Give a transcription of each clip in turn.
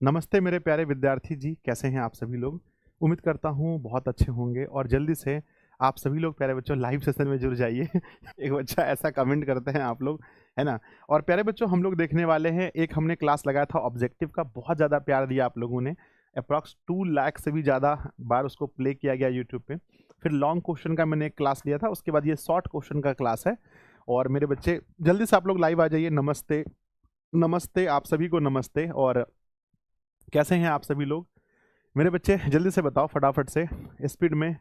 नमस्ते मेरे प्यारे विद्यार्थी जी, कैसे हैं आप सभी लोग। उम्मीद करता हूँ बहुत अच्छे होंगे और जल्दी से आप सभी लोग प्यारे बच्चों लाइव सेशन में जुड़ जाइए। एक बच्चा ऐसा कमेंट करते हैं आप लोग, है ना। और प्यारे बच्चों हम लोग देखने वाले हैं, एक हमने क्लास लगाया था ऑब्जेक्टिव का, बहुत ज़्यादा प्यार दिया आप लोगों ने। अप्रॉक्स 2 लाख से भी ज़्यादा बार उसको प्ले किया गया यूट्यूब पे। फिर लॉन्ग क्वेश्चन का मैंने एक क्लास लिया था, उसके बाद ये शॉर्ट क्वेश्चन का क्लास है। और मेरे बच्चे जल्दी से आप लोग लाइव आ जाइए। नमस्ते, नमस्ते आप सभी को, नमस्ते। और कैसे हैं आप सभी लोग मेरे बच्चे, जल्दी से बताओ फटाफट से, स्पीड में।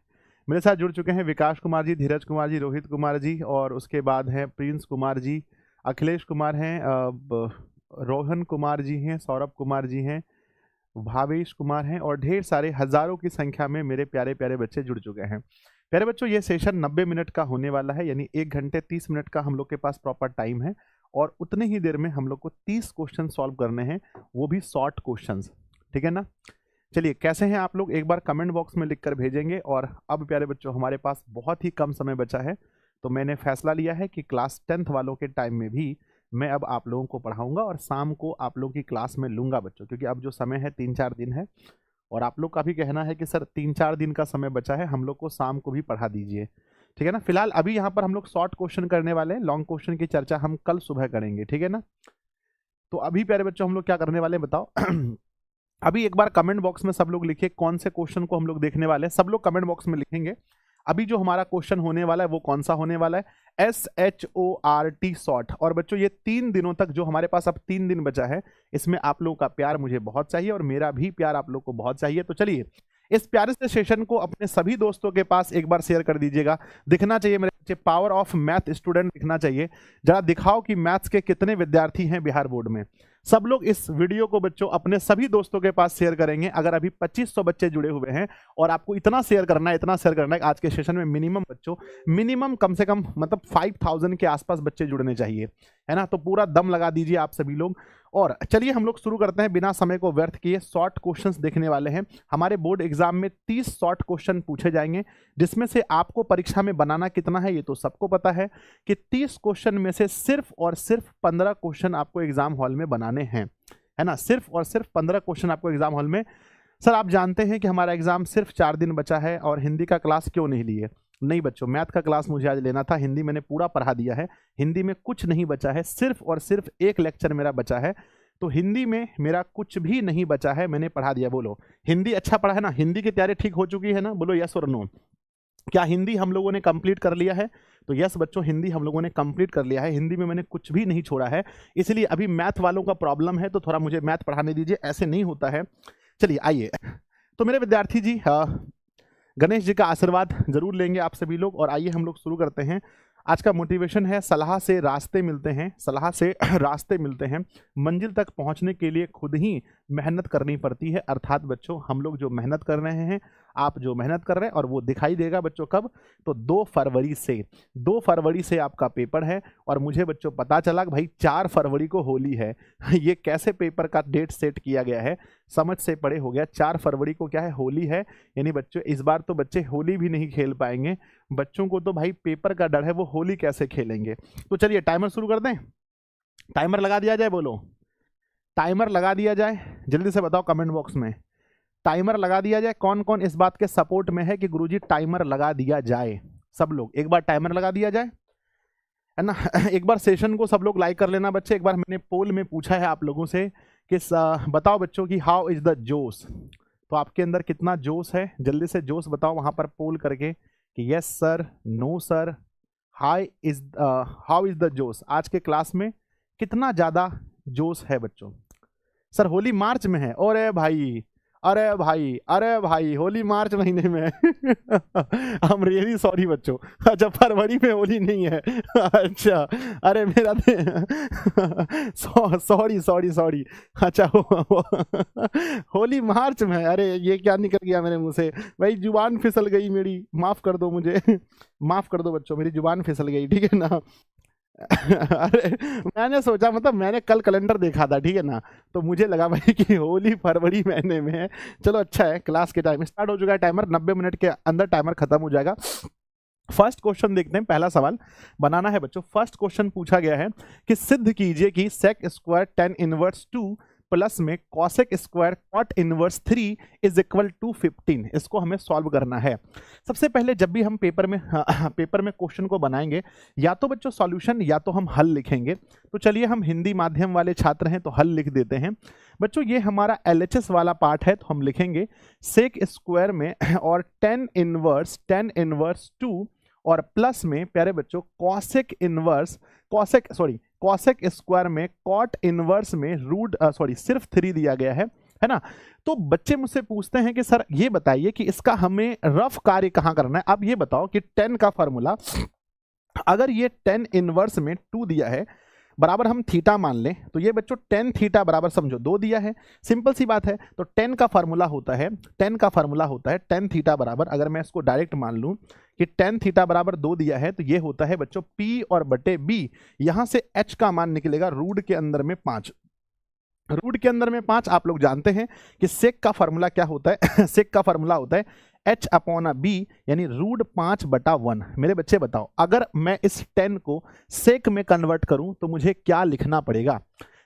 मेरे साथ जुड़ चुके हैं विकास कुमार जी, धीरज कुमार जी, रोहित कुमार जी, और उसके बाद हैं प्रिंस कुमार जी, अखिलेश कुमार हैं, रोहन कुमार जी हैं, सौरभ कुमार जी हैं, भावेश कुमार हैं, और ढेर सारे हजारों की संख्या में मेरे प्यारे प्यारे बच्चे जुड़ चुके हैं। प्यारे बच्चों ये सेशन 90 मिनट का होने वाला है, यानी 1 घंटे 30 मिनट का हम लोग के पास प्रॉपर टाइम है। और उतने ही देर में हम लोग को 30 क्वेश्चन सॉल्व करने हैं, वो भी शॉर्ट क्वेश्चंस, ठीक है ना। चलिए, कैसे हैं आप लोग, एक बार कमेंट बॉक्स में लिखकर भेजेंगे। और अब प्यारे बच्चों हमारे पास बहुत ही कम समय बचा है, तो मैंने फैसला लिया है कि क्लास 10th वालों के टाइम में भी मैं अब आप लोगों को पढ़ाऊंगा और शाम को आप लोगों की क्लास में लूंगा बच्चों, क्योंकि अब जो समय है 3-4 दिन है। और आप लोग का भी कहना है कि सर 3-4 दिन का समय बचा है, हम लोग को शाम को भी पढ़ा दीजिए, ठीक है ना। फिलहाल अभी यहाँ पर हम लोग शॉर्ट क्वेश्चन करने वाले हैं, लॉन्ग क्वेश्चन की चर्चा हम कल सुबह करेंगे, ठीक है ना। तो अभी प्यारे बच्चों हम लोग क्या करने वाले हैं बताओ। अभी एक बार कमेंट बॉक्स में सब लोग लिखिए कौन से क्वेश्चन को हम लोग देखने वाले हैं। सब लोग कमेंट बॉक्स में लिखेंगे अभी जो हमारा क्वेश्चन होने वाला है वो कौन सा होने वाला है। SHORT, short. और बच्चों ये 3 दिनों तक, जो हमारे पास अब 3 दिन बचा है, इसमें आप लोगों का प्यार मुझे बहुत चाहिए और मेरा भी प्यार आप लोग को बहुत चाहिए। तो चलिए इस प्यारे से सेशन को अपने सभी दोस्तों के पास एक बार शेयर कर दीजिएगा। दिखना चाहिए मेरे बच्चे, पावर ऑफ मैथ स्टूडेंट दिखना चाहिए। जरा दिखाओ कि मैथ्स के कितने विद्यार्थी हैं बिहार बोर्ड में। सब लोग इस वीडियो को बच्चों अपने सभी दोस्तों के पास शेयर करेंगे। अगर अभी 2500 बच्चे जुड़े हुए हैं और आपको इतना शेयर करना है, इतना शेयर करना है, आज के सेशन में मिनिमम बच्चों, मिनिमम कम से कम मतलब 5000 के आसपास बच्चे जुड़ने चाहिए, है ना। तो पूरा दम लगा दीजिए आप सभी लोग। और चलिए हम लोग शुरू करते हैं बिना समय को व्यर्थ किए। शॉर्ट क्वेश्चंस देखने वाले हैं। हमारे बोर्ड एग्जाम में 30 शॉर्ट क्वेश्चन पूछे जाएंगे, जिसमें से आपको परीक्षा में बनाना कितना है ये तो सबको पता है कि 30 क्वेश्चन में से सिर्फ और सिर्फ 15 क्वेश्चन आपको एग्जाम हॉल में बनाने हैं, है ना। सिर्फ और सिर्फ 15 क्वेश्चन आपको एग्जाम हॉल में। सर आप जानते हैं कि हमारा एग्जाम सिर्फ 4 दिन बचा है और हिंदी का क्लास क्यों नहीं लिए। नहीं बच्चों, मैथ का क्लास मुझे आज लेना था, हिंदी मैंने पूरा पढ़ा दिया है। हिंदी में कुछ नहीं बचा है, सिर्फ और सिर्फ एक लेक्चर मेरा बचा है। तो हिंदी में मेरा कुछ भी नहीं बचा है, मैंने पढ़ा दिया। बोलो हिंदी अच्छा पढ़ा है ना, हिंदी की तैयारी ठीक हो चुकी है ना, बोलो यस और नो। क्या हिंदी हम लोगों ने कंप्लीट कर लिया है? तो यस बच्चों, हिंदी हम लोगों ने कंप्लीट कर लिया है। हिंदी में मैंने कुछ भी नहीं छोड़ा है। इसलिए अभी मैथ वालों का प्रॉब्लम है तो थोड़ा मुझे मैथ पढ़ाने दीजिए, ऐसे नहीं होता है। चलिए आइए, तो मेरे विद्यार्थी जी, गणेश जी का आशीर्वाद जरूर लेंगे आप सभी लोग। और आइए हम लोग शुरू करते हैं। आज का मोटिवेशन है, सलाह से रास्ते मिलते हैं, सलाह से रास्ते मिलते हैं। मंजिल तक पहुंचने के लिए खुद ही मेहनत करनी पड़ती है। अर्थात बच्चों हम लोग जो मेहनत कर रहे हैं, आप जो मेहनत कर रहे हैं, और वो दिखाई देगा बच्चों कब, तो 2 फरवरी से। 2 फरवरी से आपका पेपर है। और मुझे बच्चों पता चला कि भाई 4 फरवरी को होली है। ये कैसे पेपर का डेट सेट किया गया है, समझ से परे हो गया। 4 फरवरी को क्या है, होली है। यानी बच्चों इस बार तो बच्चे होली भी नहीं खेल पाएंगे। बच्चों को तो भाई पेपर का डर है, वो होली कैसे खेलेंगे। तो चलिए टाइमर शुरू कर दें, टाइमर लगा दिया जाए। बोलो टाइमर लगा दिया जाए, जल्दी से बताओ कमेंट बॉक्स में, टाइमर लगा दिया जाए। कौन कौन इस बात के सपोर्ट में है कि गुरुजी टाइमर लगा दिया जाए। सब लोग एक बार टाइमर लगा दिया जाए, है ना। एक बार सेशन को सब लोग लाइक कर लेना बच्चे। एक बार मैंने पोल में पूछा है आप लोगों से कि बताओ बच्चों की हाउ इज द जोश। तो आपके अंदर कितना जोश है, जल्दी से जोश बताओ वहां पर पोल करके कि yes sir, no sir, how is the जोश। आज के क्लास में कितना ज्यादा जोश है बच्चों। सर होली मार्च में है, अरे भाई, अरे भाई, अरे भाई, होली मार्च महीने में है। आई एम रियली सॉरी बच्चों। अच्छा फरवरी में होली नहीं है। अच्छा, अरे मेरा सॉरी सॉरी सॉरी। अच्छा होली मार्च में है। अरे ये क्या निकल गया मेरे मुंह से, भाई जुबान फिसल गई मेरी, माफ कर दो मुझे। माफ कर दो बच्चों, मेरी जुबान फिसल गई, ठीक है ना। अरे मैंने सोचा, मतलब मैंने कल कैलेंडर देखा था, ठीक है ना, तो मुझे लगा भाई कि होली फरवरी महीने में है। चलो अच्छा है, क्लास के टाइम स्टार्ट हो चुका है, टाइमर 90 मिनट के अंदर टाइमर खत्म हो जाएगा। फर्स्ट क्वेश्चन देखते हैं, पहला सवाल बनाना है बच्चों। फर्स्ट क्वेश्चन पूछा गया है कि सिद्ध कीजिए कि sec² tan 1 2 प्लस में cosec square cot inverse 3 is equal to 15। इसको हमें सॉल्व करना है। सबसे पहले जब भी हम पेपर में क्वेश्चन को बनाएंगे, या तो बच्चों सॉल्यूशन या तो हम हल लिखेंगे। तो चलिए हम हिंदी माध्यम वाले छात्र हैं तो हल लिख देते हैं। बच्चों ये हमारा LHS वाला पार्ट है, तो हम लिखेंगे सेक स्क्वायर में और tan इनवर्स 2 और प्लस में प्यारे बच्चों कॉसेक स्क्वायर में कॉट इनवर्स में सिर्फ 3 दिया गया है ना। तो बच्चे मुझसे पूछते हैं कि सर ये बताइए कि इसका हमें रफ कार्य कहाँ करना है। अब ये बताओ कि tan का फॉर्मूला, अगर ये tan इनवर्स में 2 दिया है बराबर हम थीटा मान लें, तो ये बच्चों tan थीटा बराबर समझो 2 दिया है, सिंपल सी बात है। तो tan का फॉर्मूला होता है tan थीटा बराबर, अगर मैं इसको डायरेक्ट मान लूं कि tan थीटा बराबर 2 दिया है, तो ये होता है बच्चों P और बटे B। यहां से H का मान निकलेगा रूट के अंदर में 5। रूट के अंदर में 5 आप लोग जानते हैं कि सेक का फॉर्मूला क्या होता है सेक का फॉर्मूला होता है H/B यानी रूट 5/1। मेरे बच्चे बताओ, अगर मैं इस 10 को सेक में कन्वर्ट करूं तो मुझे क्या लिखना पड़ेगा?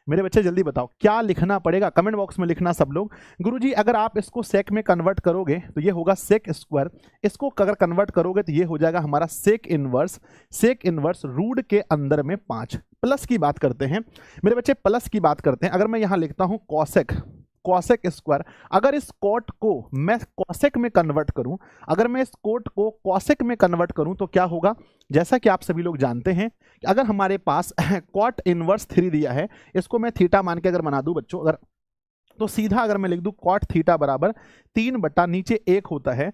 मेरे बच्चे जल्दी बताओ क्या लिखना पड़ेगा, कमेंट बॉक्स में लिखना सब लोग। गुरुजी अगर आप इसको सेक में कन्वर्ट करोगे तो ये होगा सेक स्क्वायर, इसको अगर कन्वर्ट करोगे तो ये हो जाएगा हमारा सेक इनवर्स रूट के अंदर में 5। प्लस की बात करते हैं मेरे बच्चे, प्लस की बात करते हैं। अगर मैं यहां लिखता हूं कॉसेक स्क्वायर, अगर इस कोट को मैं कॉसेक में कन्वर्ट करूं, तो क्या होगा? जैसा कि आप सभी लोग जानते हैं कि अगर हमारे पास कॉट इनवर्स 3 दिया है, इसको मैं थीटा मान के अगर बना दूं बच्चों, अगर तो सीधा अगर मैं लिख दूं कॉट थीटा बराबर 3/1 होता है।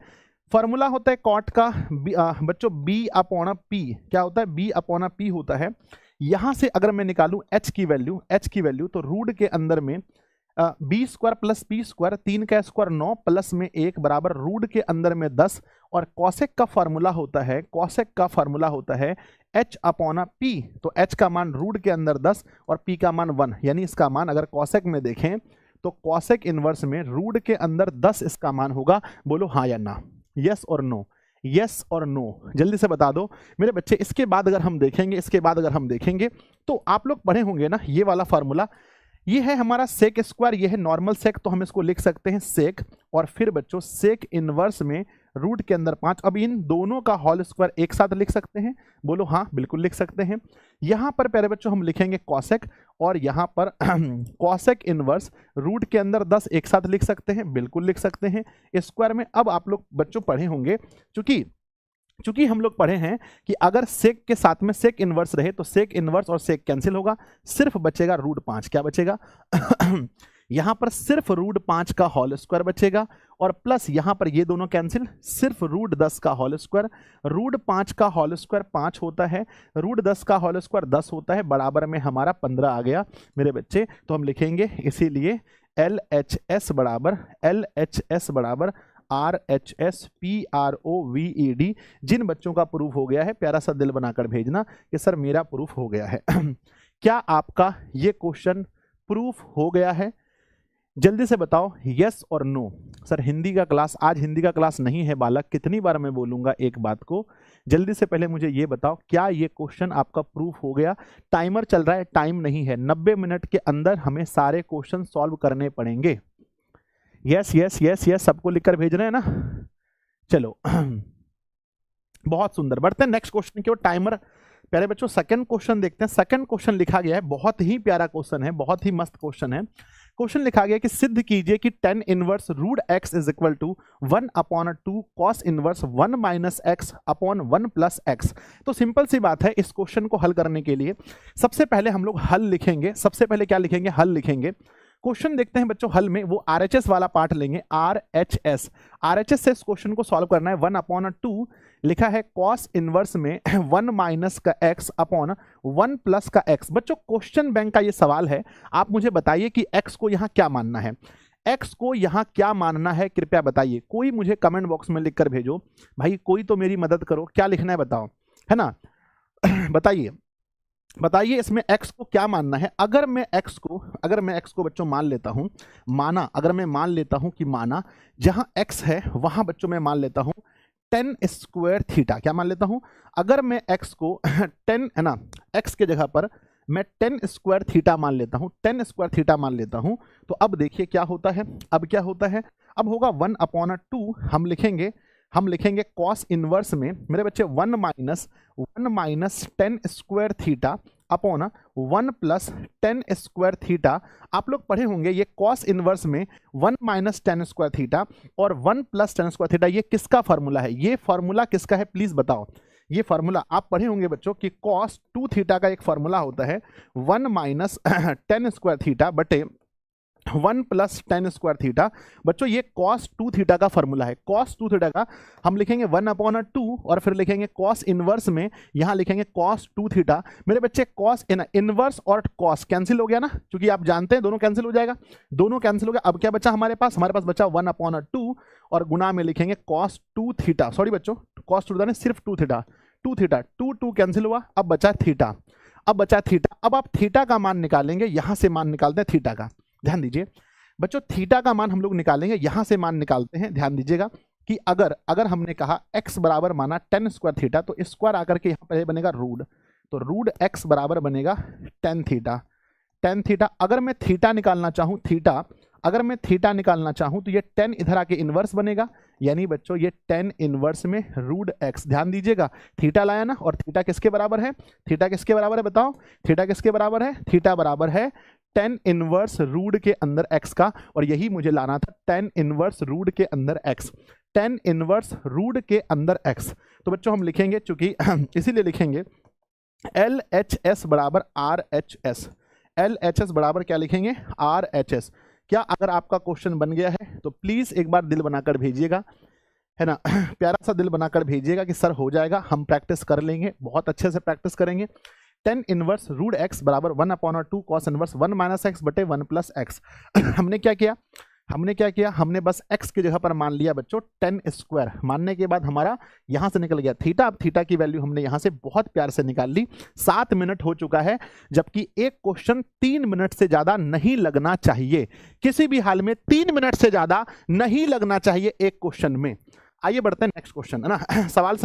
फॉर्मूला होता है कॉट का बच्चों B/P, क्या होता है? B/P होता है। यहां से अगर मैं निकालूं H की वैल्यू तो रूट के अंदर में B square plus P square, 3 का स्क्वायर 9 प्लस में 1 बराबर रूट के अंदर में 10। और कॉसेक का फॉर्मूला होता है H/P, तो H का मान रूट के अंदर 10 और P का मान 1, यानी इसका मान अगर कॉसेक में देखें तो कॉसेक इनवर्स में रूट के अंदर 10 इसका मान होगा। बोलो हाँ या ना, यस और नो, जल्दी से बता दो मेरे बच्चे। इसके बाद अगर हम देखेंगे तो आप लोग पढ़े होंगे ना ये वाला फॉर्मूला, ये है हमारा सेक स्क्वायर, ये है नॉर्मल सेक, तो हम इसको लिख सकते हैं सेक, और फिर बच्चों सेक इनवर्स में रूट के अंदर 5। अब इन दोनों का होल स्क्वायर एक साथ लिख सकते हैं, बोलो हाँ बिल्कुल लिख सकते हैं। यहां पर प्यारे बच्चों हम लिखेंगे कॉसेक, और यहां पर कॉसेक इनवर्स रूट के अंदर 10 एक साथ लिख सकते हैं, बिल्कुल लिख सकते हैं स्क्वायर में। अब आप लोग बच्चों पढ़े होंगे, चूंकि हम लोग पढ़े हैं कि अगर सेक के साथ में सेक इनवर्स रहे तो सेक इनवर्स और सेक कैंसिल होगा, सिर्फ बचेगा रूट 5। क्या बचेगा? यहां पर सिर्फ रूट 5 का होल स्क्वायर बचेगा, और प्लस यहां पर ये दोनों कैंसिल, सिर्फ रूट 10 का होल स्क्वायर। रूट 5 का होल स्क्वायर 5 होता है, रूट 10 का होल स्क्वायर 10 होता है, बराबर में हमारा 15 आ गया मेरे बच्चे। तो हम लिखेंगे इसीलिए LHS बराबर RHSPROVED। जिन बच्चों का प्रूफ हो गया है प्यारा सा दिल बनाकर भेजना कि सर मेरा प्रूफ हो गया है। क्या आपका ये क्वेश्चन प्रूफ हो गया है? जल्दी से बताओ यस और नो। सर हिंदी का क्लास, आज हिंदी का क्लास नहीं है बालक, कितनी बार मैं बोलूंगा एक बात को। जल्दी से पहले मुझे ये बताओ क्या ये क्वेश्चन आपका प्रूफ हो गया? टाइमर चल रहा है, टाइम नहीं है, 90 मिनट के अंदर हमें सारे क्वेश्चन सॉल्व करने पड़ेंगे। यस, सबको लिखकर भेज रहे हैं ना? चलो बहुत सुंदर, बढ़ते हैं नेक्स्ट क्वेश्चन की ओर। टाइमर प्यारे बच्चों सेकंड क्वेश्चन देखते हैं। सेकंड क्वेश्चन लिखा गया है, बहुत ही प्यारा क्वेश्चन है, बहुत ही मस्त क्वेश्चन है। क्वेश्चन लिखा गया कि सिद्ध कीजिए कि tan inverse root x is equal to 1/2 cos inverse 1 minus x upon 1 plus x। तो सिंपल सी बात है, इस क्वेश्चन को हल करने के लिए सबसे पहले हम लोग हल लिखेंगे। सबसे पहले क्या लिखेंगे? हल लिखेंगे। क्वेश्चन देखते हैं बच्चों, हल में वो RHS वाला पार्ट लेंगे। RHS से इस क्वेश्चन को सॉल्व करना है। 1/2 लिखा है cos इनवर्स में 1 माइनस का x अपॉन 1 प्लस का x। बच्चों क्वेश्चन बैंक का ये सवाल है, आप मुझे बताइए कि x को यहाँ क्या मानना है, x को यहाँ क्या मानना है, कृपया बताइए। कोई मुझे कमेंट बॉक्स में लिखकर भेजो भाई, कोई तो मेरी मदद करो, क्या लिखना है बताओ, है ना? बताइए इसमें x को क्या मानना है। अगर मैं x को बच्चों मान लेता हूं, अगर मैं मान लेता हूं कि जहां x है वहां बच्चों मैं मान लेता हूं tan स्क्वायर थीटा। क्या मान लेता हूं? अगर मैं x को 10 है ना, x के जगह पर मैं टेन स्क्वायर थीटा मान लेता हूं, टेन स्क्वायर थीटा मान लेता हूं, तो अब देखिए क्या होता है, अब क्या होता है, अब होगा 1/2 हम लिखेंगे कॉस इनवर्स में मेरे बच्चे 1 minus ten square theta upon 1 plus ten square theta. आप लोग पढ़े होंगे ये कॉस इनवर्स में 1 माइनस टेन स्क्वायर थीटा और 1 प्लस टेन स्क्वायर थीटा, ये किसका फॉर्मूला है, ये फॉर्मूला किसका है प्लीज बताओ। ये फॉर्मूला आप पढ़े होंगे बच्चों कि cos 2 थीटा का एक फॉर्मूला होता है 1 माइनस टेन स्क्वायर थीटा बटे 1 प्लस टेन स्क्वायर थीटा। बच्चों ये cos 2 थीटा का फॉर्मूला है, cos 2 थीटा का हम लिखेंगे 1/2 और फिर लिखेंगे cos इनवर्स में यहाँ लिखेंगे cos 2 थीटा। मेरे बच्चे cos इनवर्स और cos कैंसिल हो गया ना, क्योंकि आप जानते हैं दोनों कैंसिल हो जाएगा, दोनों कैंसिल हो गया। अब क्या बचा हमारे पास बचा 1/2 और गुना में लिखेंगे cos 2 थीटा, सॉरी बच्चों cos 2 थीटा नहीं, सिर्फ 2 थीटा, 2 कैंसिल हुआ, अब बचा थीटा, अब आप थीटा का मान निकालेंगे, यहां से मान निकालते हैं थीटा का, ध्यान दीजिए बच्चों थीटा का मान हम लोग निकालेंगे, यहां से मान निकालते हैं। ध्यान दीजिएगा कि अगर हमने कहा x बराबर माना टेन स्क्वायर थीटा, तो स्क्वायर आकर के यहां पर बनेगा रूट, तो रूट x बराबर बनेगा टेन थीटा। अगर मैं थीटा निकालना चाहूं तो ये टेन इधर आके इनवर्स बनेगा, यानी बच्चों ये टेन इनवर्स में रूट x। ध्यान दीजिएगा थीटा लाया ना, और थीटा किसके बराबर है, बताओ थीटा किसके बराबर है, थीटा बराबर है टेन इनवर्स रूट के अंदर x का, और यही मुझे लाना था टेन इनवर्स रूट के अंदर x, टेन इनवर्स रूट के अंदर x। तो बच्चों हम लिखेंगे, चूंकि इसीलिए लिखेंगे LHS बराबर RHS, LHS बराबर क्या लिखेंगे RHS। क्या अगर आपका क्वेश्चन बन गया है तो प्लीज एक बार दिल बनाकर भेजिएगा, है ना प्यारा सा दिल बनाकर भेजिएगा कि सर हो जाएगा, हम प्रैक्टिस कर लेंगे, बहुत अच्छे से प्रैक्टिस करेंगे। टेन इनवर्स रूट x बराबर 1/2 कॉस इनवर्स 1 माइनस एक्स बटे 1 प्लस एक्स। हमने क्या किया, हमने बस x की जगह पर मान लिया बच्चों टेन स्क्वायर, मानने के बाद हमारा यहां से निकल गया थीटा। अब थीटा की वैल्यू हमने यहां से बहुत प्यार से निकाल ली। 7 मिनट हो चुका है, जबकि एक क्वेश्चन 3 मिनट से ज्यादा नहीं लगना चाहिए, किसी भी हाल में 3 मिनट से ज्यादा नहीं लगना चाहिए एक क्वेश्चन में। आइए बढ़ते हैं नेक्स्ट क्वेश्चन, है ना सवाल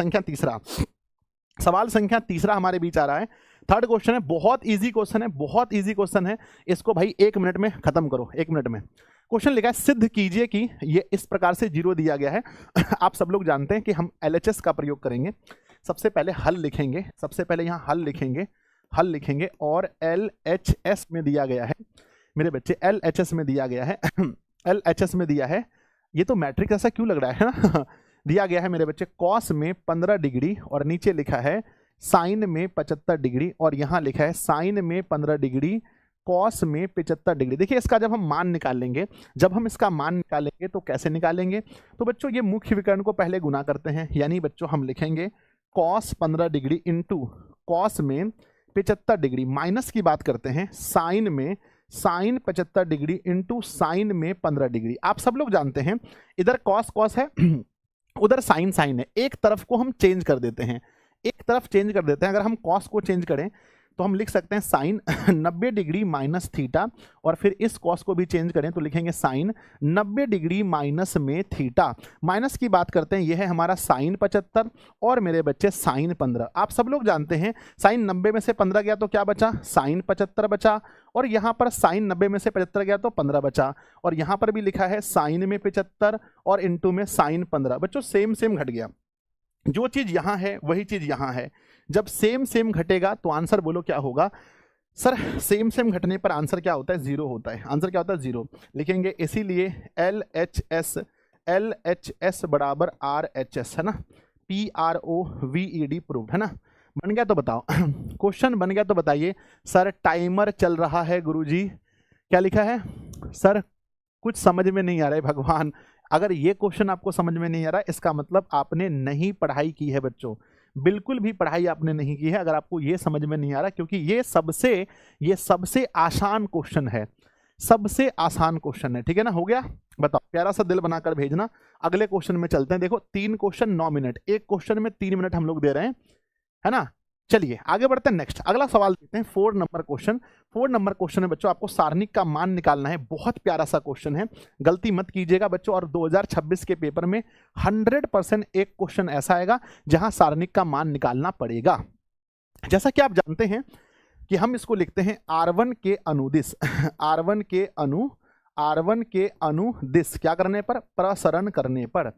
संख्या तीसरा हमारे बीच आ रहा है। थर्ड क्वेश्चन है, बहुत इजी क्वेश्चन है, इसको भाई 1 मिनट में खत्म करो, 1 मिनट में। क्वेश्चन लिखा है सिद्ध कीजिए कि ये इस प्रकार से 0 दिया गया है। आप सब लोग जानते हैं कि हम LHS का प्रयोग करेंगे। सबसे पहले हल लिखेंगे, यहाँ हल लिखेंगे और LHS में दिया गया है मेरे बच्चे, LHS में दिया गया है LHS में दिया है, ये तो मैट्रिक्स ऐसा क्यों लग रहा है ना दिया गया है मेरे बच्चे कॉस में 15 डिग्री और नीचे लिखा है साइन में 75 डिग्री, और यहाँ लिखा है साइन में 15 डिग्री कॉस में 75 डिग्री। देखिए इसका जब हम मान निकालेंगे, तो कैसे निकालेंगे, तो बच्चों ये मुख्य विकर्ण को पहले गुना करते हैं, यानी बच्चों हम लिखेंगे कॉस 15 डिग्री इंटू कॉस में 75 डिग्री, माइनस की बात करते हैं साइन में साइन 75 डिग्री इंटू साइन में 15 डिग्री। आप सब लोग जानते हैं इधर कॉस है उधर साइन है, एक तरफ को हम चेंज कर देते हैं, अगर हम कॉस को चेंज करें तो हम लिख सकते हैं साइन 90 डिग्री माइनस थीटा, और फिर इस कॉस को भी चेंज करें तो लिखेंगे साइन 90 डिग्री माइनस में थीटा। माइनस की बात करते हैं, यह है हमारा साइन 75 और मेरे बच्चे साइन 15। आप सब लोग जानते हैं साइन 90 में से 15 गया तो क्या बचा, साइन 75 बचा, और यहाँ पर साइन 90 में से 75 गया तो 15 बचा, और यहाँ पर भी लिखा है साइन में 75 और इंटू में साइन 15। बच्चों सेम घट गया, जो चीज यहां है वही चीज यहां है। जब सेम घटेगा तो आंसर बोलो क्या होगा सर, सेम घटने पर आंसर क्या होता है, 0 होता है, आंसर क्या होता है 0 लिखेंगे। इसीलिए LHS बराबर RHS, है ना, PROVED प्रूव्ड, है ना। बन गया तो बताओ क्वेश्चन बन गया तो बताइए सर टाइमर चल रहा है गुरुजी, क्या लिखा है सर, कुछ समझ में नहीं आ रहा है भगवान। अगर ये क्वेश्चन आपको समझ में नहीं आ रहा है इसका मतलब आपने नहीं पढ़ाई की है बच्चों, बिल्कुल भी पढ़ाई आपने नहीं की है अगर आपको ये समझ में नहीं आ रहा, क्योंकि ये सबसे आसान क्वेश्चन है, ठीक है ना। हो गया, बताओ प्यारा सा दिल बनाकर भेजना। अगले क्वेश्चन में चलते हैं। देखो 3 क्वेश्चन 9 मिनट, एक क्वेश्चन में 3 मिनट हम लोग दे रहे हैं, है ना। चलिए आगे बढ़ते हैं, नेक्स्ट अगला सवाल देखते हैं। 4 नंबर क्वेश्चन है बच्चों, आपको सारणिक का मान निकालना है। बहुत प्यारा सा क्वेश्चन है, गलती मत कीजिएगा बच्चों। और 2026 के पेपर में 100% एक क्वेश्चन ऐसा आएगा जहां सारणिक का मान निकालना पड़ेगा। जैसा कि आप जानते हैं कि हम इसको लिखते हैं R1 के अनुदिश R1 के अनुदिश क्या करने पर, प्रसरण करने पर।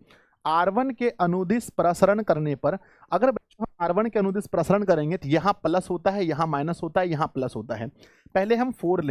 R1 के अनुदिश प्रसरण करने पर अगर बच्चों हम R1 के अनुदिश प्रसरण करेंगे तो यहाँ प्लस होता है, यहाँ माइनस होता है, यहाँ प्लस होता है। पहले हम 4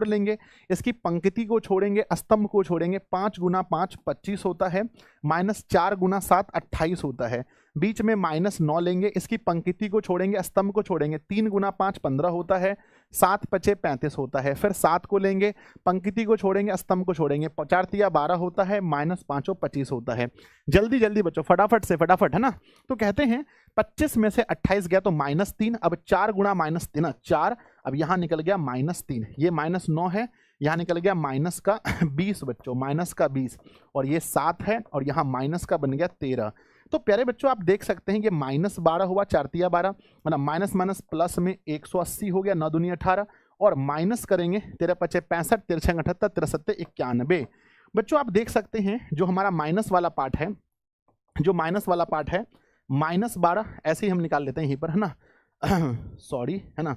लेंगे, इसकी पंक्ति को छोड़ेंगे, स्तंभ को छोड़ेंगे। 5 गुना 5 25 होता है, माइनस 4 गुना 7 28 होता है। बीच में -9 लेंगे, इसकी पंक्ति को छोड़ेंगे, स्तंभ को छोड़ेंगे। 3 गुना 5 15 होता है, 7 पचे 35 होता है। फिर 7 को लेंगे, पंक्ति को छोड़ेंगे, स्तंभ को छोड़ेंगे। 4 तिया 12 होता है, -5 25 होता है। जल्दी जल्दी बच्चों फटाफट से, फटाफट, है ना। तो कहते हैं 25 में से 28 गया तो -3। अब 4 गुना -3 4, अब यहाँ निकल गया -3, ये -9 है, यहाँ निकल गया माइनस का 20 बच्चों, माइनस का 20, और ये 7 है, और यहाँ माइनस का बन गया 13। तो प्यारे बच्चों आप देख सकते हैं कि -12 हुआ, 4 तिया 12, मतलब माइनस माइनस प्लस में 180 हो गया, 9 दूनी 18, और माइनस करेंगे 13 पचे 65, 13 छंग 78, 13 सत्ते 91। बच्चों आप देख सकते हैं जो हमारा माइनस वाला पार्ट है, जो माइनस वाला पार्ट है, -12 ऐसे ही हम निकाल लेते हैं यहीं पर, है ना सॉरी, है ना।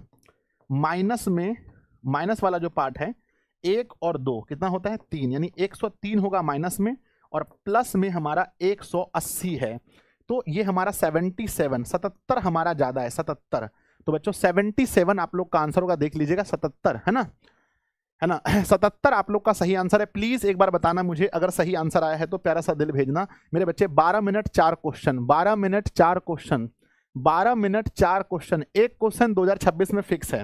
माइनस में माइनस वाला जो पार्ट है 1 और 2 कितना होता है 3, यानी 103 होगा माइनस में, और प्लस में हमारा 180 है। तो ये हमारा 77 हमारा ज्यादा है, 77। तो बच्चों 77 आप लोग का आंसर होगा, देख लीजिएगा 77, है ना, है ना 77 आप लोग का सही आंसर है। प्लीज एक बार बताना मुझे अगर सही आंसर आया है तो प्यारा सा दिल भेजना मेरे बच्चे। 12 minute 4 question, 12 minute 4 question, 12 minute 4 question. एक क्वेश्चन 2026 में फिक्स है,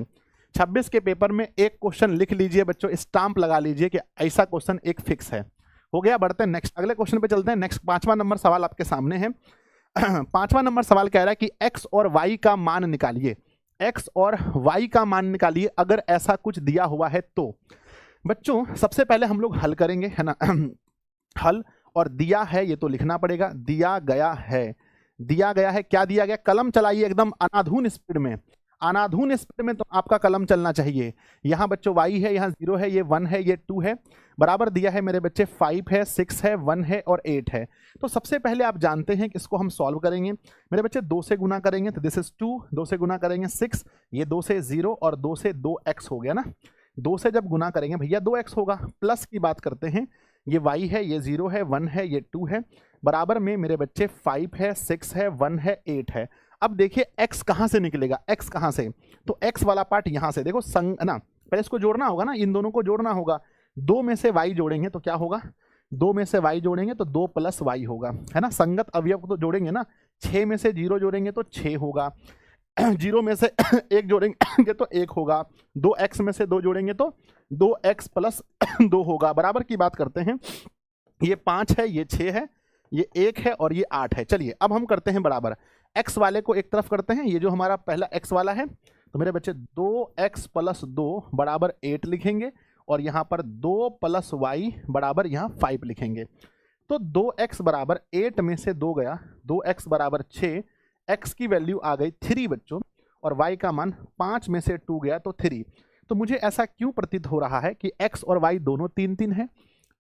26 के पेपर में एक क्वेश्चन लिख लीजिए बच्चों, स्टाम्प लगा लीजिए कि ऐसा क्वेश्चन एक फिक्स है। हो गया, बढ़ते हैं नेक्स्ट, अगले क्वेश्चन पे चलते हैं। नेक्स्ट 5वां नंबर सवाल आपके सामने है। 5वां नंबर सवाल कह रहा है कि x और y का मान निकालिए, x और y का मान निकालिए अगर ऐसा कुछ दिया हुआ है तो। बच्चों सबसे पहले हम लोग हल करेंगे, है ना हल, और दिया है ये तो लिखना पड़ेगा, दिया गया है, दिया गया है। क्या दिया गया, कलम चलाइए एकदम अनाधुन स्पीड में, अनाधुन स्पीड में तो आपका कलम चलना चाहिए। यहाँ बच्चों y है, यहाँ 0 है, ये 1 है, ये 2 है, बराबर दिया है मेरे बच्चे 5 है, 6 है, 1 है और 8 है। तो सबसे पहले आप जानते हैं कि इसको हम सॉल्व करेंगे मेरे बच्चे, 2 से गुना करेंगे तो दिस इज 2, 2 से गुना करेंगे 6, ये 2 से 0 और 2 से 2x हो गया ना। 2 से जब गुना करेंगे भैया 2x होगा। प्लस की बात करते हैं, ये y है, ये 0 है, 1 है, ये 2 है, बराबर में मेरे बच्चे 5 है, 6 है, 1 है, 8 है। अब देखिए x कहाँ से निकलेगा, x कहाँ से, तो x वाला पार्ट यहाँ से देखो संग, ना पहले इसको जोड़ना होगा ना, इन दोनों को जोड़ना होगा। 2 में से y जोड़ेंगे तो क्या होगा, 2 में से y जोड़ेंगे तो 2 + y होगा, है ना। संगत अवयव को तो जोड़ेंगे ना, 6 में से 0 जोड़ेंगे तो 6 होगा, 0 में से 1 जोड़ेंगे तो 1 होगा, 2x में से 2 जोड़ेंगे तो 2x + 2 होगा। बराबर की बात करते हैं, ये 5 है, ये 6 है, ये 1 है और ये 8 है। चलिए अब हम करते हैं बराबर, x वाले को एक तरफ करते हैं, ये जो हमारा पहला x वाला है, तो मेरे बच्चे 2x + 2 बराबर 8 लिखेंगे, और यहाँ पर 2 + y बराबर यहाँ 5 लिखेंगे। तो 2x बराबर 8 में से 2 गया, 2x बराबर 6, x की वैल्यू आ गई 3 बच्चों, और y का मान 5 में से 2 गया तो 3। तो मुझे ऐसा क्यों प्रतीत हो रहा है कि x और y दोनों 3-3 है,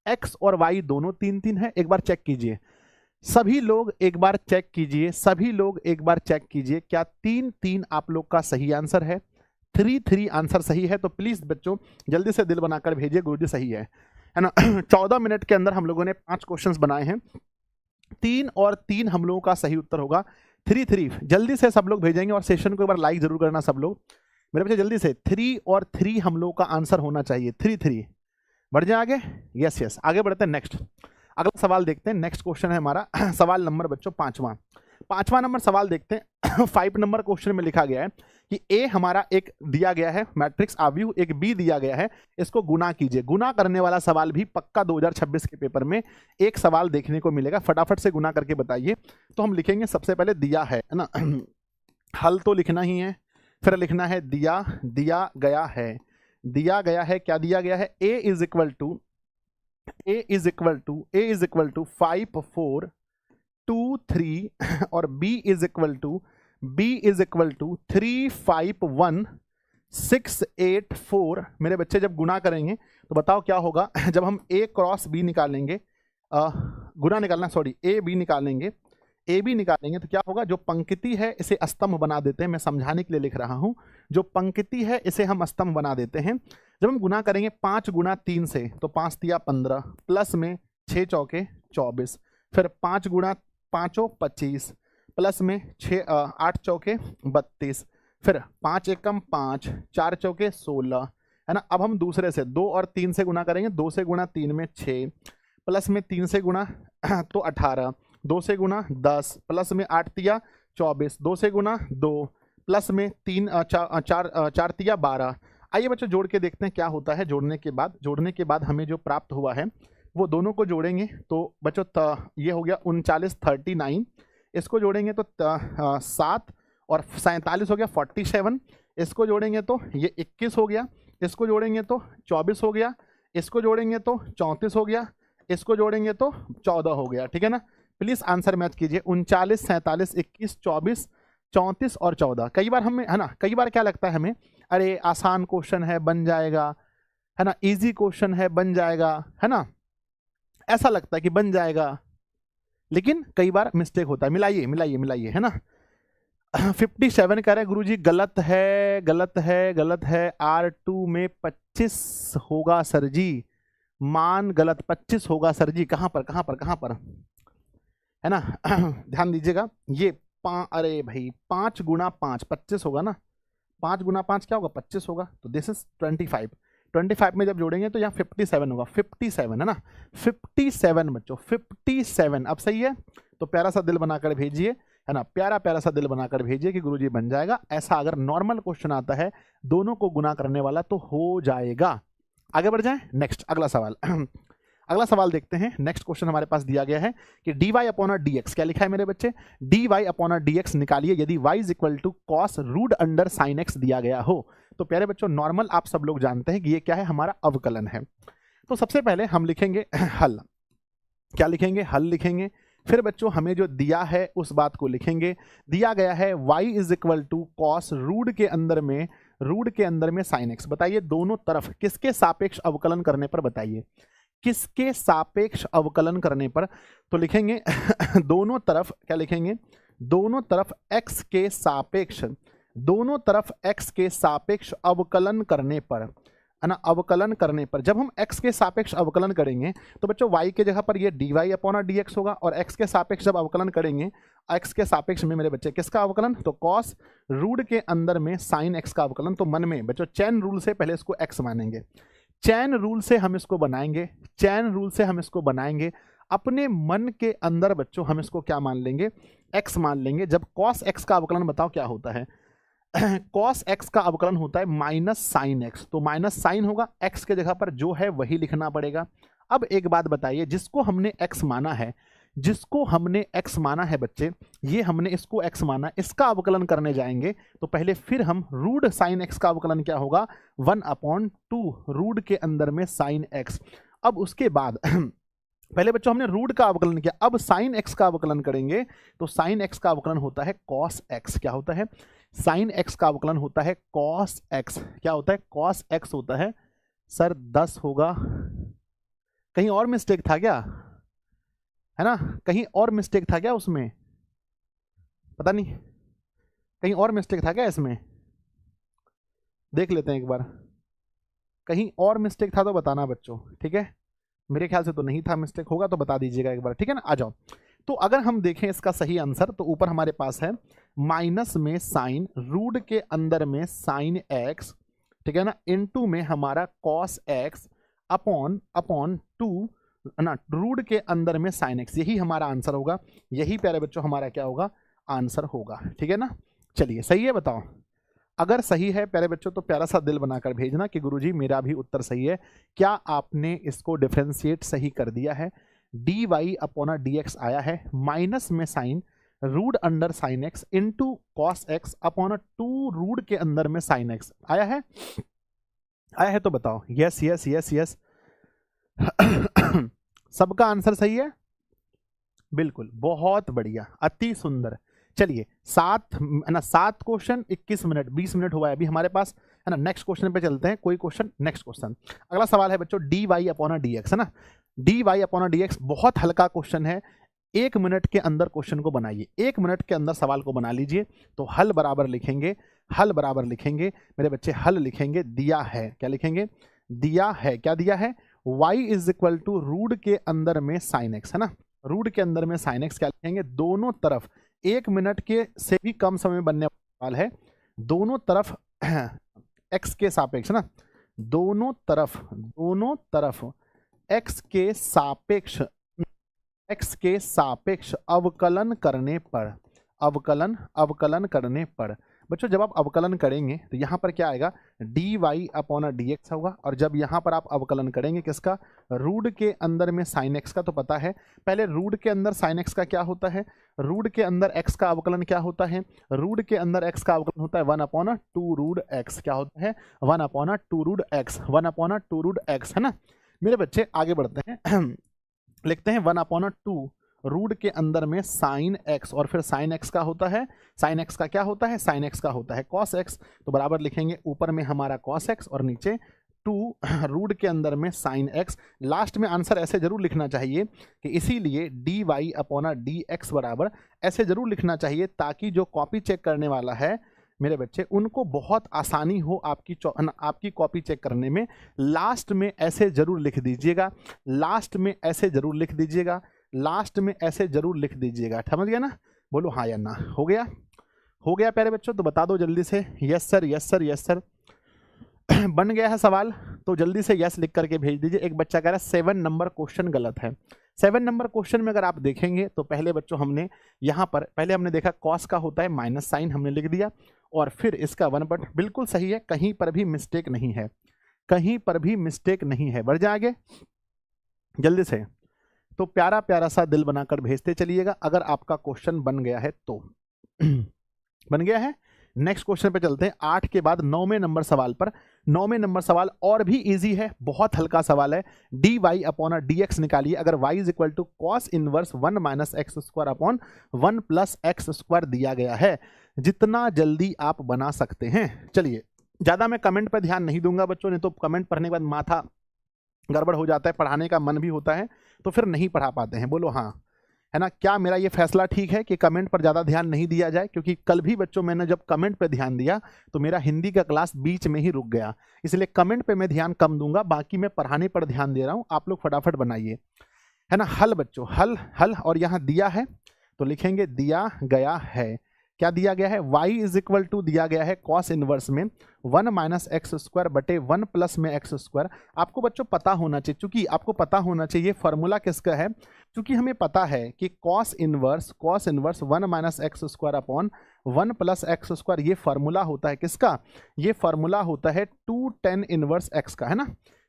x और y दोनों 3-3 है। एक बार चेक कीजिए सभी लोग, एक बार चेक कीजिए सभी लोग, एक बार चेक कीजिए क्या 3-3 आप लोग का सही आंसर है, 3-3 आंसर सही है। तो प्लीज बच्चों जल्दी से दिल बनाकर भेजिए गुरुजी सही है ना 14 मिनट के अंदर हम लोगों ने 5 क्वेश्चंस बनाए हैं, 3 और 3 हम लोगों का सही उत्तर होगा 3-3। जल्दी से सब लोग भेजेंगे, और सेशन को एक बार लाइक जरूर करना सब लोग मेरे बच्चे, जल्दी से 3 और 3 हम लोगों का आंसर होना चाहिए, 3-3। बढ़ जाए आगे, यस यस, आगे बढ़ते हैं। नेक्स्ट अगला सवाल देखते हैं, नेक्स्ट क्वेश्चन है हमारा सवाल नंबर बच्चों 5वां नंबर सवाल देखते हैं। 5 नंबर क्वेश्चन में लिखा गया है कि ए हमारा एक दिया गया है मैट्रिक्स आव्यूह, एक बी दिया गया है, इसको गुना कीजिए। गुना करने वाला सवाल भी पक्का 2026 के पेपर में एक सवाल देखने को मिलेगा, फटाफट से गुना करके बताइए। तो हम लिखेंगे सबसे पहले दिया है ना हल तो लिखना ही है, फिर लिखना है दिया, दिया गया है, दिया गया है, क्या दिया गया है, a इज इक्वल टू 5 4 2 3 और b इज इक्वल टू 3 5 1 6 8 4। मेरे बच्चे जब गुना करेंगे तो बताओ क्या होगा, जब हम a क्रॉस b निकालेंगे, गुना निकालना सॉरी a b निकालेंगे, ए बी निकालेंगे तो क्या होगा, जो पंक्ति है इसे स्तंभ बना देते हैं, मैं समझाने के लिए लिख रहा हूं, जो पंक्ति है इसे हम स्तंभ बना देते हैं। जब हम गुना करेंगे 5 गुना 3 से तो 5 तिया 15 प्लस में 6 चौके 24, फिर 5 गुना 5 25 प्लस में 8 चौके 32, फिर 5 एकम 5 4 चौके 16, है ना। अब हम दूसरे से 2 और 3 से गुना करेंगे, 2 से गुना 3 में 6 प्लस में 3 से गुना तो 18, 2 से गुना 10 प्लस में 8 तिया 24, 2 से गुना 2 प्लस में 3 4 तिया 12। आइए बच्चों जोड़ के देखते हैं क्या होता है। जोड़ने के बाद हमें जो प्राप्त हुआ है वो दोनों को जोड़ेंगे तो बच्चों ये हो गया 39 39, इसको जोड़ेंगे तो 7 और 47 हो गया 47, इसको जोड़ेंगे तो ये 21 हो गया, इसको जोड़ेंगे तो 24 हो गया, इसको जोड़ेंगे तो 34 हो गया, इसको जोड़ेंगे तो 14 हो गया। ठीक है ना। प्लीज आंसर मैच कीजिए। 39 47 21 24 34 और 14। कई बार हमें, है ना, कई बार क्या लगता है हमें, अरे आसान क्वेश्चन है बन जाएगा, है ना, इजी क्वेश्चन है बन जाएगा, है ना, ऐसा लगता है कि बन जाएगा, लेकिन कई बार मिस्टेक होता है। मिलाइए मिलाइए मिलाइए, है ना। 57 कह रहे हैं गुरुजी, गलत है गलत है गलत है, R2 में 25 होगा सर जी, मान गलत 25 होगा सर जी। कहां पर कहां पर कहां पर, है ना। ध्यान दीजिएगा, ये अरे भाई 5 गुना 5 25 होगा ना, 5 गुना 5 क्या होगा 25 होगा, तो दिस इज 25। 25 में जब जोड़ेंगे तो यहाँ 57 होगा, 57 है ना, 57 बच्चों 57। अब सही है, तो प्यारा सा दिल बनाकर भेजिए, है ना, प्यारा प्यारा सा दिल बनाकर भेजिए कि गुरुजी बन जाएगा। ऐसा अगर नॉर्मल क्वेश्चन आता है दोनों को गुना करने वाला तो हो जाएगा। आगे बढ़ जाएं, नेक्स्ट अगला सवाल। अगला सवाल देखते हैं। नेक्स्ट क्वेश्चन हमारे पास दिया गया है कि dy अपॉन dx, क्या लिखा है मेरे बच्चे, dy अपॉन dx निकालिए यदि y is equal to cos root under sine x दिया गया हो। तो प्यारे बच्चों नॉर्मल आप सब लोग जानते हैं कि ये क्या है, हमारा अवकलन है। तो सबसे पहले हम लिखेंगे हल, क्या लिखेंगे, हल लिखेंगे। फिर बच्चों हमें जो दिया है उस बात को लिखेंगे। दिया गया है y is equal to cos root के अंदर में साइन x। बताइए दोनों तरफ किसके सापेक्ष अवकलन करने पर, बताइए किसके सापेक्ष अवकलन करने पर। तो लिखेंगे दोनों तरफ, क्या लिखेंगे, दोनों तरफ x के सापेक्ष, दोनों तरफ x के सापेक्ष अवकलन करने पर, है ना, अवकलन करने पर। जब हम x के सापेक्ष अवकलन करेंगे तो बच्चों y के जगह पर ये dy अपॉन dx होगा, और x के सापेक्ष जब अवकलन करेंगे, x के सापेक्ष में मेरे बच्चे किसका अवकलन, तो कॉस रूट के अंदर में साइन x का अवकलन। तो मन में बच्चों चैन रूल से पहले इसको x मानेंगे, चैन रूल से हम इसको बनाएंगे, चैन रूल से हम इसको बनाएंगे। अपने मन के अंदर बच्चों हम इसको क्या मान लेंगे, x मान लेंगे। जब cos x का अवकलन बताओ क्या होता है, cos x का अवकलन होता है माइनस साइन x, तो माइनस साइन होगा, x के जगह पर जो है वही लिखना पड़ेगा। अब एक बात बताइए, जिसको हमने x माना है, जिसको हमने x माना है बच्चे, ये हमने इसको x माना, इसका अवकलन करने जाएंगे तो पहले फिर हम रूट साइन x का अवकलन क्या होगा, 1/2 रूट के अंदर में साइन x। अब उसके बाद पहले बच्चों हमने रूट का अवकलन किया, अब साइन x का अवकलन करेंगे तो साइन x का अवकलन होता है cos x। क्या होता है, साइन x का अवकलन होता है cos x। क्या होता है, cos x होता है सर 10 होगा। कहीं और मिस्टेक था क्या, है ना, कहीं और मिस्टेक था क्या उसमें, पता नहीं कहीं और मिस्टेक था क्या इसमें, देख लेते हैं एक बार। कहीं और मिस्टेक था तो बताना बच्चों, ठीक है। मेरे ख्याल से तो नहीं था, मिस्टेक होगा तो बता दीजिएगा एक बार, ठीक है ना। आ जाओ। तो अगर हम देखें इसका सही आंसर, तो ऊपर हमारे पास है माइनस में साइन रूट के अंदर में साइन x, ठीक है ना, इनटू में हमारा cos x अपॉन 2 ना, रूट के अंदर में साइन x। यही हमारा आंसर होगा, यही प्यारे बच्चों हमारा क्या होगा, आंसर होगा, ठीक है ना। चलिए सही है, बताओ। अगर सही है प्यारे बच्चों तो प्यारा सा दिल बनाकर भेजना कि गुरुजी मेरा भी उत्तर सही है। क्या आपने इसको डिफरेंशिएट सही कर दिया है, dy अपॉन dx आया है, माइनस में sine root under sine x into cos x upon 2 root के अंदर में साइन x आया है, आया है तो बताओ। यस यस यस यस सबका आंसर सही है, बिल्कुल, बहुत बढ़िया, अति सुंदर। चलिए 7 क्वेश्चन 21 मिनट 20 मिनट हुआ है अभी हमारे पास, है ना। नेक्स्ट क्वेश्चन पे चलते हैं, कोई क्वेश्चन, नेक्स्ट क्वेश्चन। अगला सवाल है बच्चों dy अपॉन dx, है ना, dy अपॉन dx बहुत हल्का क्वेश्चन है। 1 मिनट के अंदर क्वेश्चन को बनाइए, 1 मिनट के अंदर सवाल को बना लीजिए। तो हल बराबर लिखेंगे, हल बराबर लिखेंगे मेरे बच्चे, हल लिखेंगे दिया है, क्या लिखेंगे, दिया है, क्या दिया है, y is equal to root के अंदर में साइन एक्स, है ना, रूट के अंदर में साइन एक्स, क्या लिखेंगे, दोनों तरफ 1 मिनट के से भी कम समय में बनने वाला सवाल है, दोनों तरफ x के सापेक्ष, है ना, दोनों तरफ x के सापेक्ष, x के सापेक्ष अवकलन करने पर, अवकलन करने पर बच्चों जब आप अवकलन करेंगे तो यहाँ पर क्या आएगा, dy अपॉन dx होगा। और जब यहाँ पर आप अवकलन करेंगे किसका, रूट के अंदर में साइन x का, तो पता है पहले रूट के अंदर साइन x का क्या होता है, रूट के अंदर x का अवकलन क्या होता है, रूट के अंदर x का अवकलन होता है 1/2 रूट x, क्या होता है 1/2 रूट x, 1/2 रूट x, है ना मेरे बच्चे। आगे बढ़ते हैं लिखते हैं 1/2 रूट के अंदर में साइन एक्स, और फिर साइन एक्स का होता है, साइन एक्स का क्या होता है, साइन एक्स का होता है कॉस एक्स, तो बराबर लिखेंगे ऊपर में हमारा कॉस एक्स और नीचे 2 रूट के अंदर में साइन एक्स। लास्ट में आंसर ऐसे जरूर लिखना चाहिए कि इसीलिए D Y upon D x बराबर, ऐसे जरूर लिखना चाहिए ताकि जो कॉपी चेक करने वाला है मेरे बच्चे उनको बहुत आसानी हो आपकी कॉपी चेक करने में। लास्ट में ऐसे जरूर लिख दीजिएगा, लास्ट में ऐसे जरूर लिख दीजिएगा, लास्ट में ऐसे जरूर लिख दीजिएगा, समझ गया ना, बोलो हाँ या ना, हो गया, हो गया प्यारे बच्चों, तो बता दो जल्दी से, yes sir, yes sir, yes sir बन गया है सवाल तो जल्दी से यस लिख करके भेज दीजिए। एक बच्चा कह रहा है 7 नंबर क्वेश्चन गलत है। 7 नंबर क्वेश्चन में अगर आप देखेंगे तो पहले बच्चों हमने यहाँ पर पहले हमने देखा कॉस का होता है माइनस साइन, हमने लिख दिया, और फिर इसका 1 बट, बिल्कुल सही है, कहीं पर भी मिस्टेक नहीं है, कहीं पर भी मिस्टेक नहीं है। बढ़ जाए आगे जल्दी से, तो प्यारा प्यारा सा दिल बनाकर भेजते चलिएगा अगर आपका क्वेश्चन बन गया है तो बन गया है। नेक्स्ट क्वेश्चन पे चलते हैं, 8 के बाद 9वें नंबर सवाल पर। 9वें नंबर सवाल और भी इजी है, बहुत हल्का सवाल है। D Y upon D x निकालिए अगर y is equal to cos inverse 1 minus x square upon 1 plus x square दिया गया है। जितना जल्दी आप बना सकते हैं। चलिए ज़्यादा मैं कमेंट पर ध्यान नहीं दूंगा बच्चों, नहीं तो कमेंट पढ़ने के बाद माथा गड़बड़ हो जाता है, पढ़ाने का मन भी होता है तो फिर नहीं पढ़ा पाते हैं। बोलो हाँ, है ना। क्या मेरा ये फैसला ठीक है कि कमेंट पर ज़्यादा ध्यान नहीं दिया जाए? क्योंकि कल भी बच्चों मैंने जब कमेंट पे ध्यान दिया तो मेरा हिंदी का क्लास बीच में ही रुक गया, इसलिए कमेंट पे मैं ध्यान कम दूंगा, बाकी मैं पढ़ाने पर ध्यान दे रहा हूँ। आप लोग फटाफट बनाइए, है ना। हल बच्चों, हल हल, और यहाँ दिया है तो लिखेंगे दिया गया है। क्या दिया गया है? y इज इक्वल टू दिया गया है कॉस इनवर्स में 1 माइनस एक्स स्क्वायर बटे 1 प्लस में एक्स स्क्वायर। आपको बच्चों पता होना चाहिए, चूंकि आपको पता होना चाहिए फॉर्मूला किसका है, क्योंकि हमें पता है कि cos inverse 1 minus x square upon 1 plus x square, ये फार्मूला होता है किसका? ये फार्मूला होता है 2 tan इनवर्स एक्स का, है ना।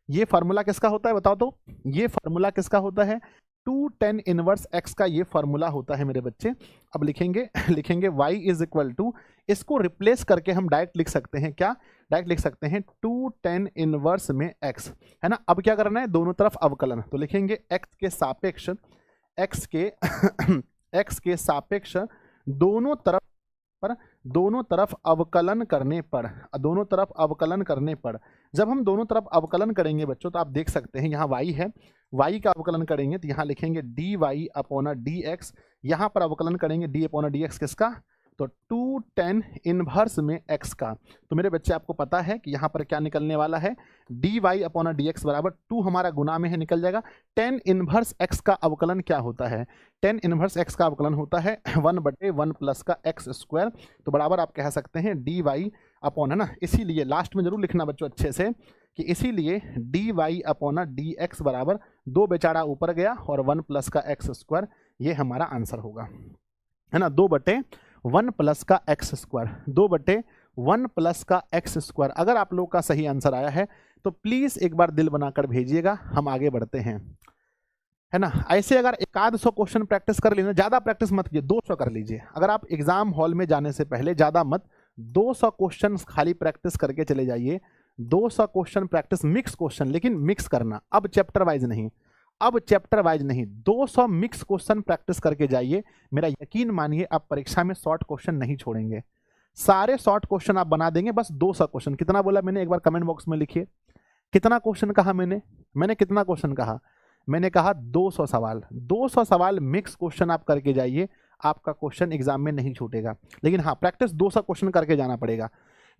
ये फार्मूला किसका होता है बताओ तो? ये फार्मूला किसका होता है? 2 tan इनवर्स x का ये फार्मूला होता है मेरे बच्चे। अब लिखेंगे लिखेंगे y इज इक्वल टू, इसको रिप्लेस करके हम डायरेक्ट लिख सकते हैं, क्या डायरेक्ट लिख सकते हैं 2 tan इनवर्स में x, है ना। अब क्या करना है? दोनों तरफ अवकलन, तो लिखेंगे x के सापेक्ष x के सापेक्ष दोनों तरफ अवकलन करने पर, दोनों तरफ अवकलन करने पर, जब हम दोनों तरफ अवकलन करेंगे बच्चों तो आप देख सकते हैं यहाँ y है, y का अवकलन करेंगे तो यहाँ लिखेंगे d Y upon D x, यहाँ पर अवकलन करेंगे d अपॉन डी एक्स किसका? तो 2 tan इनवर्स में x का। तो मेरे बच्चे आपको पता है कि यहाँ पर क्या निकलने वाला है? D Y upon D x बराबर 2 हमारा गुना में है, निकल जाएगा। tan इनवर्स x का अवकलन क्या होता है? tan इनवर्स x का अवकलन होता है 1 बटे 1 प्लस का एक्स स्क्वायर, तो बराबर आप कह सकते हैं डी वाई अपॉन, है ना। इसीलिए लास्ट में जरूर लिखना बच्चों अच्छे से कि इसीलिए D Y upon D x बराबर 2 बेचारा ऊपर गया और 1 प्लस का एक्स स्क्वायर, ये हमारा आंसर होगा, है ना। 2 बटे 1 प्लस का एक्स स्क्वायर, 2 बटे 1 प्लस का एक्स स्क्वायर। अगर आप लोग का सही आंसर आया है तो प्लीज एक बार दिल बनाकर भेजिएगा, हम आगे बढ़ते हैं, है ना। ऐसे अगर 100 क्वेश्चन प्रैक्टिस कर लेना, ज्यादा प्रैक्टिस मत कीजिए, 200 कर लीजिए। अगर आप एग्जाम हॉल में जाने से पहले ज्यादा मत, 200 क्वेश्चन खाली प्रैक्टिस करके चले जाइए। 200 क्वेश्चन प्रैक्टिस, मिक्स क्वेश्चन, लेकिन मिक्स करना, अब चैप्टर वाइज नहीं, अब चैप्टर वाइज नहीं, 200 मिक्स क्वेश्चन प्रैक्टिस करके जाइए। मेरा यकीन मानिए आप परीक्षा में शॉर्ट क्वेश्चन नहीं छोड़ेंगे, सारे शॉर्ट क्वेश्चन आप बना देंगे। बस 200 क्वेश्चन, कितना बोला मैंने एक बार कमेंट बॉक्स में लिखिए, कितना क्वेश्चन कहा मैंने कितना क्वेश्चन कहा? मैंने कहा 200 सवाल, 200 सवाल मिक्स क्वेश्चन आप करके जाइए, आपका क्वेश्चन एग्जाम में नहीं छूटेगा। लेकिन हाँ, प्रैक्टिस 200 क्वेश्चन करके जाना पड़ेगा।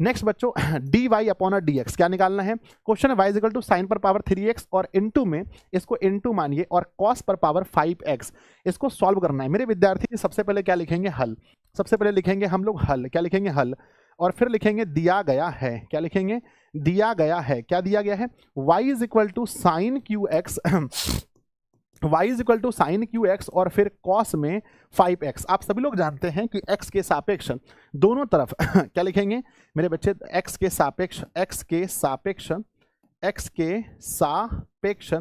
नेक्स्ट बच्चों, d Y upon D x क्या निकालना है। क्वेश्चन है y is equal to sine पर पावर 3x और इनटू में इसको इनटू मानिए और कॉस पर पावर 5x, इसको सॉल्व करना है। मेरे विद्यार्थी सबसे पहले क्या लिखेंगे, हल। सबसे पहले लिखेंगे हम लोग हल, क्या लिखेंगे, हल। और फिर लिखेंगे दिया गया है, क्या लिखेंगे, दिया गया है। क्या दिया गया है, y is equal to sine cube x, y is equal to sine cube x और फिर कॉस में 5x। आप सभी लोग जानते हैं कि x के सापेक्ष दोनों तरफ क्या लिखेंगे मेरे बच्चे, x के सापेक्ष, x के सापेक्ष, x के सापेक्ष,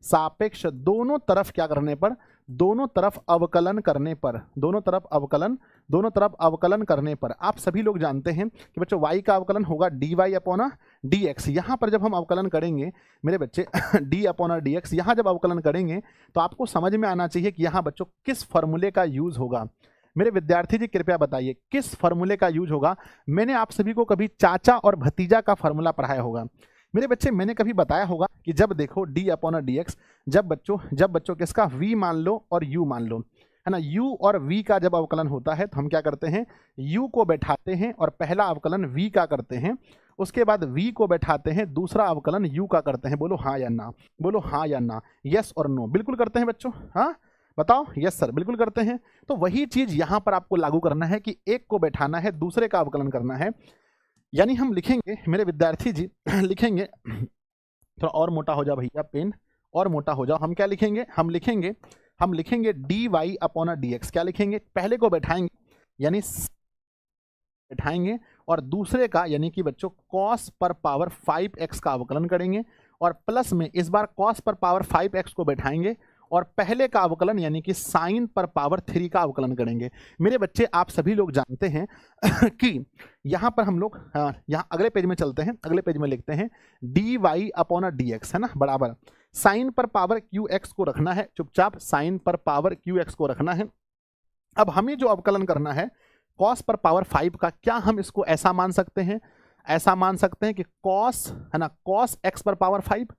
सापेक्ष दोनों तरफ क्या करने पर, दोनों तरफ अवकलन करने पर, दोनों तरफ अवकलन, दोनों तरफ अवकलन करने पर आप सभी लोग जानते हैं कि बच्चों y का अवकलन होगा d Y upon D x. यहाँ पर जब हम अवकलन करेंगे मेरे बच्चे d अपॉन डी एक्स, यहाँ जब अवकलन करेंगे तो आपको समझ में आना चाहिए कि यहाँ बच्चों किस फॉर्मूले का यूज होगा। मेरे विद्यार्थी जी कृपया बताइए किस फॉर्मूले का यूज होगा। मैंने आप सभी को कभी चाचा और भतीजा का फॉर्मूला पढ़ाया होगा मेरे बच्चे, मैंने कभी बताया होगा कि जब देखो d अपॉन डी एक्स, जब बच्चों किसका v मान लो और u मान लो, है ना, u और v का जब अवकलन होता है तो हम क्या करते हैं, u को बैठाते हैं और पहला अवकलन v का करते हैं, उसके बाद v को बैठाते हैं, दूसरा अवकलन u का करते हैं। बोलो हाँ या ना, बोलो हाँ या ना, यस और नो, बिल्कुल करते हैं बच्चों, हाँ बताओ, यस सर बिल्कुल करते हैं। तो वही चीज यहाँ पर आपको लागू करना है कि एक को बैठाना है, दूसरे का अवकलन करना है। यानी हम लिखेंगे मेरे विद्यार्थी जी लिखेंगे, थोड़ा और मोटा हो जाओ भैया पेन, और मोटा हो जाओ। हम क्या लिखेंगे, हम लिखेंगे d Y upon D x. क्या लिखेंगे, पहले को बैठाएंगे यानी बैठाएंगे और दूसरे का यानी कि बच्चों कॉस पर पावर 5x का अवकलन करेंगे और प्लस में इस बार कॉस पर पावर 5x को बैठाएंगे और पहले का अवकलन यानी कि साइन पर पावर 3 का अवकलन करेंगे। मेरे बच्चे आप सभी लोग जानते हैं कि यहाँ पर हम लोग यहाँ अगले पेज में चलते हैं, अगले पेज में लिखते हैं D Y upon D x, है ना, बराबर साइन पर पावर क्यू एक्स को रखना है, चुपचाप साइन पर पावर क्यू एक्स को रखना है। अब हमें जो अवकलन करना है कॉस पर पावर 5 का, क्या हम इसको ऐसा मान सकते हैं, ऐसा मान सकते हैं कि कॉस, है ना, कॉस एक्स पर पावर 5,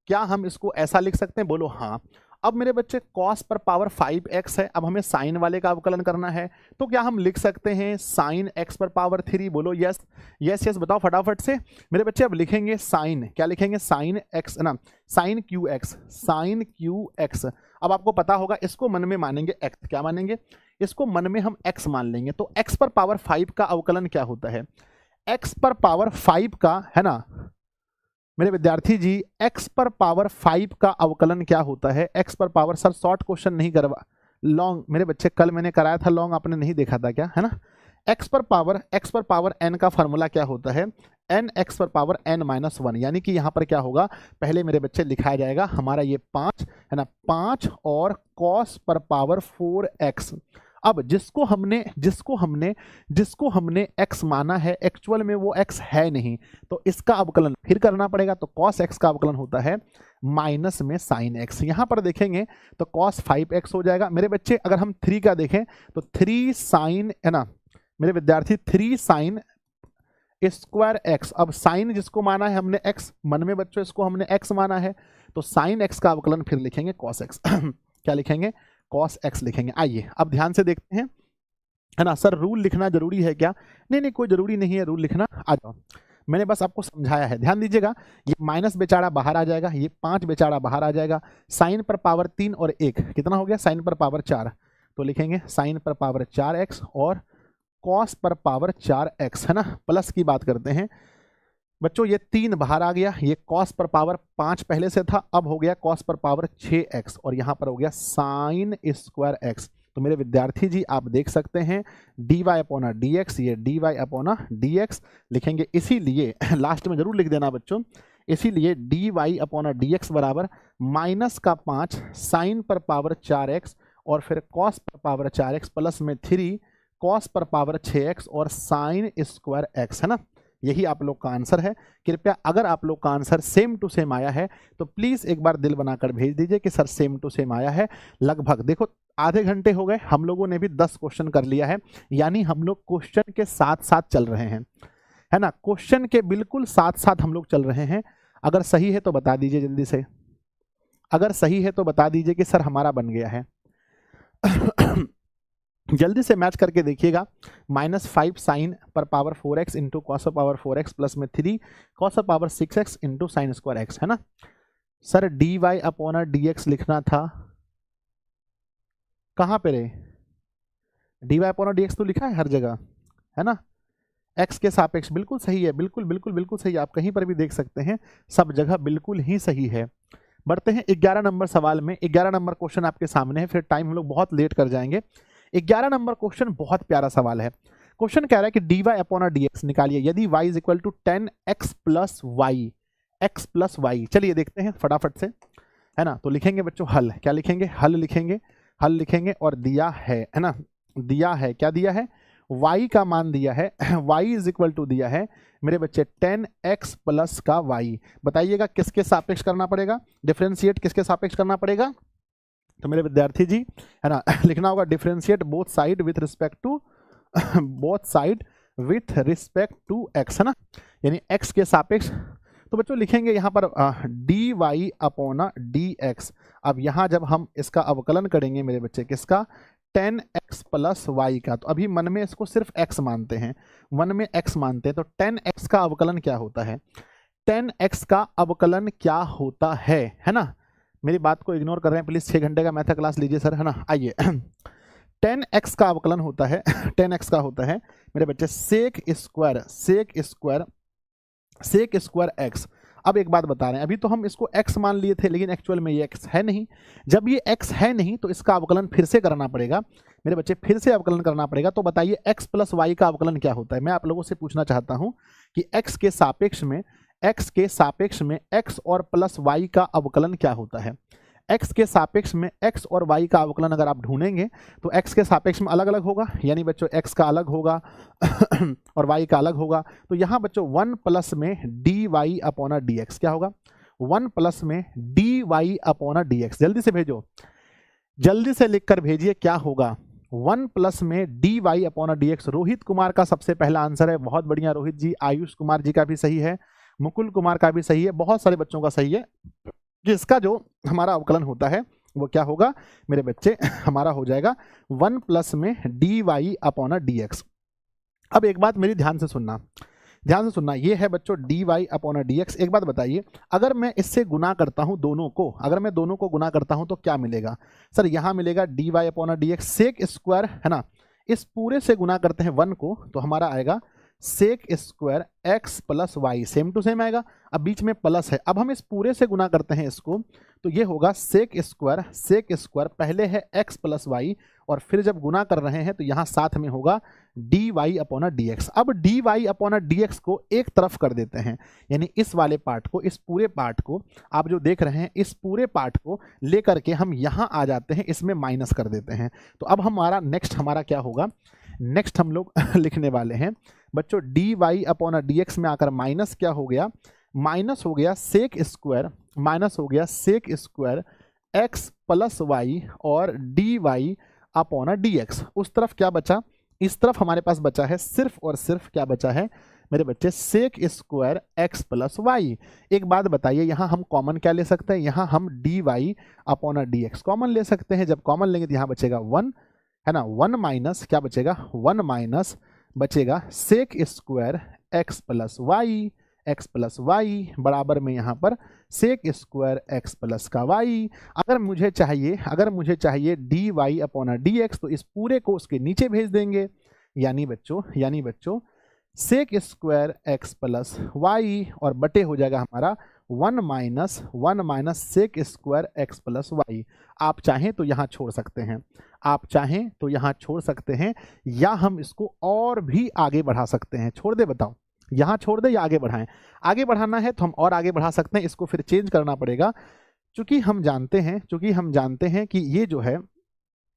क्या हम इसको ऐसा लिख सकते हैं, बोलो हाँ। अब मेरे बच्चे कॉस पर पावर 5x है, अब हमें साइन वाले का अवकलन करना है, तो क्या हम लिख सकते हैं साइन x पर पावर 3, बोलो यस यस यस, बताओ फटाफट से मेरे बच्चे। अब लिखेंगे साइन, क्या लिखेंगे, साइन x, ना sine cube x, sine cube x. अब आपको पता होगा इसको मन में मानेंगे x, क्या मानेंगे, इसको मन में हम x मान लेंगे। तो x पर पावर 5 का अवकलन क्या होता है, x पर पावर 5 का, है ना मेरे विद्यार्थी जी, x पर पावर 5 का अवकलन क्या होता है, x पर पावर, सर शॉर्ट क्वेश्चन नहीं करवा, लॉन्ग मेरे बच्चे कल मैंने कराया था, लॉन्ग आपने नहीं देखा था क्या, है ना। x पर पावर n का फॉर्मूला क्या होता है, n x पर पावर n माइनस 1, यानी कि यहाँ पर क्या होगा, पहले मेरे बच्चे लिखाया जाएगा हमारा ये 5, है ना, 5 और cos पर पावर 4x। अब जिसको हमने x माना है एक्चुअल में वो x है नहीं, तो इसका अवकलन फिर करना पड़ेगा। तो cos x का अवकलन होता है माइनस में साइन x। यहां पर देखेंगे तो cos 5x हो जाएगा। मेरे बच्चे अगर हम 3 का देखें तो 3 साइन, है ना मेरे विद्यार्थी, 3 साइन स्क्वायर x। अब साइन जिसको माना है हमने x, मन में बच्चों इसको हमने x माना है, तो साइन x का अवकलन फिर लिखेंगे cos x क्या लिखेंगे, cos x लिखेंगे। आइए अब ध्यान से देखते हैं, है ना। सर रूल लिखना जरूरी है क्या, नहीं कोई जरूरी नहीं है रूल लिखना, आ जाओ, मैंने बस आपको समझाया है। ध्यान दीजिएगा, ये माइनस बेचारा बाहर आ जाएगा, ये 5 बेचारा बाहर आ जाएगा, साइन पर पावर 3 और 1 कितना हो गया, साइन पर पावर 4, तो लिखेंगे साइन पर पावर 4x और कॉस पर पावर 4x, है ना। प्लस की बात करते हैं बच्चों, ये 3 बाहर आ गया, ये कॉस पर पावर 5 पहले से था, अब हो गया कॉस पर पावर 6x और यहाँ पर हो गया साइन स्क्वायर x। तो मेरे विद्यार्थी जी आप देख सकते हैं D Y upon D X, ये D Y upon D X लिखेंगे, इसीलिए लास्ट में जरूर लिख देना बच्चों, इसीलिए D Y upon D x बराबर माइनस का 5 साइन पर पावर 4x और फिर कॉस पर पावर 4x प्लस में 3 कॉस पर पावर 6x और साइन स्क्वायर x, है ना। यही आप लोग का आंसर है। कृपया अगर आप लोग का आंसर सेम टू सेम आया है तो प्लीज़ एक बार दिल बनाकर भेज दीजिए कि सर सेम टू सेम आया है। लगभग देखो आधे घंटे हो गए, हम लोगों ने भी 10 क्वेश्चन कर लिया है, यानी हम लोग क्वेश्चन के साथ साथ चल रहे हैं, है ना, क्वेश्चन के बिल्कुल साथ साथ हम लोग चल रहे हैं। अगर सही है तो बता दीजिए जल्दी से, अगर सही है तो बता दीजिए कि सर हमारा बन गया है। जल्दी से मैच करके देखिएगा। -5 साइन पर power 4x into cos power 4x plus में 3 cos power 6x into sine square x, है ना सर। dy अपॉन dx लिखना था, कहाँ पे रे? dy अपॉन dx तो लिखा है हर जगह, है ना, x के सापेक्ष। बिल्कुल सही है, बिल्कुल बिल्कुल बिल्कुल सही है। आप कहीं पर भी देख सकते हैं, सब जगह बिल्कुल ही सही है। बढ़ते हैं 11 नंबर सवाल में। 11 नंबर क्वेश्चन आपके सामने है, फिर टाइम हम लोग बहुत लेट कर जाएंगे। 11 नंबर क्वेश्चन बहुत प्यारा सवाल है। क्वेश्चन कह रहा है कि dy अपॉन dx निकालिए यदि y is equal to 10x plus y, x plus y. चलिए देखते हैं फटाफट से, है ना। तो लिखेंगे बच्चों हल, क्या लिखेंगे? हल लिखेंगे, हल लिखेंगे। और दिया है ना, दिया है, क्या दिया है? y का मान दिया है, y इज इक्वल टू दिया है मेरे बच्चे 10x प्लस का y। बताइएगा किसके सापेक्ष करना पड़ेगा? डिफरेंशिएट किसके सापेक्ष करना पड़ेगा? तो मेरे विद्यार्थी जी, है ना, लिखना होगा differentiate both side with respect to, both side with respect to x, है ना, यानी x के सापेक्ष। तो बच्चों लिखेंगे यहाँ पर dy अपॉन dx। अब यहाँ जब हम इसका अवकलन करेंगे मेरे बच्चे, किसका? 10x प्लस वाई का। तो अभी मन में इसको सिर्फ x मानते हैं, मन में x मानते हैं। तो 10x का अवकलन क्या होता है? 10x का अवकलन क्या होता है ना। मेरी बात को इग्नोर कर रहे हैं प्लीज, 6 घंटे का मैथ क्लास लीजिए सर, है ना। आइए 10x का अवकलन होता है 10x का होता है मेरे बच्चे sec square, sec square, sec square x। अब एक बात बता रहे हैं, अभी तो हम इसको x मान लिए थे, लेकिन एक्चुअल में ये x है नहीं। जब ये x है नहीं तो इसका अवकलन फिर से करना पड़ेगा मेरे बच्चे, फिर से अवकलन करना पड़ेगा। तो बताइए x प्लस वाई का अवकलन क्या होता है? मैं आप लोगों से पूछना चाहता हूं कि x के सापेक्ष में, x के सापेक्ष में x और प्लस y का अवकलन क्या होता है? x के सापेक्ष में x और y का अवकलन अगर आप ढूंढेंगे तो x के सापेक्ष में अलग अलग होगा, यानी बच्चों x का अलग होगा और y का अलग होगा। तो यहाँ बच्चों 1 प्लस में dy अपॉन dx क्या होगा? 1 प्लस में dy अपॉन dx। जल्दी से भेजो, जल्दी से लिखकर भेजिए, क्या होगा? 1 प्लस में dy upon dx। Rohit Kumar का सबसे पहला आंसर है, बहुत बढ़िया रोहित जी। आयुष कुमार जी का भी सही है, मुकुल कुमार का भी सही है, बहुत सारे बच्चों का सही है। जिसका जो हमारा अवकलन होता है वो क्या होगा मेरे बच्चे? हमारा हो जाएगा 1 प्लस में dy अपॉन dx। अब एक बात मेरी ध्यान से सुनना, ध्यान से सुनना, ये है बच्चों dy अपॉन dx। एक बात बताइए, अगर मैं इससे गुना करता हूं दोनों को, अगर मैं दोनों को गुना करता हूं तो क्या मिलेगा? सर यहाँ मिलेगा dy upon dx sec square, है ना। इस पूरे से गुना करते हैं 1 को तो हमारा आएगा sec square x plus y, same to same आएगा। अब बीच में प्लस है, अब हम इस पूरे से गुना करते हैं इसको तो ये होगा सेक स्क्वायर, सेक स्क्वायर पहले है x प्लस वाई और फिर जब गुना कर रहे हैं तो यहाँ साथ में होगा dy अपॉन dx। अब dy अपॉन dx को एक तरफ कर देते हैं, यानी इस वाले पार्ट को, इस पूरे पार्ट को आप जो देख रहे हैं, इस पूरे पार्ट को लेकर के हम यहाँ आ जाते हैं, इसमें माइनस कर देते हैं। तो अब हमारा नेक्स्ट हमारा क्या होगा? नेक्स्ट हम लोग लिखने वाले हैं बच्चों dy अपॉन dx में आकर माइनस क्या हो गया? माइनस हो गया सेक स्क्वायर, माइनस हो गया sec square x plus y और dy अपॉन dx। उस तरफ क्या बचा? इस तरफ हमारे पास बचा है सिर्फ और सिर्फ क्या बचा है मेरे बच्चे? Sec square x plus y. एक बात बताइए, यहाँ हम कॉमन क्या ले सकते हैं? यहाँ हम dy अपॉन dx कॉमन ले सकते हैं। जब कॉमन लेंगे तो यहाँ बचेगा 1, है ना। 1 माइनस क्या बचेगा? 1 माइनस बचेगा sec square x plus y, x plus y बराबर में यहाँ पर सेक स्क्वायर x प्लस का y। अगर मुझे चाहिए, अगर मुझे चाहिए dy अपॉन dx तो इस पूरे को उसके नीचे भेज देंगे, यानी बच्चों sec square x plus y और बटे हो जाएगा हमारा 1 minus sec square x plus y. आप चाहें तो यहाँ छोड़ सकते हैं, आप चाहें तो यहाँ छोड़ सकते हैं, या हम इसको और भी आगे बढ़ा सकते हैं। छोड़ दे, बताओ यहाँ छोड़ दे या आगे बढ़ाएं? आगे बढ़ाना है तो हम और आगे बढ़ा सकते हैं, इसको फिर चेंज करना पड़ेगा, चूंकि हम जानते हैं कि ये जो है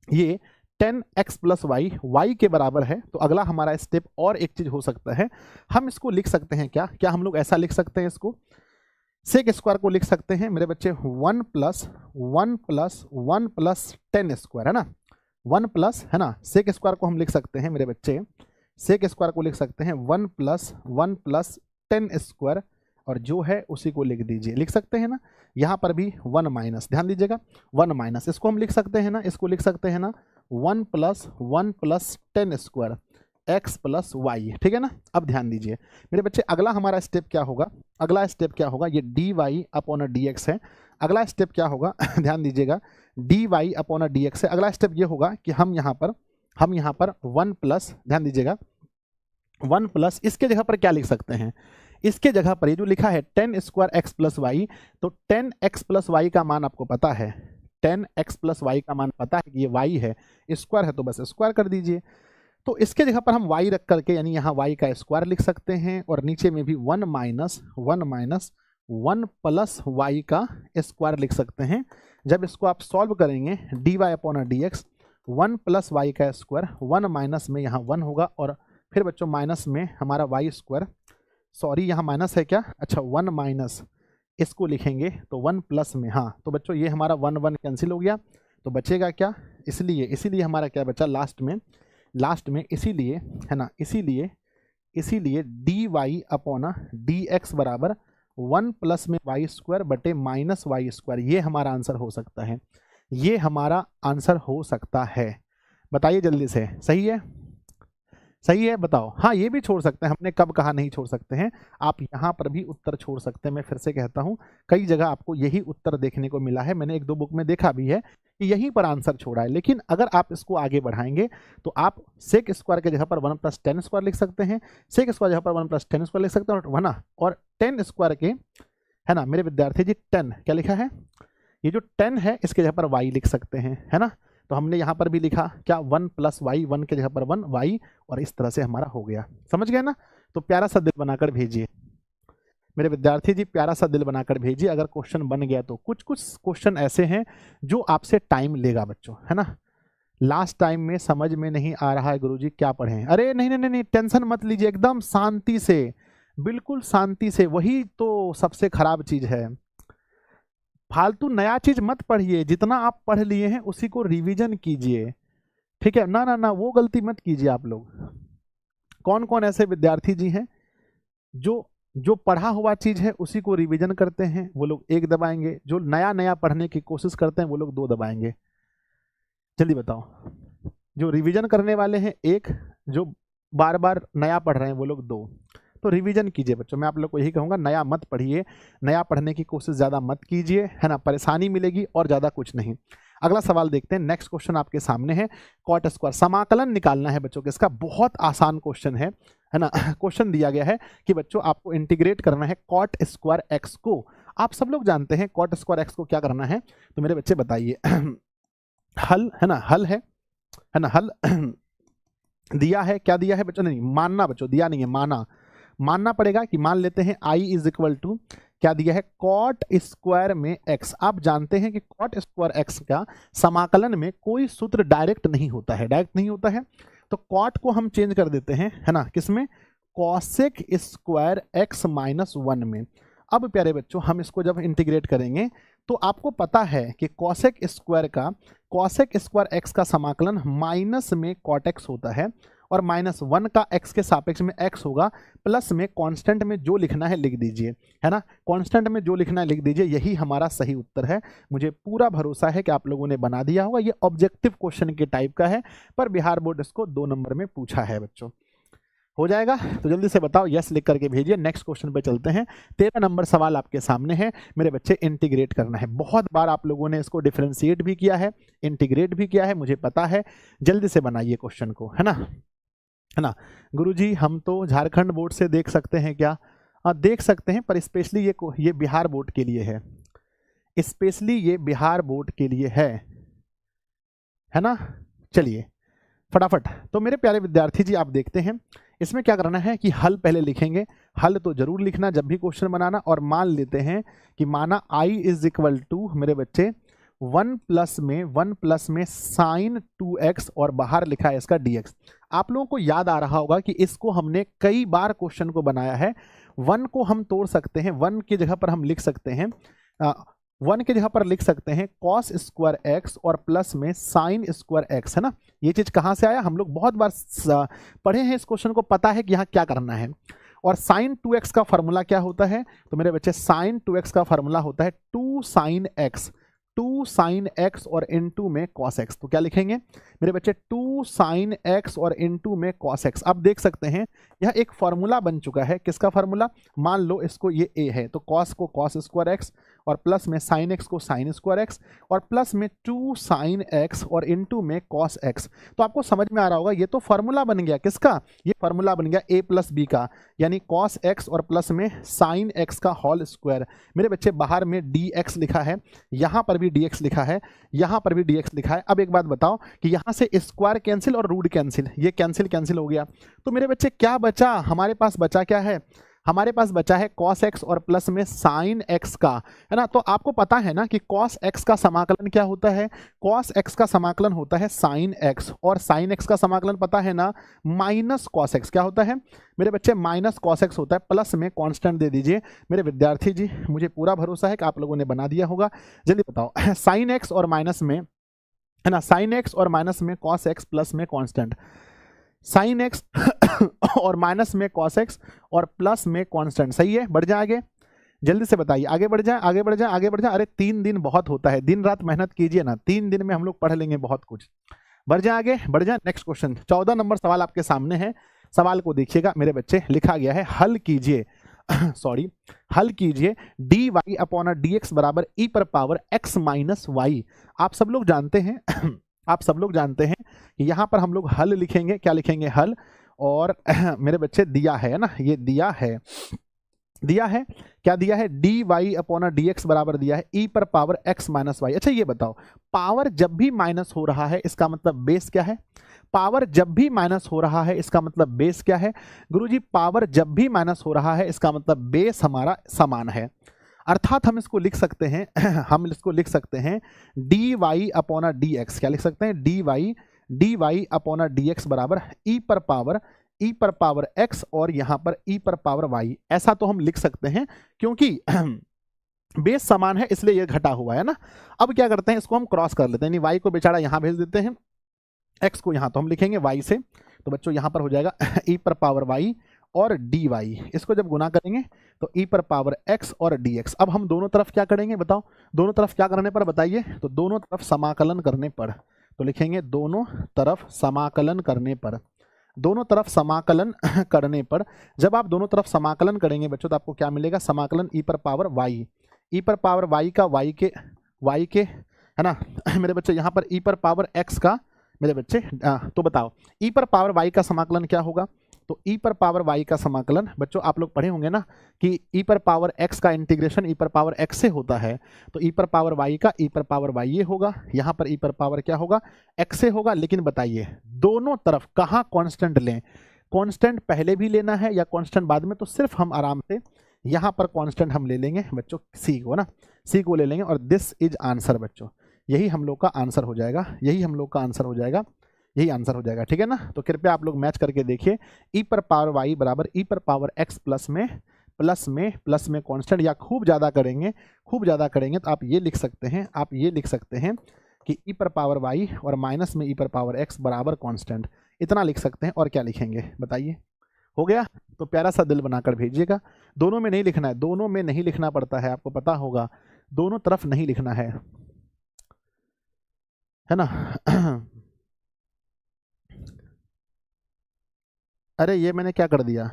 ये 10x प्लस वाई वाई के बराबर है। तो अगला हमारा स्टेप और एक चीज हो सकता है, हम इसको लिख सकते हैं क्या? क्या हम लोग ऐसा लिख सकते हैं इसको? सेक स्क्वायर को लिख सकते हैं मेरे बच्चे 1 प्लस 10 स्क्वायर, है ना। 1 प्लस, है ना, सेक स्क्वायर को हम लिख सकते हैं मेरे बच्चे, सेक स्क्वायर को लिख सकते हैं 1 प्लस 10 स्क्वायर और जो है उसी को लिख दीजिए। लिख सकते हैं ना, यहाँ पर भी 1 माइनस, ध्यान दीजिएगा 1 माइनस, इसको हम लिख सकते हैं ना, इसको लिख सकते हैं ना 1 plus 1 plus 10 square x plus y, ठीक है ना। अब ध्यान दीजिए मेरे बच्चे, अगला हमारा स्टेप क्या होगा, अगला स्टेप क्या होगा, ये D Y upon D x है। अगला स्टेप क्या होगा ध्यान दीजिएगा, d Y upon D x है। अगला स्टेप ये होगा कि हम यहाँ पर 1 प्लस, ध्यान दीजिएगा 1 प्लस, इसके जगह पर क्या लिख सकते हैं, इसके जगह पर ये जो लिखा है 10 स्क्वायर एक्स प्लस वाई, तो 10 एक्स प्लस वाई का मान आपको पता है, 10 एक्स प्लस वाई का मान पता है कि ये वाई है, स्क्वायर है तो बस स्क्वायर कर दीजिए। तो इसके जगह पर हम y रख करके, यानी यहाँ y का स्क्वायर लिख सकते हैं, और नीचे में भी 1 माइनस 1 प्लस y का स्क्वायर लिख सकते हैं। जब इसको आप सॉल्व करेंगे d Y upon D x, 1 plus y का स्क्वायर, 1 माइनस में यहाँ 1 होगा, और फिर बच्चों माइनस में हमारा वाई स्क्वायर, सॉरी यहाँ माइनस है क्या, अच्छा 1 माइनस, इसको लिखेंगे तो 1 प्लस में, हाँ तो बच्चों ये हमारा 1 1 कैंसिल हो गया, तो बचेगा क्या, इसीलिए हमारा क्या बचा लास्ट में इसीलिए है ना, इसीलिए D Y upon D x बराबर 1 प्लस में वाई स्क्वायर बटे माइनस वाई स्क्वायर, ये हमारा आंसर हो सकता है, ये हमारा आंसर हो सकता है। बताइए जल्दी से, सही है, सही है, बताओ। हाँ ये भी छोड़ सकते हैं, हमने कब कहा नहीं छोड़ सकते हैं, आप यहाँ पर भी उत्तर छोड़ सकते हैं। मैं फिर से कहता हूँ, कई जगह आपको यही उत्तर देखने को मिला है, मैंने 1-2 बुक में देखा भी है कि यहीं पर आंसर छोड़ा है। लेकिन अगर आप इसको आगे बढ़ाएंगे तो आप सेक स्क्वायर के जगह पर 1 प्लस 10 स्क्वायर लिख सकते हैं, सेक स्क्वायर जगह पर 1 प्लस 10 स्क्वायर लिख सकते हैं, और 1 और 10 स्क्वायर के, है ना मेरे विद्यार्थी जी, 10 क्या लिखा है, ये जो 10 है इसके जगह पर y लिख सकते हैं, है ना। तो हमने यहाँ पर भी लिखा क्या, 1 प्लस वाई, 1 के जगह पर 1 वाई, और इस तरह से हमारा हो गया, समझ गए ना। तो प्यारा सा दिल बनाकर भेजिए मेरे विद्यार्थी जी, प्यारा सा दिल बनाकर भेजिए अगर क्वेश्चन बन गया तो। कुछ क्वेश्चन ऐसे हैं जो आपसे टाइम लेगा बच्चों, है ना। लास्ट टाइम में समझ में नहीं आ रहा है गुरुजी क्या पढ़ें, अरे नहीं, टेंशन मत लीजिए, एकदम शांति से, बिल्कुल शांति से, वही तो सबसे खराब चीज है। फालतू नया चीज मत पढ़िए, जितना आप पढ़ लिए हैं उसी को रिवीजन कीजिए, ठीक है ना, वो गलती मत कीजिए आप लोग। कौन कौन ऐसे विद्यार्थी जी हैं जो पढ़ा हुआ चीज है उसी को रिवीजन करते हैं, वो लोग 1 दबाएंगे, जो नया पढ़ने की कोशिश करते हैं वो लोग 2 दबाएंगे, जल्दी बताओ। जो रिवीजन करने वाले हैं 1, जो बार बार नया पढ़ रहे हैं वो लोग 2। तो रिवीजन कीजिए बच्चों, मैं आप लोग को यही कहूँगा, नया मत पढ़िए, नया पढ़ने की कोशिश ज़्यादा मत कीजिए, है ना, परेशानी मिलेगी और ज़्यादा कुछ नहीं। अगला सवाल देखते हैं, नेक्स्ट क्वेश्चन आपके सामने है, कॉट स्क्वायर समाकलन निकालना है बच्चों, इसका बहुत आसान क्वेश्चन है ना। क्वेश्चन दिया गया है कि बच्चों आपको इंटीग्रेट करना है कॉट स्क्वायर एक्स को। आप सब लोग जानते हैं कॉट स्क्वायर एक्स को क्या करना है, तो मेरे बच्चे बताइए। हल है ना, हल है ना, हल दिया है, क्या दिया है बच्चों, नहीं मानना बच्चों, दिया नहीं है, मानना पड़ेगा कि मान लेते हैं i इज इक्वल टू, क्या दिया है, कॉट स्क्वायर में x। आप जानते हैं कि कॉट स्क्वायर x का समाकलन में कोई सूत्र डायरेक्ट नहीं होता है, तो कॉट को हम चेंज कर देते हैं, है ना, किसमें, कॉसेक स्क्वायर x माइनस 1 में। अब प्यारे बच्चों हम इसको जब इंटीग्रेट करेंगे तो आपको पता है कि कॉसेक स्क्वायर x का समाकलन माइनस में कॉट x होता है, और -1 का x के सापेक्ष में x होगा, प्लस में कांस्टेंट में जो लिखना है लिख दीजिए, है ना, कांस्टेंट में जो लिखना है लिख दीजिए, यही हमारा सही उत्तर है। मुझे पूरा भरोसा है कि आप लोगों ने बना दिया होगा। ये ऑब्जेक्टिव क्वेश्चन के टाइप का है, पर बिहार बोर्ड इसको 2 नंबर में पूछा है बच्चों। हो जाएगा, तो जल्दी से बताओ, यस लिख करके भेजिए। नेक्स्ट क्वेश्चन पे चलते हैं। 13 नंबर सवाल आपके सामने है मेरे बच्चे, इंटीग्रेट करना है। बहुत बार आप लोगों ने इसको डिफरेंशिएट भी किया है, इंटीग्रेट भी किया है, मुझे पता है। जल्दी से बनाइए क्वेश्चन को, है ना। गुरुजी हम तो झारखंड बोर्ड से देख सकते हैं क्या, देख सकते हैं, पर स्पेशली ये बिहार बोर्ड के लिए है, स्पेशली ये बिहार बोर्ड के लिए है ना। चलिए फटाफट, तो मेरे प्यारे विद्यार्थी जी आप देखते हैं, इसमें क्या करना है कि हल पहले लिखेंगे, हल तो जरूर लिखना जब भी क्वेश्चन बनाना, और मान लेते हैं कि माना i इज इक्वल टू मेरे बच्चे 1 प्लस में साइन 2x, और बाहर लिखा है इसका dx। आप लोगों को याद आ रहा होगा कि इसको हमने कई बार क्वेश्चन को बनाया है। 1 को हम तोड़ सकते हैं, 1 की जगह पर हम लिख सकते हैं 1 की जगह पर लिख सकते हैं कॉस स्क्वायर एक्स और प्लस में साइन स्क्वायर एक्स, है ना। ये चीज कहाँ से आया, हम लोग बहुत बार पढ़े हैं इस क्वेश्चन को, पता है कि यहाँ क्या करना है। और साइन 2x का फॉर्मूला क्या होता है? तो मेरे बच्चे साइन 2x का फॉर्मूला होता है 2 साइन x, 2 साइन x और इनटू में cos x। तो क्या लिखेंगे मेरे बच्चे? 2 साइन x और इनटू में cos x। अब देख सकते हैं यह एक फॉर्मूला बन चुका है। किसका फॉर्मूला? मान लो इसको ये a है तो cos को cos स्क्वायर x और प्लस में साइन x को साइन स्क्वायर x और प्लस में 2 साइन x और इनटू में cos x। तो आपको समझ में आ रहा होगा ये तो फॉर्मूला बन गया। किसका? ये फॉर्मूला बन गया a प्लस b का, यानी cos x और प्लस में साइन x का होल स्क्वायर। मेरे बच्चे बाहर में dx लिखा है, यहाँ पर भी dx लिखा है, यहाँ पर भी dx लिखा है। अब एक बात बताओ कि यहाँ से स्क्वायर कैंसिल और रूट कैंसिल, ये कैंसिल कैंसिल हो गया। तो मेरे बच्चे क्या बचा? हमारे पास बचा क्या है? हमारे पास बचा है cos x और प्लस में sin x का, है ना। तो आपको पता है ना कि cos x का समाकलन क्या होता है? cos x का समाकलन होता है sin x और sin x का समाकलन पता है ना, माइनस cos x। क्या होता है मेरे बच्चे? माइनस cos x होता है। प्लस में कांस्टेंट दे दीजिए। मेरे विद्यार्थी जी मुझे पूरा भरोसा है कि आप लोगों ने बना दिया होगा। जल्दी बताओ sin x और माइनस में, है ना, sin x और माइनस में cos x प्लस में कांस्टेंट, साइन एक्स और माइनस में cos x और प्लस में कांस्टेंट। सही है? बढ़ जाए आगे, जल्दी से बताइए। आगे बढ़ जाए, आगे बढ़ जाए, आगे बढ़ जाए। अरे 3 दिन बहुत होता है, दिन रात मेहनत कीजिए ना, 3 दिन में हम लोग पढ़ लेंगे बहुत कुछ। बढ़ जाए आगे, बढ़ जाए। नेक्स्ट क्वेश्चन 14 नंबर सवाल आपके सामने है। सवाल को देखिएगा मेरे बच्चे, लिखा गया है हल कीजिए सॉरी हल कीजिए dy अपॉन dx बराबर e पर पावर x माइनस वाई। आप सब लोग जानते हैं आप सब लोग जानते हैं कि यहाँ पर हम लोग हल लिखेंगे। क्या लिखेंगे? हल। और मेरे बच्चे दिया है ना, ये दिया है, दिया है क्या दिया है? dy अपॉन dx बराबर दिया है e पर पावर x माइनस वाई। अच्छा ये बताओ, पावर जब भी माइनस हो रहा है इसका मतलब बेस क्या है? पावर जब भी माइनस हो रहा है इसका मतलब बेस क्या है? गुरुजी पावर जब भी माइनस हो रहा है इसका मतलब बेस हमारा समान है। अर्थात हम इसको लिख सकते हैं हम इसको लिख सकते हैं dy अपॉन dx। क्या लिख सकते हैं? dy अपॉन dx बराबर e पर पावर x और यहाँ पर e पर पावर y। ऐसा तो हम लिख सकते हैं क्योंकि बेस समान है इसलिए ये घटा हुआ है ना। अब क्या करते हैं, इसको हम क्रॉस कर लेते हैं, यानी y को बेचारा यहाँ भेज देते हैं, x को यहाँ तो हम लिखेंगे y से। तो बच्चों यहाँ पर हो जाएगा e पर पावर y और dy। इसको जब गुना करेंगे तो e पर पावर x और dx। अब हम दोनों तरफ क्या करेंगे बताओ? दोनों तरफ क्या करने पर बताइए? तो दोनों तरफ समाकलन करने पर। तो लिखेंगे दोनों तरफ समाकलन करने पर, दोनों तरफ समाकलन करने पर। जब आप दोनों तरफ समाकलन करेंगे बच्चों तो आपको क्या मिलेगा? समाकलन e पर पावर y, e पर पावर y का y के है ना मेरे बच्चे यहाँ पर e पर पावर x का मेरे बच्चे तो बताओ e पर पावर y का समाकलन क्या होगा? तो e पर पावर y का समाकलन बच्चों आप लोग पढ़े होंगे ना कि e पर पावर x का इंटीग्रेशन e पर पावर x से होता है। तो e पर पावर y का e पर पावर y ये होगा, यहाँ पर e पर पावर क्या होगा? x से होगा। लेकिन बताइए दोनों तरफ कहाँ कांस्टेंट लें? कांस्टेंट पहले भी लेना है या कांस्टेंट बाद में? तो सिर्फ हम आराम से यहाँ पर कांस्टेंट हम ले लेंगे बच्चों, c को ना, c को ले लेंगे और दिस इज आंसर बच्चों। यही हम लोग का आंसर हो जाएगा, यही हम लोग का आंसर हो जाएगा, यही आंसर हो जाएगा। ठीक है ना। तो कृपया आप लोग मैच करके देखिए, e पर पावर y बराबर e पर पावर x प्लस में कांस्टेंट, या खूब ज़्यादा करेंगे तो आप ये लिख सकते हैं, आप ये लिख सकते हैं कि e पर पावर y और माइनस में e पर पावर x बराबर कांस्टेंट। इतना लिख सकते हैं। और क्या लिखेंगे बताइए? हो गया? तो प्यारा सा दिल बनाकर भेजिएगा। दोनों में नहीं लिखना है, दोनों में नहीं लिखना पड़ता है, आपको पता होगा, दोनों तरफ नहीं लिखना है ना अरे ये मैंने क्या कर दिया?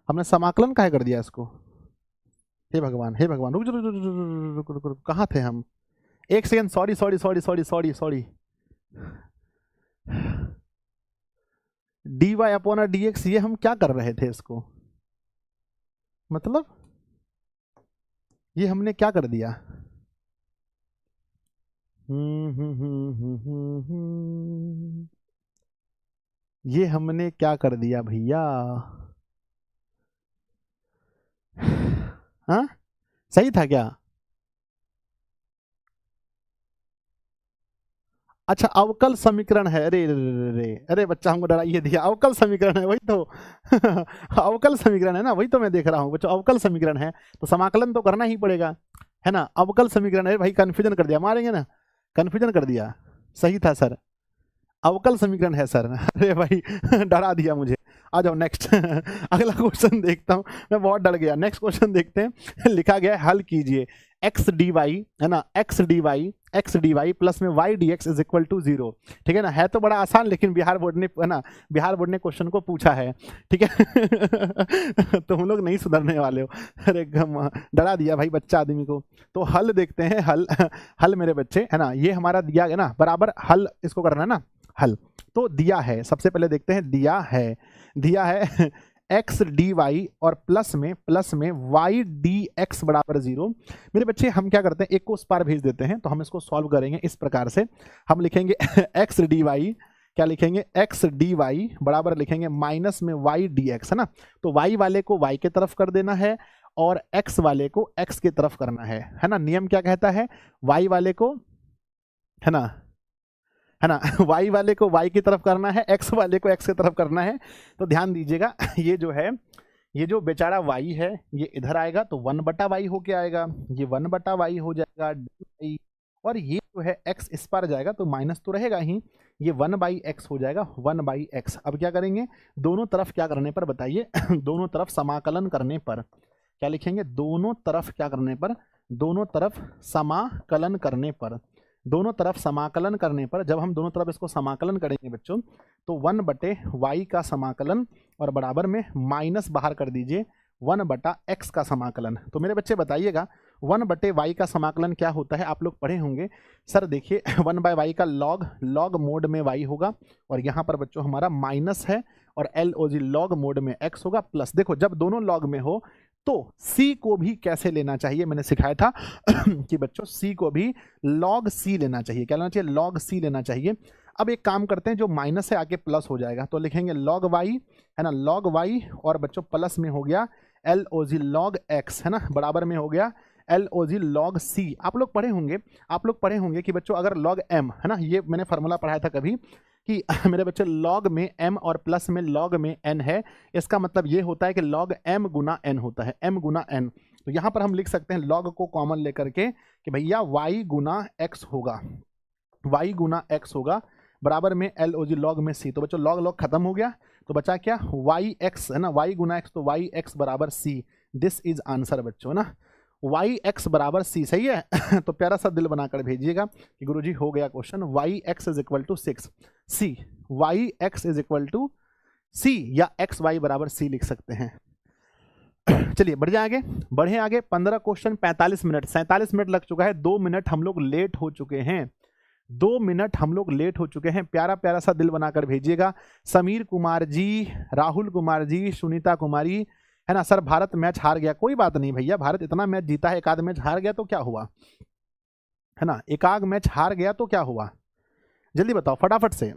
हमने समाकलन काहे कर दिया इसको? हे भगवान, हे भगवान, रुक रुक रुक रुक रुक रुक, कहाँ थे हम? एक second, sorry sorry sorry sorry sorry sorry. dy upon dx, ये हम क्या कर रहे थे इसको? मतलब ये हमने क्या कर दिया? ये हमने क्या कर दिया भैया? हाँ सही था क्या? अच्छा अवकल समीकरण है। अरे अरे बच्चा हमको डराइए दिया, अवकल समीकरण है वही तो अवकल समीकरण है ना, वही तो मैं देख रहा हूँ बच्चों, अवकल समीकरण है तो समाकलन तो करना ही पड़ेगा, है ना। अवकल समीकरण है भाई, कंफ्यूजन कर दिया, मारेंगे ना, कंफ्यूजन कर दिया। सही था सर, अवकल समीकरण है सर। अरे भाई डरा दिया मुझे। आ जाओ नेक्स्ट। अगला क्वेश्चन देखता हूँ, मैं बहुत डर गया। नेक्स्ट क्वेश्चन देखते हैं। लिखा गया है हल कीजिए एक्स डी वाई, है ना, एक्स डी वाई प्लस में y d x is equal to 0। ठीक है ना, है तो बड़ा आसान, लेकिन बिहार बोर्ड ने, है ना, बिहार बोर्ड ने क्वेश्चन को पूछा है। ठीक है। तो हम लोग नहीं सुधरने वाले हो। अरे डरा दिया भाई बच्चा आदमी को। तो हल देखते हैं, हल हल मेरे बच्चे, है ना, ये हमारा दिया गया ना, बराबर हल इसको करना है ना, हल तो दिया है। सबसे पहले देखते हैं, दिया है एक्स डी वाई और प्लस में वाई डी एक्स बराबर 0। मेरे बच्चे हम क्या करते हैं, एक को उस पार भेज देते हैं। तो हम इसको सॉल्व करेंगे इस प्रकार से। हम लिखेंगे एक्स डी वाई, क्या लिखेंगे, एक्स डी वाई बराबर लिखेंगे माइनस में वाई डी एक्स, है ना। तो वाई वाले को वाई की तरफ कर देना है और एक्स वाले को एक्स की तरफ करना है ना। नियम क्या कहता है, वाई वाले को, है ना, वाई वाले को वाई की तरफ करना है, एक्स वाले को एक्स की तरफ करना है। तो ध्यान दीजिएगा, ये जो है, ये जो बेचारा वाई है, ये इधर आएगा तो 1/y होके आएगा, ये 1/y हो जाएगा dy, और ये जो है x इस पार जाएगा तो माइनस तो रहेगा ही, ये 1/x हो जाएगा 1/x। अब क्या करेंगे, दोनों तरफ क्या करने पर बताइए, दोनों तरफ समाकलन करने पर क्या लिखेंगे, दोनों तरफ क्या करने पर, दोनों तरफ समाकलन करने पर, दोनों तरफ समाकलन करने पर, जब हम दोनों तरफ इसको समाकलन करेंगे बच्चों, तो 1/y का समाकलन और बराबर में माइनस बाहर कर दीजिए 1/x का समाकलन। तो मेरे बच्चे बताइएगा 1/y का समाकलन क्या होता है, आप लोग पढ़े होंगे सर। देखिए 1/y का लॉग मोड में y होगा, और यहाँ पर बच्चों हमारा माइनस है, और LOG लॉग मोड में x होगा, प्लस। देखो जब दोनों लॉग में हो तो c को भी कैसे लेना चाहिए, मैंने सिखाया था कि बच्चों c को भी log c लेना चाहिए। क्या लेना चाहिए, log c लेना चाहिए। अब एक काम करते हैं, जो माइनस है आके प्लस हो जाएगा, तो लिखेंगे log y, है ना, log y, और बच्चों प्लस में हो गया LOG log x, है ना, बराबर में हो गया LOG log c। आप लोग पढ़े होंगे कि बच्चों अगर log m, है ना, ये मैंने फार्मूला पढ़ाया था कभी कि मेरे बच्चे log में m और प्लस में log में n है, इसका मतलब ये होता है कि log m गुना n होता है, m गुना n। तो यहाँ पर हम लिख सकते हैं log को कॉमन लेकर के कि भैया y गुना x होगा, y गुना x होगा बराबर में LOG log में c। तो बच्चों log खत्म हो गया, तो बचा क्या, yx, है ना, y गुना x, तो yx बराबर c। दिस इज आंसर बच्चों ना, yx बराबर c, सही है। तो प्यारा सा दिल बनाकर भेजिएगा कि गुरुजी हो गया question, yx is equal to 6 c, yx is equal to c, या xy बराबर c लिख सकते हैं। चलिए बढ़े आगे 15 क्वेश्चन 45 मिनट, 47 मिनट लग चुका है, 2 मिनट हम लोग लेट हो चुके हैं, 2 मिनट हम लोग लेट हो चुके हैं। प्यारा प्यारा सा दिल बनाकर भेजिएगा। समीर कुमार जी, राहुल कुमार जी, सुनीता कुमारी, है ना, सर भारत मैच हार गया। कोई बात नहीं भैया, भारत इतना मैच जीता है, एक आध मैच हार गया तो क्या हुआ, है ना, एक आध मैच हार गया तो क्या हुआ, जल्दी बताओ फटाफट से,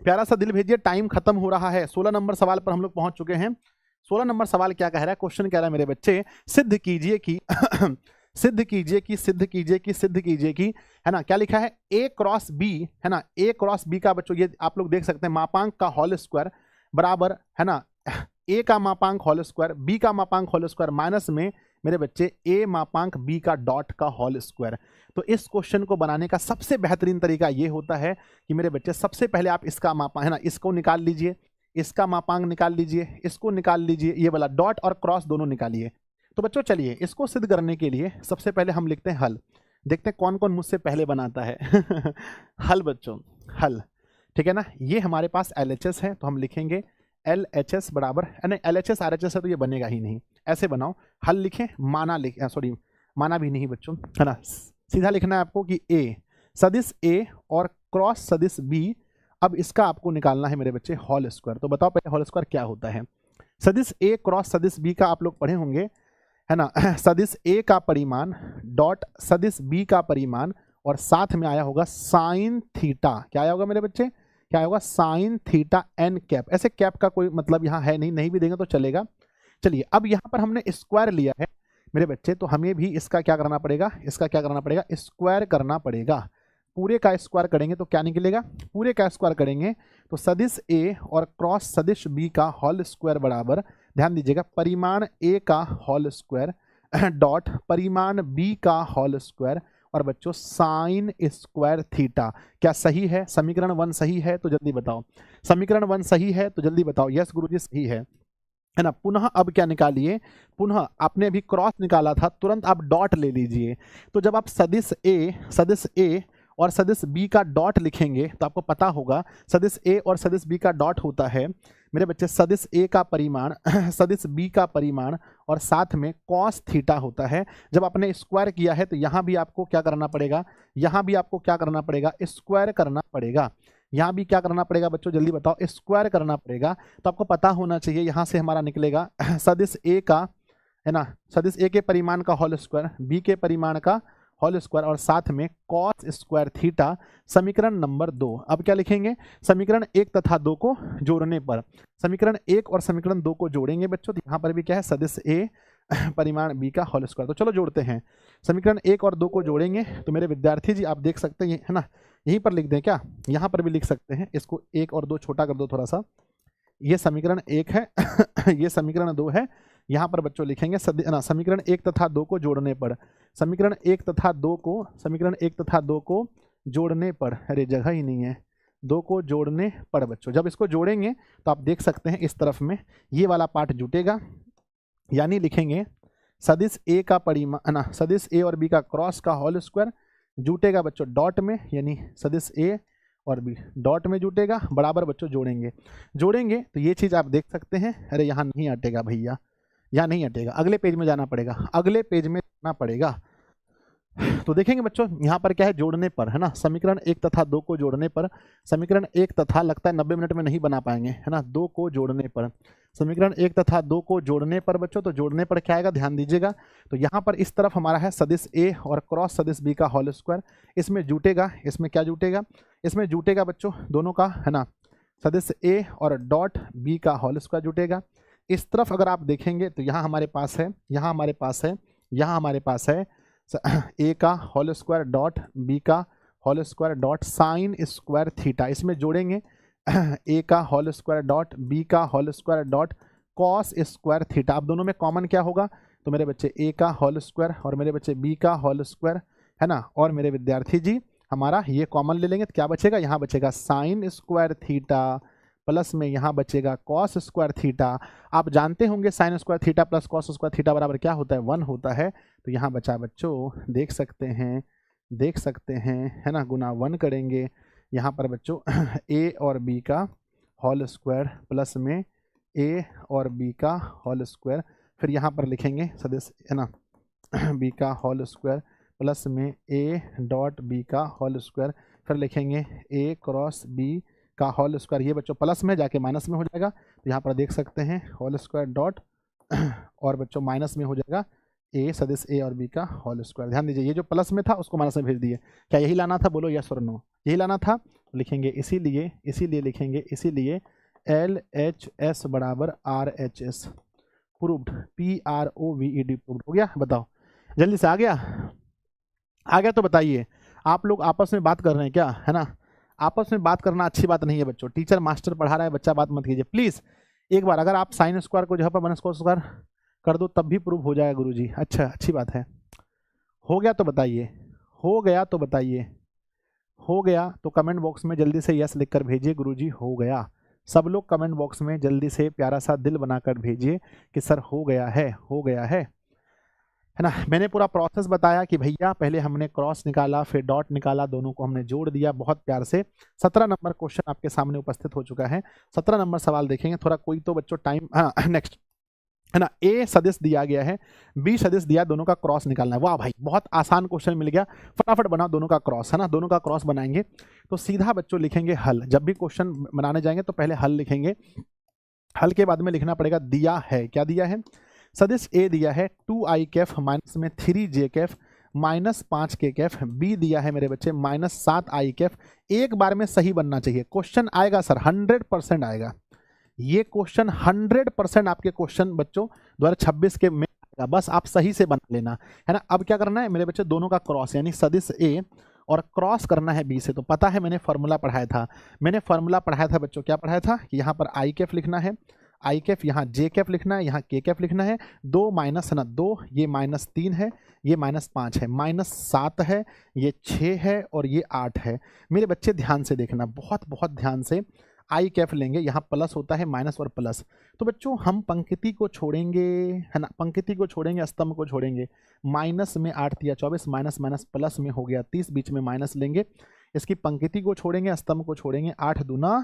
प्यारा सा दिल भेजिए, टाइम खत्म हो रहा है। 16 नंबर सवाल पर हम लोग पहुंच चुके हैं। 16 नंबर सवाल क्या कह रहा है, क्वेश्चन कह रहा है मेरे बच्चे, सिद्ध कीजिए कि सिद्ध कीजिए कि, है ना, क्या लिखा है, A क्रॉस B, है ना, A क्रॉस B का बच्चों ये आप लोग देख सकते हैं मापांक का होल स्क्वायर बराबर, है ना, A का मापांक होल स्क्वायर, B का मापांक होल स्क्वायर, माइनस में मेरे बच्चे A मापांक B का डॉट का होल स्क्वायर। तो इस क्वेश्चन को बनाने का सबसे बेहतरीन तरीका ये होता है कि मेरे बच्चे सबसे पहले आप इसका मापांक, है ना, इसको निकाल लीजिए, इसका मापांक निकाल लीजिए, इसको निकाल लीजिए, ये वाला डॉट और क्रॉस दोनों निकालिए। तो बच्चों चलिए इसको सिद्ध करने के लिए सबसे पहले हम लिखते हैं हल, देखते हैं कौन कौन मुझसे पहले बनाता है। हल बच्चों, हल, ठीक है ना, ये हमारे पास LHS है, तो हम लिखेंगे LHS बराबर, नहीं LHS RHS है तो ये बनेगा ही नहीं, ऐसे बनाओ, हल लिखें, माना माना भी नहीं बच्चों, है ना, सीधा लिखना है आपको कि A सदिश A और क्रॉस सदिश B। अब इसका आपको निकालना है मेरे बच्चे होल स्क्वायर। तो बताओ पहले होल स्क्वायर क्या होता है। सदिश A क्रॉस सदिश B का आप लोग पढ़े होंगे, है ना, सदिश A का परिमाण डॉट सदिश B का परिमाण, और साथ में आया होगा साइन थीटा, क्या आया होगा मेरे बच्चे, क्या होगा, साइन थीटा n कैप। ऐसे कैप का कोई मतलब यहाँ है नहीं, नहीं भी देंगे तो चलेगा। चलिए अब यहाँ पर हमने स्क्वायर लिया है मेरे बच्चे, तो हमें भी इसका क्या करना पड़ेगा, इसका क्या करना पड़ेगा, स्क्वायर करना पड़ेगा। पूरे का स्क्वायर करेंगे तो क्या निकलेगा, पूरे का स्क्वायर करेंगे तो सदिश A और क्रॉस सदिश B का होल स्क्वायर बराबर, ध्यान दीजिएगा, परिमाण A का होल स्क्वायर डॉट परिमाण B का होल स्क्वायर, और बच्चों साइन स्क्वायर थीटा। क्या सही है? समीकरण 1 सही है तो जल्दी बताओ। समीकरण 1 सही है तो जल्दी बताओ। यस गुरुजी सही है ना। पुनः अब क्या निकालिए, पुनः आपने अभी क्रॉस निकाला था, तुरंत आप डॉट ले लीजिए। तो जब आप सदिश ए और सदिश बी का डॉट लिखेंगे तो आपको पता होगा सदिश ए और सदिश बी का डॉट होता है मेरे बच्चे सदिश ए का परिमाण सदिश बी का परिमाण और साथ में कॉस थीटा होता है। जब आपने स्क्वायर किया है तो यहाँ भी आपको क्या करना पड़ेगा, यहाँ भी आपको क्या करना पड़ेगा, स्क्वायर करना पड़ेगा। यहाँ भी क्या करना पड़ेगा बच्चों, जल्दी बताओ, स्क्वायर करना पड़ेगा। तो आपको पता होना चाहिए, यहाँ से हमारा निकलेगा सदिश ए का, है ना, सदिश ए के परिमाण का होल स्क्वायर, बी के परिमाण का होल स्क्वायर और साथ में कॉस स्क्वायर थीटा, समीकरण नंबर 2। अब क्या लिखेंगे, समीकरण 1 तथा 2 को जोड़ने पर, समीकरण 1 और समीकरण 2 को जोड़ेंगे बच्चों। तो यहाँ पर भी क्या है, सदिश ए परिमाण बी का होल स्क्वायर। तो चलो जोड़ते हैं, समीकरण 1 और 2 को जोड़ेंगे। तो मेरे विद्यार्थी जी आप देख सकते हैं, है ना, यहीं पर लिख दें क्या, यहाँ पर भी लिख सकते हैं। इसको 1 और 2 छोटा कर दो थोड़ा सा। ये समीकरण 1 है ये समीकरण 2 है। यहाँ पर बच्चों लिखेंगे समीकरण 1 तथा 2 को जोड़ने पर, समीकरण 1 तथा 2 को, समीकरण 1 तथा 2 को जोड़ने पर, अरे जगह ही नहीं है, 2 को जोड़ने पर बच्चों। जब इसको जोड़ेंगे तो आप देख सकते हैं इस तरफ में ये वाला पार्ट जुटेगा, यानी लिखेंगे सदिश ए का परिमाण, सदिश ए और बी का क्रॉस का होल स्क्वायर जुटेगा बच्चों डॉट में, यानी सदिश ए और बी डॉट में जुटेगा, बराबर बच्चों जोड़ेंगे। जोड़ेंगे तो ये चीज़ आप देख सकते हैं, अरे यहाँ नहीं हटेगा भैया, यहाँ नहीं हटेगा, अगले पेज में जाना पड़ेगा, अगले पेज में जाना पड़ेगा। तो देखेंगे बच्चों यहाँ पर क्या है, जोड़ने पर, है ना, समीकरण 1 तथा 2 को जोड़ने पर, समीकरण 1 तथा, लगता है 90 मिनट में नहीं बना पाएंगे, है ना, 2 को जोड़ने पर, समीकरण 1 तथा 2 को जोड़ने पर बच्चों। तो जोड़ने पर क्या आएगा, ध्यान दीजिएगा। तो यहाँ पर इस तरफ हमारा है सदिश ए और क्रॉस सदिश बी का होल स्क्वायर, इसमें जुटेगा, इसमें क्या जुटेगा, इसमें जुटेगा बच्चों दोनों का, है ना, सदिश ए और डॉट बी का होल स्क्वायर जुटेगा। इस तरफ अगर आप देखेंगे तो यहाँ हमारे पास है, यहाँ हमारे पास है, यहाँ हमारे पास है ए का होल स्क्वायर डॉट बी का whole square dot sine square theta. इसमें जोड़ेंगे ए का होल स्क्वायर डॉट बी का whole square dot cos square theta. अब दोनों में कॉमन क्या होगा, तो मेरे बच्चे ए का होल स्क्वायर और मेरे बच्चे बी का होल स्क्वायर, है ना, और मेरे विद्यार्थी जी हमारा ये कॉमन ले लेंगे तो क्या बचेगा, यहाँ बचेगा साइन स्क्वायर थीटा प्लस में यहाँ बचेगा कॉस स्क्वायर थीटा। आप जानते होंगे sign square theta plus cos square theta बराबर क्या होता है, 1 होता है। तो यहाँ बचा बच्चों, देख सकते हैं, देख सकते हैं, है ना, गुना 1 करेंगे यहाँ पर बच्चों ए और बी का होल स्क्वायर प्लस में ए और बी का होल स्क्वायर, फिर यहाँ पर लिखेंगे सदिश, है ना, बी का होल स्क्वायर प्लस में ए डॉट बी का होल स्क्वायर, फिर लिखेंगे ए क्रॉस बी का होल स्क्वायर। ये बच्चों प्लस में जाके माइनस में हो जाएगा, तो यहाँ पर देख सकते हैं होल स्क्वायर डॉट और बच्चों माइनस में हो जाएगा ए सदिश ए और बी का होल स्क्वायर। ध्यान दीजिए, ये जो प्लस में था उसको माइनस में भेज दिए। क्या यही लाना था, बोलो यस और नो, यही लाना था। लिखेंगे इसीलिए, इसीलिए लिखेंगे, इसीलिए LHS बराबर RHS, प्रूव्ड, PROVED प्रूव्ड। हो गया, बताओ जल्दी से, आ गया, आ गया तो बताइए। आप लोग आपस में बात कर रहे हैं क्या, है ना, आपस में बात करना अच्छी बात नहीं है बच्चों। टीचर मास्टर पढ़ा रहा है, बच्चा बात मत कीजिए प्लीज़। एक बार अगर आप साइन स्क्वायर को जहाँ पर वन स्क्वायर कर दो तब भी प्रूव हो जाएगा गुरुजी। अच्छा, अच्छी बात है। हो गया तो बताइए, हो गया तो बताइए, हो गया तो कमेंट बॉक्स में जल्दी से यस लिखकर भेजिए गुरुजी हो गया। सब लोग कमेंट बॉक्स में जल्दी से प्यारा सा दिल बनाकर भेजिए कि सर हो गया है, हो गया है ना। मैंने पूरा प्रोसेस बताया कि भैया पहले हमने क्रॉस निकाला, फिर डॉट निकाला, दोनों को हमने जोड़ दिया बहुत प्यार से। 17 नंबर क्वेश्चन आपके सामने उपस्थित हो चुका है। 17 नंबर सवाल देखेंगे, थोड़ा कोई तो बच्चों टाइम, हाँ नेक्स्ट, है ना, ए सदिश दिया गया है, बी सदिश दिया, दोनों का क्रॉस निकालना है। वाह भाई, बहुत आसान क्वेश्चन मिल गया, फटाफट बनाओ दोनों का क्रॉस, है ना, दोनों का क्रॉस बनाएंगे तो सीधा बच्चों लिखेंगे हल। जब भी क्वेश्चन बनाने जाएंगे तो पहले हल लिखेंगे, हल के बाद में लिखना पड़ेगा दिया है, क्या दिया है, सदिश ए दिया है 2i कैफ माइनस में 3j Kaif minus 5k Kaif, B दिया है मेरे बच्चे माइनस 7i कैफ। एक बार में सही बनना चाहिए, क्वेश्चन आएगा सर 100% आएगा, ये क्वेश्चन 100% आपके क्वेश्चन बच्चों 2026 के में आएगा, बस आप सही से बना लेना, है ना। अब क्या करना है मेरे बच्चे, दोनों का क्रॉस, यानी सदिश ए और क्रॉस करना है बी से। तो पता है मैंने फॉर्मूला पढ़ाया था, मैंने फॉर्मूला पढ़ाया था बच्चों, क्या पढ़ाया था कि यहाँ पर आई कैफ लिखना है, आई कैफ, यहाँ जे कैफ लिखना है, यहाँ के कैफ लिखना है। 2 माइनस है ना 2, ये -3 है, ये -5 है, -7 है, ये 6 है और ये 8 है। मेरे बच्चे ध्यान से देखना, बहुत बहुत ध्यान से। आई कैफ लेंगे, यहाँ प्लस होता है माइनस और प्लस, तो बच्चों हम पंक्ति को छोड़ेंगे, है ना, पंक्ति को छोड़ेंगे, स्तंभ को छोड़ेंगे। माइनस में 8 दिया 24, माइनस माइनस प्लस में हो गया 30, बीच में माइनस लेंगे। इसकी पंक्ति को छोड़ेंगे, स्तंभ को छोड़ेंगे। 8 दूना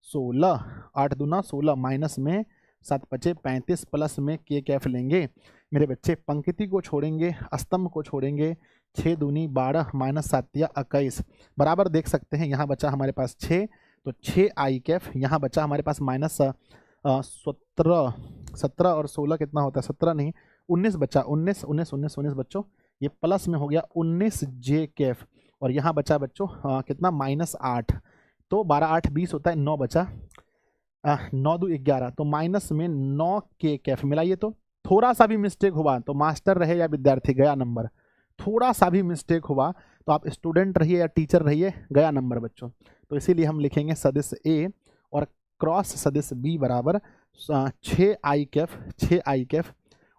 16, 8 दूना 16, माइनस में 7 पचे 35, प्लस में के कैफ लेंगे। मेरे बच्चे पंक्ति को छोड़ेंगे, स्तंभ को छोड़ेंगे। 6 दूनी 12, माइनस 7 या 21, बराबर देख सकते हैं। यहाँ बचा हमारे पास 6, तो 6 आई कैफ। यहाँ बचा हमारे पास माइनस 17 और 16 कितना होता है, 17 नहीं 19 बचा, 19 बच्चों, ये प्लस में हो गया 19 जे कैफ। और यहाँ बचा बच्चों कितना, -8, तो 12 8 20 होता है, 9 बचा, 9 2 11, तो माइनस में 9 के कैफ मिलाइए। तो थोड़ा सा भी मिस्टेक हुआ तो मास्टर रहे या विद्यार्थी गया नंबर, थोड़ा सा भी मिस्टेक हुआ तो आप स्टूडेंट रहिए या टीचर रहिए, गया नंबर बच्चों। तो इसीलिए हम लिखेंगे सदिश ए और क्रॉस सदिश बी बराबर 6 आई कैफ, 6 आई कैफ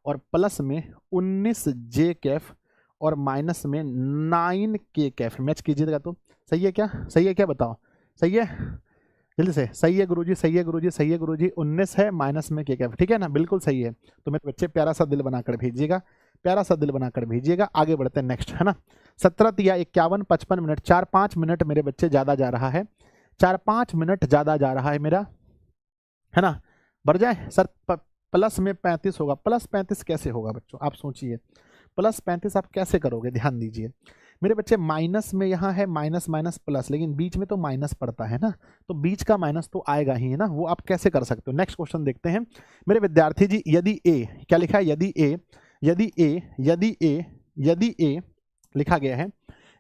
और प्लस में 19 जे कैफ और माइनस में 9 के कैफ। मैच कीजिएगा तो सही है क्या, सही है क्या बताओ, सही है, जल्दी से। सही है गुरुजी, सही है गुरुजी, सही है गुरुजी। 19 है, माइनस में के कैफ, ठीक है ना, बिल्कुल सही है। तो मेरे बच्चे प्यारा सा दिल बनाकर भेजिएगा, प्यारा सा दिल बनाकर भेजिएगा। आगे बढ़ते हैं नेक्स्ट, है ना। 17 तिया 51 55 मिनट, 4-5 मिनट मेरे बच्चे ज़्यादा जा रहा है, 4-5 मिनट ज़्यादा जा रहा है मेरा, है ना। बढ़ जाए सर, प्लस में 35 होगा, प्लस 35 कैसे होगा बच्चों, आप सोचिए, प्लस 35 आप कैसे करोगे, ध्यान दीजिए मेरे बच्चे। माइनस में यहाँ है माइनस माइनस प्लस, लेकिन बीच में तो माइनस पड़ता है ना, तो बीच का माइनस तो आएगा ही, है ना, वो आप कैसे कर सकते हो। नेक्स्ट क्वेश्चन देखते हैं मेरे विद्यार्थी जी। यदि ए, क्या लिखा है, यदि ए, यदि ए, यदि ए, यदि ए लिखा गया है,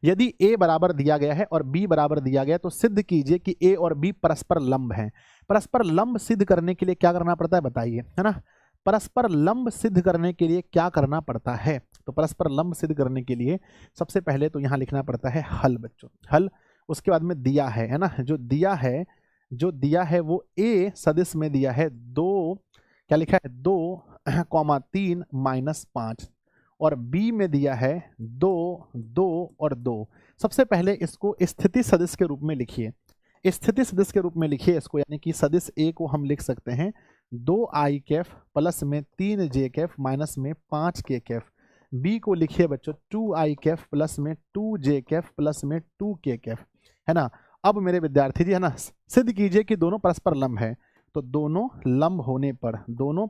यदि ए बराबर दिया गया है और बी बराबर दिया गया है, तो सिद्ध कीजिए कि ए और बी परस्पर लंब हैं। परस्पर लंब सिद्ध करने के लिए क्या करना पड़ता है बताइए, है ना। परस्पर लंब सिद्ध करने के लिए क्या करना पड़ता है, तो परस्पर लंब सिद्ध करने के लिए सबसे पहले तो यहाँ लिखना पड़ता है हल बच्चों, हल। उसके बाद में दिया है ना, जो दिया है, जो दिया है वो ए सदिश में दिया है 2, क्या लिखा है 2,3 -5, और बी में दिया है 2 2 और 2। सबसे पहले इसको स्थिति सदिश के रूप में लिखिए, स्थिति सदिश के रूप में लिखिए इसको, यानी कि सदिश ए को हम लिख सकते हैं 2 आई कैफ प्लस में 3 जे कैफ माइनस में 5 के कैफ। बी को लिखिए बच्चों 2 आई कैफ प्लस में 2 जे कैफ प्लस में 2 के कैफ, है ना। अब मेरे विद्यार्थी जी, है ना, सिद्ध कीजिए कि दोनों परस्पर लंब है। तो दोनों लंब होने पर, दोनों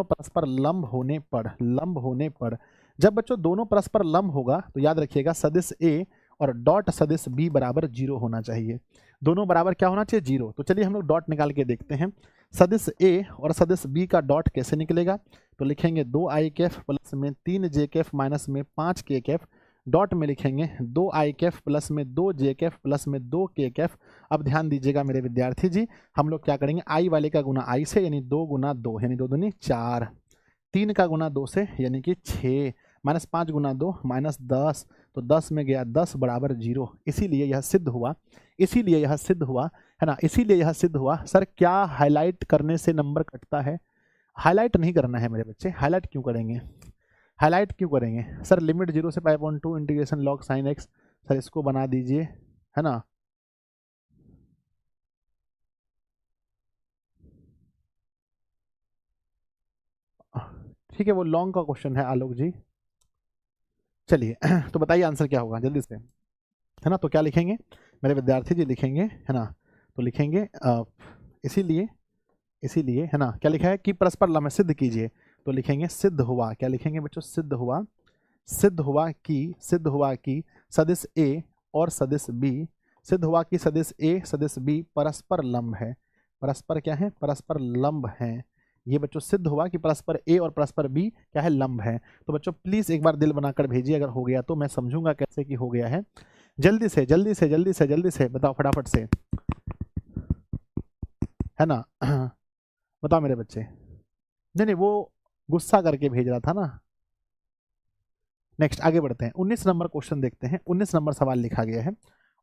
परस्पर लंब होने पर, लंब होने पर, जब बच्चों दोनों परस्पर लंब होगा तो याद रखिएगा सदिश ए और डॉट सदिश बी बराबर 0 होना चाहिए। दोनों बराबर क्या होना चाहिए, 0। तो चलिए हम लोग डॉट निकाल के देखते हैं। सदिश ए और सदिश बी का डॉट कैसे निकलेगा, तो लिखेंगे 2 आई कैफ प्लस में 3 जे कैफ माइनस में 5 के कैफ, डॉट में लिखेंगे 2 आई कैफ प्लस में 2 जे कैफ प्लस में 2 के कैफ। अब ध्यान दीजिएगा मेरे विद्यार्थी जी, हम लोग क्या करेंगे, आई वाले का गुना आई से, यानी 2 गुना 2 यानी 2 दूनी 4, 3 का गुना 2 से यानी कि 6, माइनस 5 गुना 2 -10, तो 10 में गया 10 बराबर 0। इसीलिए यह सिद्ध हुआ, इसीलिए यह सिद्ध हुआ, है ना, इसीलिए यह सिद्ध हुआ। सर क्या हाईलाइट करने से नंबर कटता है, हाईलाइट नहीं करना है मेरे बच्चे, हाईलाइट क्यों करेंगे, हाईलाइट क्यों करेंगे सर। लिमिट 0 से π/2 integration log sine x, sir इसको बना दीजिए, है ना। ठीक है, वो लॉन्ग का क्वेश्चन है आलोक जी। चलिए तो बताइए आंसर क्या होगा जल्दी से, है ना। तो क्या लिखेंगे मेरे विद्यार्थी जी, लिखेंगे, है ना, तो लिखेंगे इसीलिए, इसीलिए, है ना, क्या लिखा है कि परस्पर लंब सिद्ध कीजिए, तो लिखेंगे सिद्ध हुआ, क्या लिखेंगे बच्चों, सिद्ध हुआ, सिद्ध हुआ कि, सिद्ध हुआ कि सदिश ए और सदिश बी, सिद्ध हुआ कि सदिश ए सदिश बी परस्पर लंब है, परस्पर क्या है, परस्पर लंब है। ये बच्चों सिद्ध हुआ कि परस्पर ए और परस्पर बी क्या है, लंब है। तो बच्चों प्लीज एक बार दिल बनाकर भेजिए, अगर हो गया तो मैं समझूंगा कैसे कि हो गया है। जल्दी से जल्दी से जल्दी से जल्दी से बताओ फटाफट से, है ना बताओ मेरे बच्चे। नहीं नहीं, वो गुस्सा करके भेज रहा था ना। नेक्स्ट आगे बढ़ते हैं, 19 नंबर क्वेश्चन देखते हैं। 19 नंबर सवाल लिखा गया है,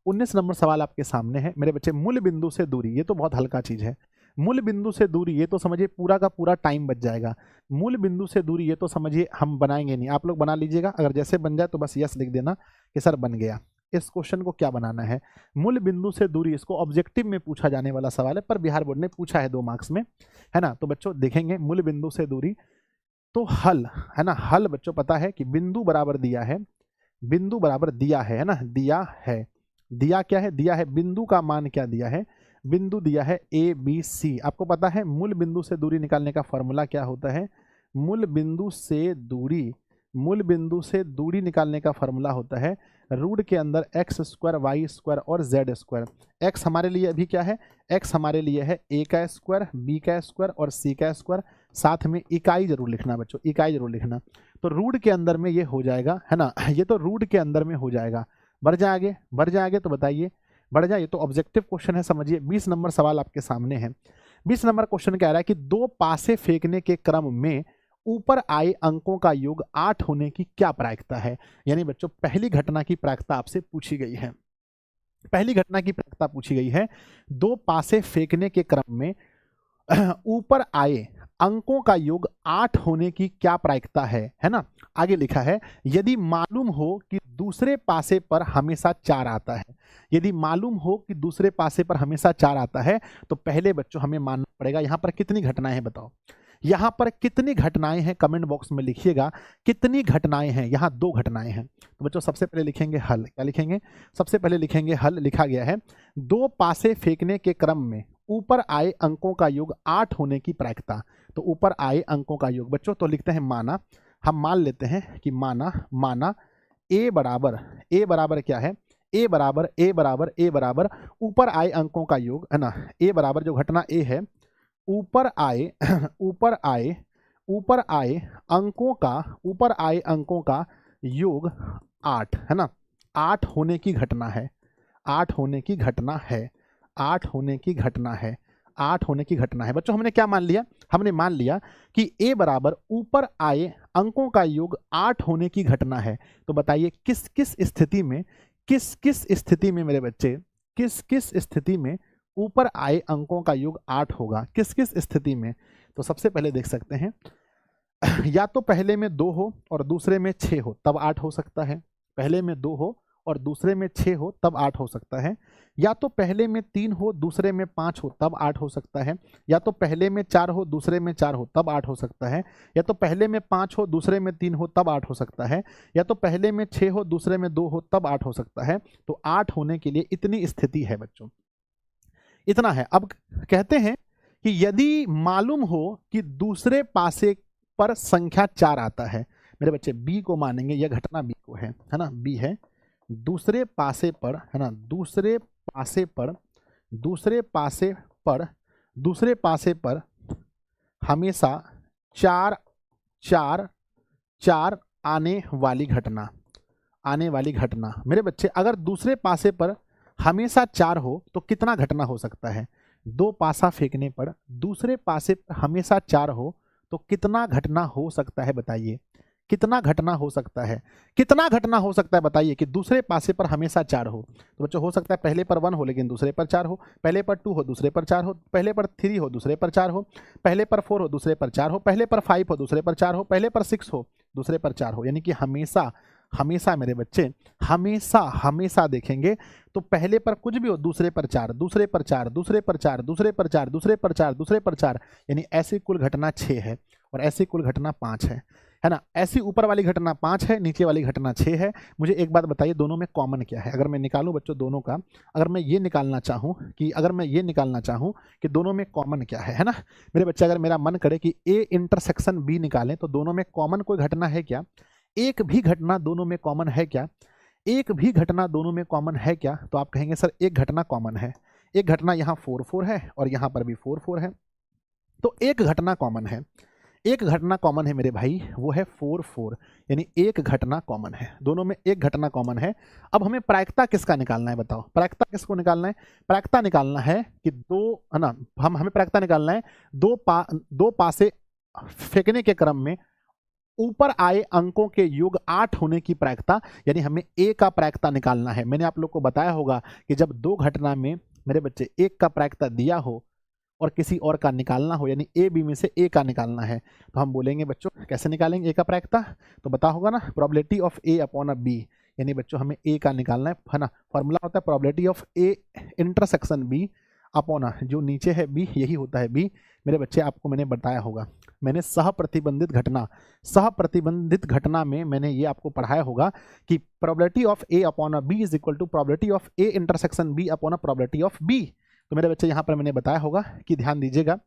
19 नंबर सवाल आपके सामने है मेरे बच्चे। मूल बिंदु से दूरी, ये तो बहुत हल्का चीज है। मूल बिंदु से दूरी, ये तो समझिए पूरा का पूरा टाइम बच जाएगा। मूल बिंदु से दूरी ये तो समझिए हम बनाएंगे नहीं, आप लोग बना लीजिएगा। अगर जैसे बन जाए तो बस यस लिख देना कि सर बन गया। इस क्वेश्चन को क्या बनाना है, मूल बिंदु से दूरी, इसको ऑब्जेक्टिव में पूछा जाने वाला सवाल है, पर बिहार बोर्ड ने पूछा है 2 मार्क्स में, है ना। तो बच्चों देखेंगे मूल बिंदु से दूरी, तो हल, है ना, हल बच्चों पता है कि बिंदु बराबर दिया है, बिंदु बराबर दिया है ना, दिया है, दिया क्या है, दिया है बिंदु का मान क्या दिया है, बिंदु दिया है ए बी सी। आपको पता है मूल बिंदु से दूरी निकालने का फॉर्मूला क्या होता है, मूल बिंदु से दूरी, मूल बिंदु से दूरी निकालने का फॉर्मूला होता है रूट के अंदर एक्स स्क्वायर वाई स्क्वायर और जेड स्क्वायर। एक्स हमारे लिए अभी क्या है, एक्स हमारे लिए है ए का स्क्वायर, बी का स्क्वायर और सी का स्क्वायर, साथ में इकाई जरूर लिखना बच्चों, इकाई जरूर लिखना। तो रूट के अंदर में ये हो जाएगा, है ना, ये तो रूट के अंदर में हो जाएगा। बढ़ जाए आगे, बढ़ जाए आगे, तो बताइए बढ़ जाए। ये तो ऑब्जेक्टिव क्वेश्चन है, समझिए। 20 नंबर सवाल आपके सामने है। 20 नंबर क्वेश्चन कह रहा है कि 2 पासे फेंकने के क्रम में ऊपर आए अंकों का योग 8 होने की क्या प्रायिकता है। यानी बच्चों पहली घटना की प्रायिकता आपसे पूछी गई है, पहली घटना की प्रायिकता पूछी गई है। 2 पासे फेंकने के क्रम में ऊपर आए अंकों का योग 8 होने की क्या प्रायिकता है ना। आगे लिखा है यदि मालूम हो कि दूसरे पासे पर हमेशा 4 आता है, यदि मालूम हो कि दूसरे पासे पर हमेशा 4 आता है, तो पहले बच्चों हमें मानना पड़ेगा यहाँ पर कितनी घटनाएं हैं, बताओ यहाँ पर कितनी घटनाएं हैं, कमेंट बॉक्स में लिखिएगा कितनी घटनाएं हैं। यहाँ 2 घटनाएं हैं। तो बच्चों सबसे पहले लिखेंगे हल, क्या लिखेंगे, सबसे पहले लिखेंगे हल। लिखा गया है 2 पासे फेंकने के क्रम में ऊपर आए अंकों का योग 8 होने की प्रायिकता। तो ऊपर आए अंकों का योग बच्चों, तो लिखते हैं माना, हम मान लेते हैं कि माना ए बराबर क्या है, ए बराबर ऊपर आए अंकों का योग, है ना। ए बराबर जो घटना ए है, ऊपर आए ऊपर आए अंकों का योग 8, है ना। 8 होने की घटना है, 8 होने की घटना है, 8 होने की घटना है, 8 होने की घटना है। बच्चों हमने क्या मान लिया, हमने मान लिया कि ए बराबर ऊपर आए अंकों का योग 8 होने की घटना है। तो बताइए किस किस स्थिति में, किस किस स्थिति में मेरे बच्चे, किस किस स्थिति में ऊपर आए अंकों का योग 8 होगा, किस किस स्थिति में। तो सबसे पहले देख सकते हैं या तो पहले में 2 हो और दूसरे में 6 हो तब 8 हो सकता है, पहले में 2 हो और दूसरे में 6 हो तब 8 हो सकता है, या तो पहले में 3 हो दूसरे में 5 हो तब 8 हो सकता है, या तो पहले में 4 हो दूसरे में 4 हो तब 8 हो सकता है, या तो पहले में 5 हो दूसरे में 3 हो तब 8 हो सकता है, या तो पहले में 6 हो दूसरे में 2 हो तब 8 हो सकता है। तो 8 होने के लिए इतनी स्थिति है बच्चों, इतना है। अब कहते हैं कि यदि मालूम हो कि दूसरे पासे पर संख्या 4 आता है, मेरे बच्चे बी को मानेंगे, यह घटना बी को है ना, बी है, दूसरे पासे पर, है ना, दूसरे पासे पर हमेशा 4 आने वाली घटना। मेरे बच्चे अगर दूसरे पासे पर हमेशा 4 हो तो कितना घटना हो सकता है। 2 पासा फेंकने पर दूसरे पासे पर हमेशा 4 हो तो कितना घटना हो सकता है, बताइए कितना घटना हो सकता है, कितना घटना हो सकता है बताइए कि दूसरे पासे पर हमेशा 4 हो। तो बच्चों हो सकता है पहले पर 1 हो लेकिन दूसरे पर 4 हो, पहले पर 2 हो दूसरे पर 4 हो, पहले पर 3 हो दूसरे पर 4 हो, पहले पर 4 हो दूसरे पर 4 हो, पहले पर 5 हो दूसरे पर 4 हो, पहले पर 6 हो दूसरे पर 4 हो। यानी कि हमेशा हमेशा मेरे बच्चे हमेशा देखेंगे तो पहले पर कुछ भी हो दूसरे पर 4, दूसरे पर 4, दूसरे पर 4, दूसरे पर 4, दूसरे पर 4, दूसरे पर 4, यानी ऐसी कुल घटना 6 है और ऐसी कुल घटना 5 है ना। ऐसी ऊपर वाली घटना 5 है, नीचे वाली घटना 6 है। मुझे एक बात बताइए दोनों में कॉमन क्या है। अगर मैं निकालूं बच्चों दोनों का, अगर मैं ये निकालना चाहूं कि दोनों में कॉमन क्या है ना मेरे बच्चे, अगर मेरा मन करे कि ए इंटरसेक्शन बी निकालें तो दोनों में कॉमन कोई घटना है क्या, एक भी घटना दोनों में कॉमन है क्या, एक भी घटना दोनों में कॉमन है क्या। तो आप कहेंगे सर एक घटना कॉमन है, एक घटना यहाँ 4 है और यहाँ पर भी 4 है, तो एक घटना कॉमन है, एक घटना कॉमन है मेरे भाई, वो है 4, यानी एक घटना कॉमन है, दोनों में एक घटना कॉमन है। अब हमें प्रायिकता किसका निकालना है, बताओ प्रायिकता किसको निकालना है। प्रायिकता निकालना है कि 2, है ना, हमें प्रायिकता निकालना है 2 पासे फेंकने के क्रम में ऊपर आए अंकों के योग 8 होने की प्रायिकता, यानी हमें ए का प्रायिकता निकालना है। मैंने आप लोग को बताया होगा कि जब 2 घटना में मेरे बच्चे एक का प्रायिकता दिया हो और किसी और का निकालना हो, यानी ए बी में से ए का निकालना है, तो हम बोलेंगे बच्चों कैसे निकालेंगे ए का प्रायिकता, तो बता होगा ना probability of a upon b, यानी बच्चों हमें ए का निकालना है ना। फॉर्मूला होता है probability of a intersection b upon जो नीचे है बी, यही होता है बी। मेरे बच्चे आपको मैंने बताया होगा, मैंने सह प्रतिबंधित घटना में मैंने ये आपको पढ़ाया होगा कि probability of a upon b is equal to probability of a intersection b upon probability of b. तो मेरे बच्चे यहाँ पर मैंने बताया होगा कि ध्यान दीजिएगा,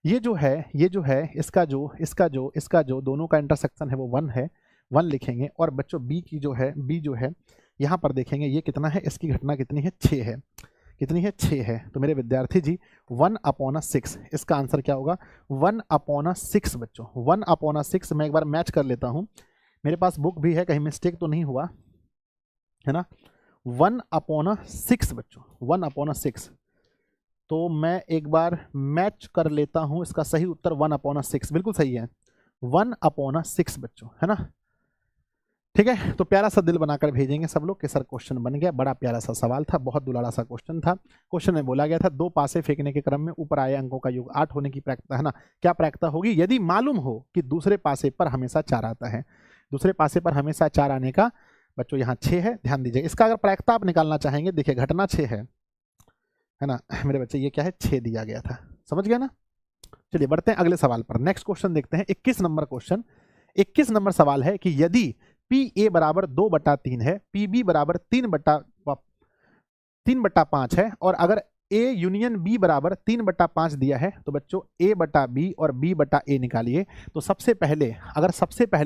ये जो है इसका जो दोनों का इंटरसेक्शन है वो 1 है, 1 लिखेंगे। और बच्चों बी जो है यहाँ पर देखेंगे ये कितना है, इसकी घटना कितनी है, 6 है। कितनी है, 6 है। तो मेरे विद्यार्थी जी 1/6, इसका आंसर क्या होगा 1/6 बच्चों, 1/6। मैं एक बार मैच कर लेता हूँ, मेरे पास बुक भी है, कहीं मिस्टेक तो नहीं हुआ है ना। 1/6 बच्चों, 1/6। तो मैं एक बार मैच कर लेता हूँ, इसका सही उत्तर 1/6 बिल्कुल सही है, 1/6 बच्चों, है ना। ठीक है, तो प्यारा सा दिल बनाकर भेजेंगे सब लोग कि सर क्वेश्चन बन गया। बड़ा प्यारा सा सवाल था, बहुत दुलारा सा क्वेश्चन था। क्वेश्चन में बोला गया था 2 पासे फेंकने के क्रम में ऊपर आए अंकों का योग 8 होने की प्रायिकता, है ना। क्या प्रायिकता होगी, यदि मालूम हो कि दूसरे पासे पर हमेशा 4 आता है। दूसरे पासे पर हमेशा 4 आने का बच्चों यहाँ 6 है, ध्यान दीजिए। इसका अगर प्रायिकता आप निकालना चाहेंगे, देखिए घटना 6 है ना मेरे बच्चे, ये क्या है 6 दिया गया था, समझ गया ना। चलिए बढ़ते हैं अगले सवाल पर, नेक्स्ट क्वेश्चन देखते हैं 21 नंबर क्वेश्चन। 21 नंबर सवाल है कि यदि पी ए बराबर 2/3 है, पी बी बराबर 3/5 है, और अगर ए यूनियन बी बराबर 3/5 दिया है, तो बच्चों ए बटा बी और बी बटा ए निकालिए। तो सबसे पहले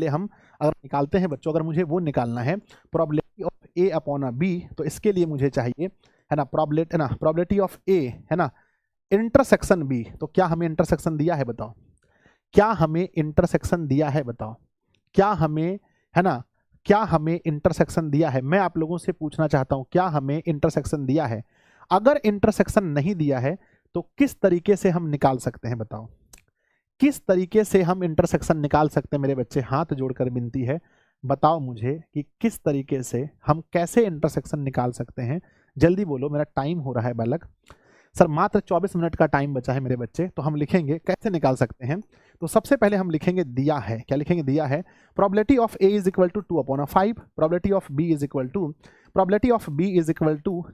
हम अगर निकालते हैं बच्चों, अगर मुझे वो निकालना है probability of a upon b, तो इसके लिए मुझे चाहिए है ना प्रोबेबिलिटी ऑफ ए, है ना, इंटरसेक्शन बी। तो क्या हमें इंटरसेक्शन दिया है बताओ, क्या हमें इंटरसेक्शन दिया है बताओ, क्या हमें, है ना, क्या हमें इंटरसेक्शन दिया है। मैं आप लोगों से पूछना चाहता हूं क्या हमें इंटरसेक्शन दिया है। अगर इंटरसेक्शन नहीं दिया है तो किस तरीके से हम निकाल सकते हैं बताओ, किस तरीके से हम इंटरसेक्शन निकाल सकते हैं। मेरे बच्चे हाथ जोड़कर विनती है, बताओ मुझे कि किस तरीके से हम कैसे इंटरसेक्शन निकाल सकते हैं। जल्दी बोलो, मेरा टाइम हो रहा है बालक। सर मात्र 24 मिनट का टाइम बचा है मेरे बच्चे, तो हम लिखेंगे कैसे निकाल सकते हैं। तो सबसे पहले हम लिखेंगे दिया है, क्या लिखेंगे, दिया है probability of a is equal to 2/5, probability of b is equal to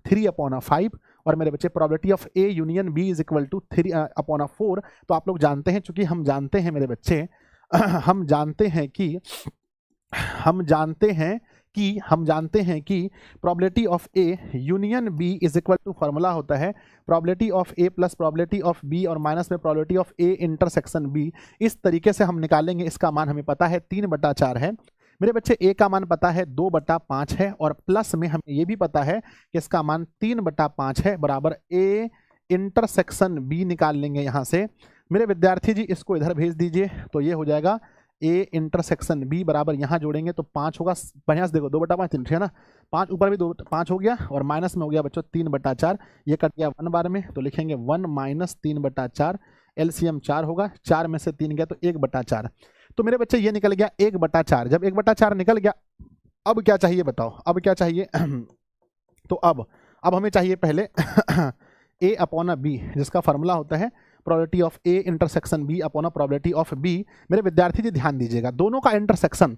3/5, और मेरे बच्चे probability of a union b is equal to 3/4। तो आप लोग जानते हैं, चूंकि हम जानते हैं मेरे बच्चे हम जानते हैं कि probability of a union b is equal to, formula होता है probability of a plus probability of b और माइनस में probability of a intersection b. इस तरीके से हम निकालेंगे। इसका मान हमें पता है 3/4 है मेरे बच्चे, ए का मान पता है 2/5 है, और प्लस में हमें ये भी पता है कि इसका मान 3/5 है, बराबर ए इंटरसेक्शन बी निकाल लेंगे यहाँ से। मेरे विद्यार्थी जी इसको इधर भेज दीजिए, तो ये हो जाएगा ए इंटरसेक्शन बी बराबर, यहाँ जोड़ेंगे तो 5 होगा, बढ़िया से देखो 2/5 है ना, 5 ऊपर भी 5 हो गया, और माइनस में हो गया बच्चों 3/4, ये कट गया 1 बार में, तो लिखेंगे 1 माइनस 3/4, एलसीएम 4 होगा, 4 में से 3 गया तो 1/4। तो मेरे बच्चे ये निकल गया 1/4। जब 1/4 निकल गया, अब क्या चाहिए बताओ, अब क्या चाहिए तो अब हमें चाहिए पहले ए अपॉन बी, जिसका फॉर्मूला होता है probability of a intersection b upon probability of b. मेरे विद्यार्थी जी ध्यान दीजिएगा, दोनों का इंटरसेक्शन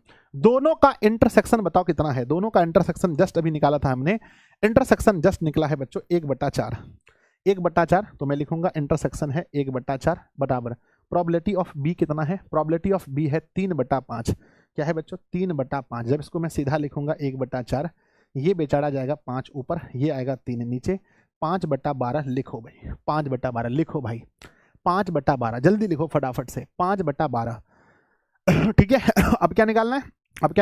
बताओ कितना है। दोनों का इंटरसेक्शन जस्ट अभी निकाला था हमने, इंटरसेक्शन जस्ट निकला है बच्चों 1/4। 1/4 तो मैं लिखूंगा इंटरसेक्शन है 1/4 बराबर प्रोबेबिलिटी ऑफ बी कितना है, प्रोबेबिलिटी ऑफ बी है 3/5। क्या है बच्चों 3/5। जब इसको मैं सीधा लिखूंगा 1/4, ये बेचारा जाएगा 5 ऊपर, ये आएगा 3 नीचे, 5/12 लिखो भाई, 5/12 लिखो भाई, 5/12 जल्दी लिखो फटाफट से, 5/12 ठीक है। अब क्या निकालना है, अब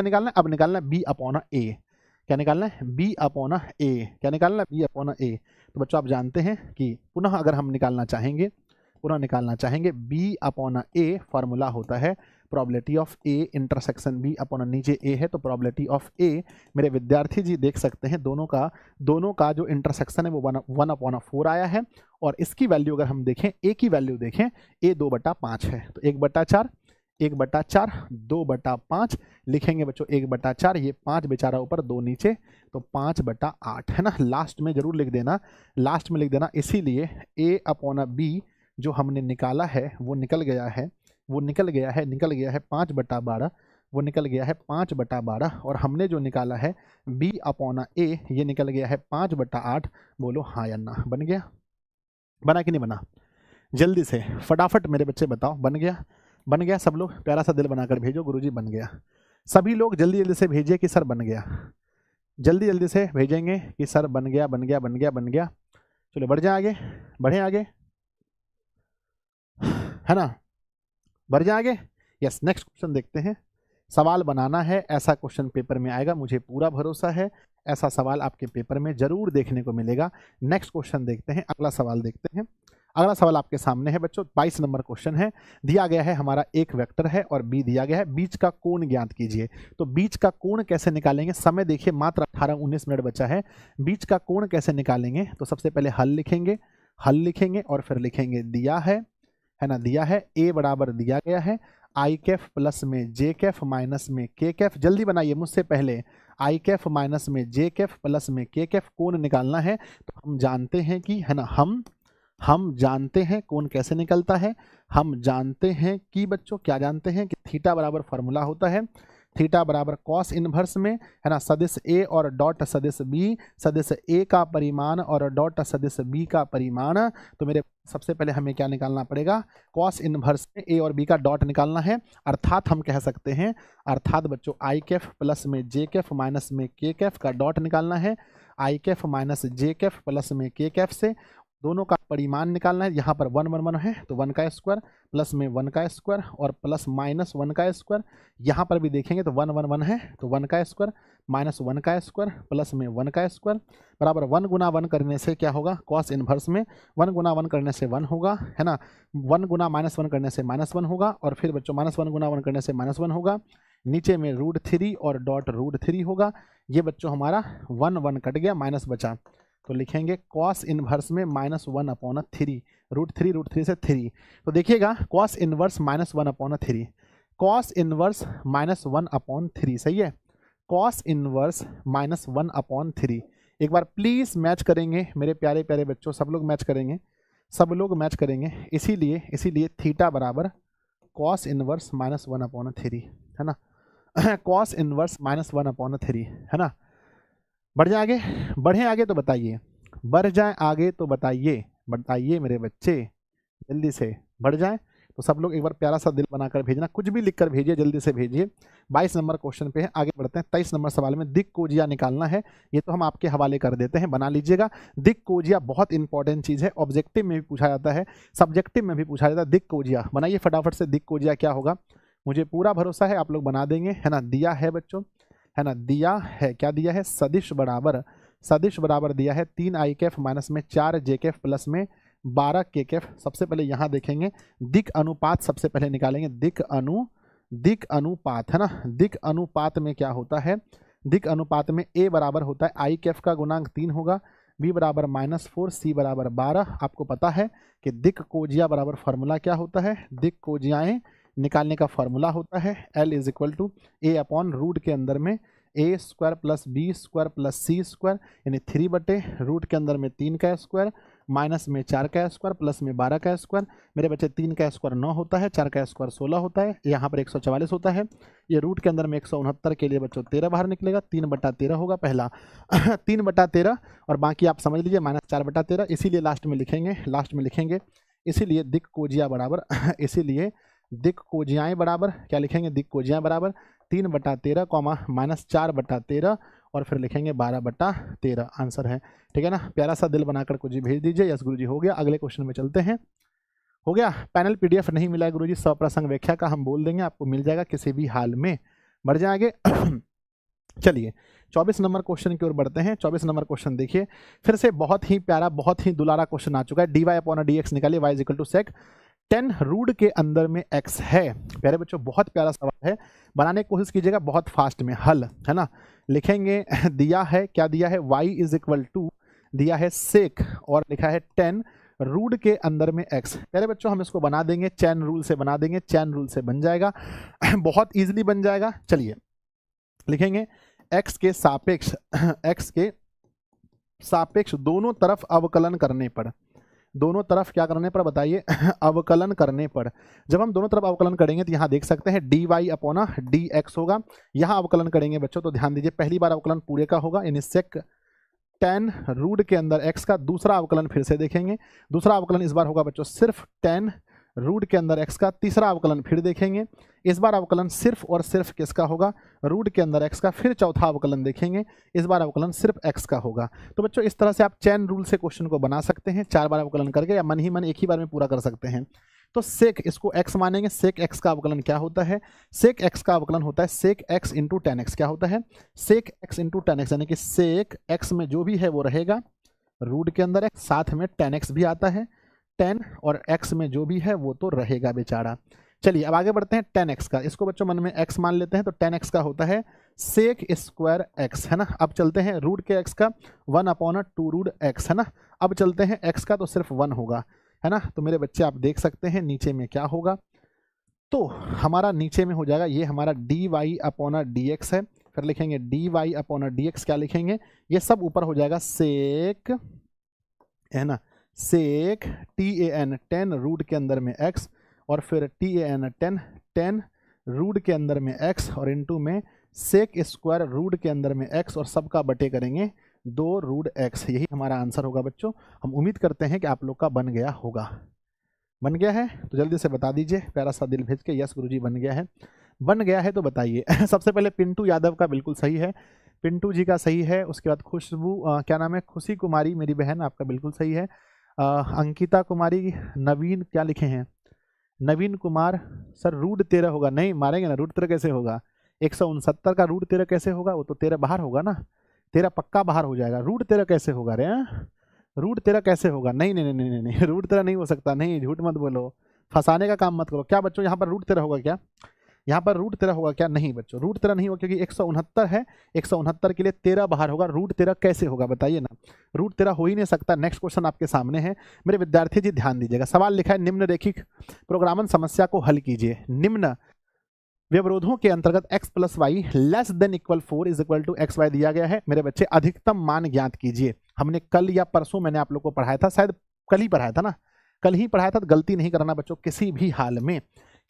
निकालना है बी अपॉन ए। क्या निकालना है, बी अपॉन ए। क्या निकालना है, बी अपॉन ए। तो बच्चों आप जानते हैं कि पुनः अगर हम निकालना चाहेंगे बी अपॉन ए, फॉर्मूला होता है probability of a intersection b upon, नीचे ए है तो प्रोबेबिलिटी ऑफ ए। मेरे विद्यार्थी जी देख सकते हैं दोनों का जो इंटरसेक्शन है वो 1/4 आया है, और इसकी वैल्यू अगर हम देखें, ए की वैल्यू देखें, ए 2/5 है, तो 1/4 2/5 लिखेंगे बच्चों 1/4, ये 5 बेचारा ऊपर 2 नीचे, तो 5/8 है ना। लास्ट में जरूर लिख देना, इसीलिए ए अपॉन बी जो हमने निकाला है वो निकल गया है, निकल गया है 5/12, वो निकल गया है 5/12, और हमने जो निकाला है b/a ये निकल गया है 5/8। बोलो हाँ या ना, बन गया? बना कि नहीं बना? जल्दी से फटाफट मेरे बच्चे बताओ, बन गया? बन गया? सब लोग प्यारा सा दिल बनाकर भेजो, गुरुजी बन गया। सभी लोग जल्दी जल्दी से भेजिए कि सर बन गया, जल्दी जल्दी से भेजेंगे कि सर बन गया, बन गया, बन गया, बन गया। चलो बढ़ जाए आगे, बढ़े आगे, है ना, बढ़ जाए आगे। यस, नेक्स्ट क्वेश्चन देखते हैं। सवाल बनाना है, ऐसा क्वेश्चन पेपर में आएगा, मुझे पूरा भरोसा है ऐसा सवाल आपके पेपर में जरूर देखने को मिलेगा। नेक्स्ट क्वेश्चन देखते हैं, अगला सवाल देखते हैं। अगला सवाल आपके सामने है बच्चों, 22 नंबर क्वेश्चन है। दिया गया है हमारा एक वेक्टर है और बी दिया गया है, बीच का कोण ज्ञात कीजिए। तो बीच का कोण कैसे निकालेंगे? समय देखिए मात्र 18-19 मिनट बचा है। बीच का कोण कैसे निकालेंगे? तो सबसे पहले हल लिखेंगे और फिर लिखेंगे दिया है ना, दिया है a बराबर दिया गया है आई कैफ प्लस में जे कैफ माइनस में के कैफ। जल्दी बनाइए मुझसे पहले, आई कैफ माइनस में जे कैफ प्लस में के कैफ कोण निकालना है। तो हम जानते हैं कि, है ना, हम जानते हैं कोण कैसे निकलता है। हम जानते हैं कि बच्चों, क्या जानते हैं कि थीटा बराबर फॉर्मूला होता है, थीटा बराबर कॉस इनवर्स में, है ना, सदिश ए और डॉट सदिश बी, सदिश ए का परिमाण और डॉट सदिश बी का परिमाण। तो मेरे सबसे पहले हमें क्या निकालना पड़ेगा? कॉस इनवर्स में ए और बी का डॉट निकालना है। अर्थात हम कह सकते हैं, अर्थात बच्चों आई कैफ प्लस में जे कैफ माइनस में के कैफ का डॉट निकालना है। आई कैफ माइनस जे कैफ प्लस में के कैफ से दोनों का परिमाण निकालना है। यहाँ पर 1 1 1 है तो 1 का स्क्वायर, प्लस में 1 का स्क्वायर और प्लस माइनस 1 का स्क्वायर। यहाँ पर भी देखेंगे तो 1 1 1 है तो 1 का स्क्वायर माइनस 1 का स्क्वायर प्लस में 1 का स्क्वायर बराबर 1 गुना 1 करने से क्या होगा? कॉस इनवर्स में 1 गुना 1 करने से 1 होगा, है ना, 1 गुना -1 करने से -1 होगा, और फिर बच्चों -1 गुना 1 करने से -1 होगा। नीचे में √3 और डॉट √3 होगा। ये बच्चों हमारा 1 1 कट गया, माइनस बचा, तो लिखेंगे कॉस इनवर्स में -1/3, √3 से 3। तो देखिएगा कॉस इनवर्स -1/3, कॉस इनवर्स -1/3, सही है, कॉस इनवर्स -1/3। एक बार प्लीज मैच करेंगे मेरे प्यारे प्यारे बच्चों, सब लोग मैच करेंगे, सब लोग मैच करेंगे। इसीलिए थीटा बराबर कॉस इनवर्स -1/3, है ना, कॉस इनवर्स -1/3, है ना। बढ़ आगे तो बताइए, बढ़ जाए आगे तो बताइए मेरे बच्चे, जल्दी से बढ़ जाए। तो सब लोग एक बार प्यारा सा दिल बनाकर भेजना, कुछ भी लिखकर भेजिए, जल्दी से भेजिए। 22 नंबर क्वेश्चन पे है, आगे बढ़ते हैं। 23 नंबर सवाल में दिक् कोजिया निकालना है, ये तो हम आपके हवाले कर देते हैं, बना लीजिएगा। दिक् कोजिया बहुत इंपॉर्टेंट चीज़ है, ऑब्जेक्टिव में भी पूछा जाता है, सब्जेक्टिव में भी पूछा जाता है। दिक् कोजिया बनाइए फटाफट से, दिक् कोजिया क्या होगा? मुझे पूरा भरोसा है आप लोग बना देंगे, है ना। दिया है बच्चों, है ना, दिया है, क्या दिया है? सदिश बराबर दिया है 3 आई कैफ माइनस में 4 जे कैफ प्लस में 12 के कैफ। सबसे पहले यहाँ देखेंगे दिक अनुपात, सबसे पहले निकालेंगे दिक अनुपात, है ना। दिक अनुपात में क्या होता है? दिक अनुपात में ए बराबर होता है आई कैफ का गुणांक 3 होगा, बी बराबर -4, सी बराबर 12। आपको पता है कि दिक कोजिया बराबर फॉर्मूला क्या होता है? दिक कोजियाएं निकालने का फॉर्मूला होता है L = A/रूट के अंदर में A² + B² + C² यानी 3/रूट के अंदर में 3 का स्क्वायर माइनस में 4 का स्क्वायर प्लस में 12 का स्क्वायर। मेरे बच्चे 3 का स्क्वायर 9 होता है, 4 का स्क्वायर 16 होता है, यहाँ पर 144 होता है। ये रूट के अंदर में 169 के लिए बच्चों 13 बाहर निकलेगा, 3/13 होगा पहला 3/13, और बाकी आप समझ लीजिए -4/13। इसीलिए लास्ट में लिखेंगे इसीलिए दिक कोजिया बराबर इसीलिए दिक कोजियाएं बराबर क्या लिखेंगे? दिक कोजियाएं बराबर 3/13 -4/13 और फिर लिखेंगे 12/13 आंसर है, ठीक है ना। प्यारा सा दिल बनाकर कुछ भेज दीजिए। यस गुरुजी हो गया। अगले क्वेश्चन में चलते हैं। हो गया। पैनल पीडीएफ नहीं मिला है गुरुजी, सप्रसंग व्याख्या का हम बोल देंगे, आपको मिल जाएगा किसी भी हाल में। बढ़ जाएंगे चलिए 24 नंबर क्वेश्चन की ओर बढ़ते हैं। 24 नंबर क्वेश्चन देखिए, फिर से बहुत ही प्यारा, बहुत ही दुलारा क्वेश्चन आ चुका है। dy/dx निकालिए, y = sec 10 रूट के अंदर में x है। प्यारे बच्चों बहुत प्यारा सवाल है, बनाने की कोशिश कीजिएगा बहुत फास्ट में। हल, है ना, लिखेंगे दिया है, क्या दिया है? y = दिया है sec और लिखा है 10 रूट के अंदर में x। प्यारे बच्चों हम इसको बना देंगे, चैन रूल से बना देंगे, चैन रूल से बन जाएगा बहुत इजीली बन जाएगा। चलिए लिखेंगे x के सापेक्ष दोनों तरफ अवकलन करने पर, दोनों तरफ क्या करने पर बताइए अवकलन करने पर। जब हम दोनों तरफ अवकलन करेंगे तो यहाँ देख सकते हैं dy अपॉन dx होगा। यहाँ अवकलन करेंगे बच्चों तो ध्यान दीजिए, पहली बार अवकलन पूरे का होगा यानी सेक टेन रूट के अंदर x का। दूसरा अवकलन फिर से देखेंगे, दूसरा अवकलन इस बार होगा बच्चों सिर्फ टेन रूट के अंदर x का। तीसरा अवकलन फिर देखेंगे, इस बार अवकलन सिर्फ और सिर्फ किसका होगा, रूट के अंदर x का। फिर चौथा अवकलन देखेंगे, इस बार अवकलन सिर्फ x का होगा। तो बच्चों इस तरह से आप चैन रूल से क्वेश्चन को बना सकते हैं, 4 बार अवकलन करके, या मन ही मन एक ही बार में पूरा कर सकते हैं। तो सेक इसको x मानेंगे, सेक x का अवकलन क्या होता है, सेक x का अवकलन होता है सेक x इंटू टेन एक्स। क्या होता है, सेक x इंटू टेन एक्स, यानी कि सेक x में जो भी है वो रहेगा रूट के अंदर x, साथ में टेन एक्स भी आता है, टेन और x में जो भी है वो तो रहेगा बेचारा। चलिए अब आगे बढ़ते हैं टेन एक्स का, इसको बच्चों मन में x मान लेते हैं। तो टेन एक्स का होता है सेक स्क्वायर x, है ना। अब चलते हैं रूट के x का 1 अपॉन 2 रूट x, है ना। अब चलते हैं x का तो सिर्फ 1 होगा, है ना। तो मेरे बच्चे आप देख सकते हैं नीचे में क्या होगा, तो हमारा नीचे में हो जाएगा ये हमारा dy अपॉन dx है। फिर लिखेंगे dy अपॉन dx, क्या लिखेंगे, ये सब ऊपर हो जाएगा सेक, है ना, सेक tan 10 रूट के अंदर में x, और फिर tan 10 रूट के अंदर में x, और इनटू में सेक स्क्वायर रूट के अंदर में x, और सबका बटे करेंगे 2 रूट x। यही हमारा आंसर होगा बच्चों। हम उम्मीद करते हैं कि आप लोग का बन गया होगा। बन गया है तो जल्दी से बता दीजिए, प्यारा सा दिल भेज के, यस गुरुजी बन गया है। बन गया है तो बताइए। सबसे पहले पिंटू यादव का बिल्कुल सही है, पिंटू जी का सही है। उसके बाद खुशबू क्या नाम है, खुशी कुमारी मेरी बहन, आपका बिल्कुल सही है। अंकिता कुमारी, नवीन क्या लिखे हैं, नवीन कुमार सर रूट 13 होगा, नहीं मारेंगे ना, रूट 13 कैसे होगा, 169 का रूट 13 कैसे होगा, वो तो 13 बाहर होगा ना, 13 पक्का बाहर हो जाएगा, रूट 13 कैसे होगा रे, रूट 13 कैसे होगा, नहीं नहीं नहीं नहीं नहीं, रूट 13 नहीं हो सकता, नहीं झूठ मत बोलो, फंसाने का काम मत करो। क्या बच्चों यहाँ पर रूट 13 होगा क्या, यहाँ पर रूट 13 होगा क्या, नहीं बच्चों रूट 13 नहीं होगा, क्योंकि 169 है, 169 के लिए 13 बाहर होगा, रूट 13 कैसे होगा बताइए ना, रूट 13 हो ही नहीं सकता। नेक्स्ट क्वेश्चन आपके सामने है मेरे विद्यार्थी जी, ध्यान दीजिएगा। सवाल लिखा है निम्न रेखिक प्रोग्रामन समस्या को हल कीजिए, निम्न व्यवरोधों के अंतर्गत x plus y less than equal 4 is equal to x y दिया गया है। मेरे बच्चे अधिकतम मान ज्ञात कीजिए। हमने कल या परसों मैंने आप लोग को पढ़ाया था, शायद कल ही पढ़ाया था ना, कल ही पढ़ाया था। तो गलती नहीं करना बच्चों, किसी भी हाल में,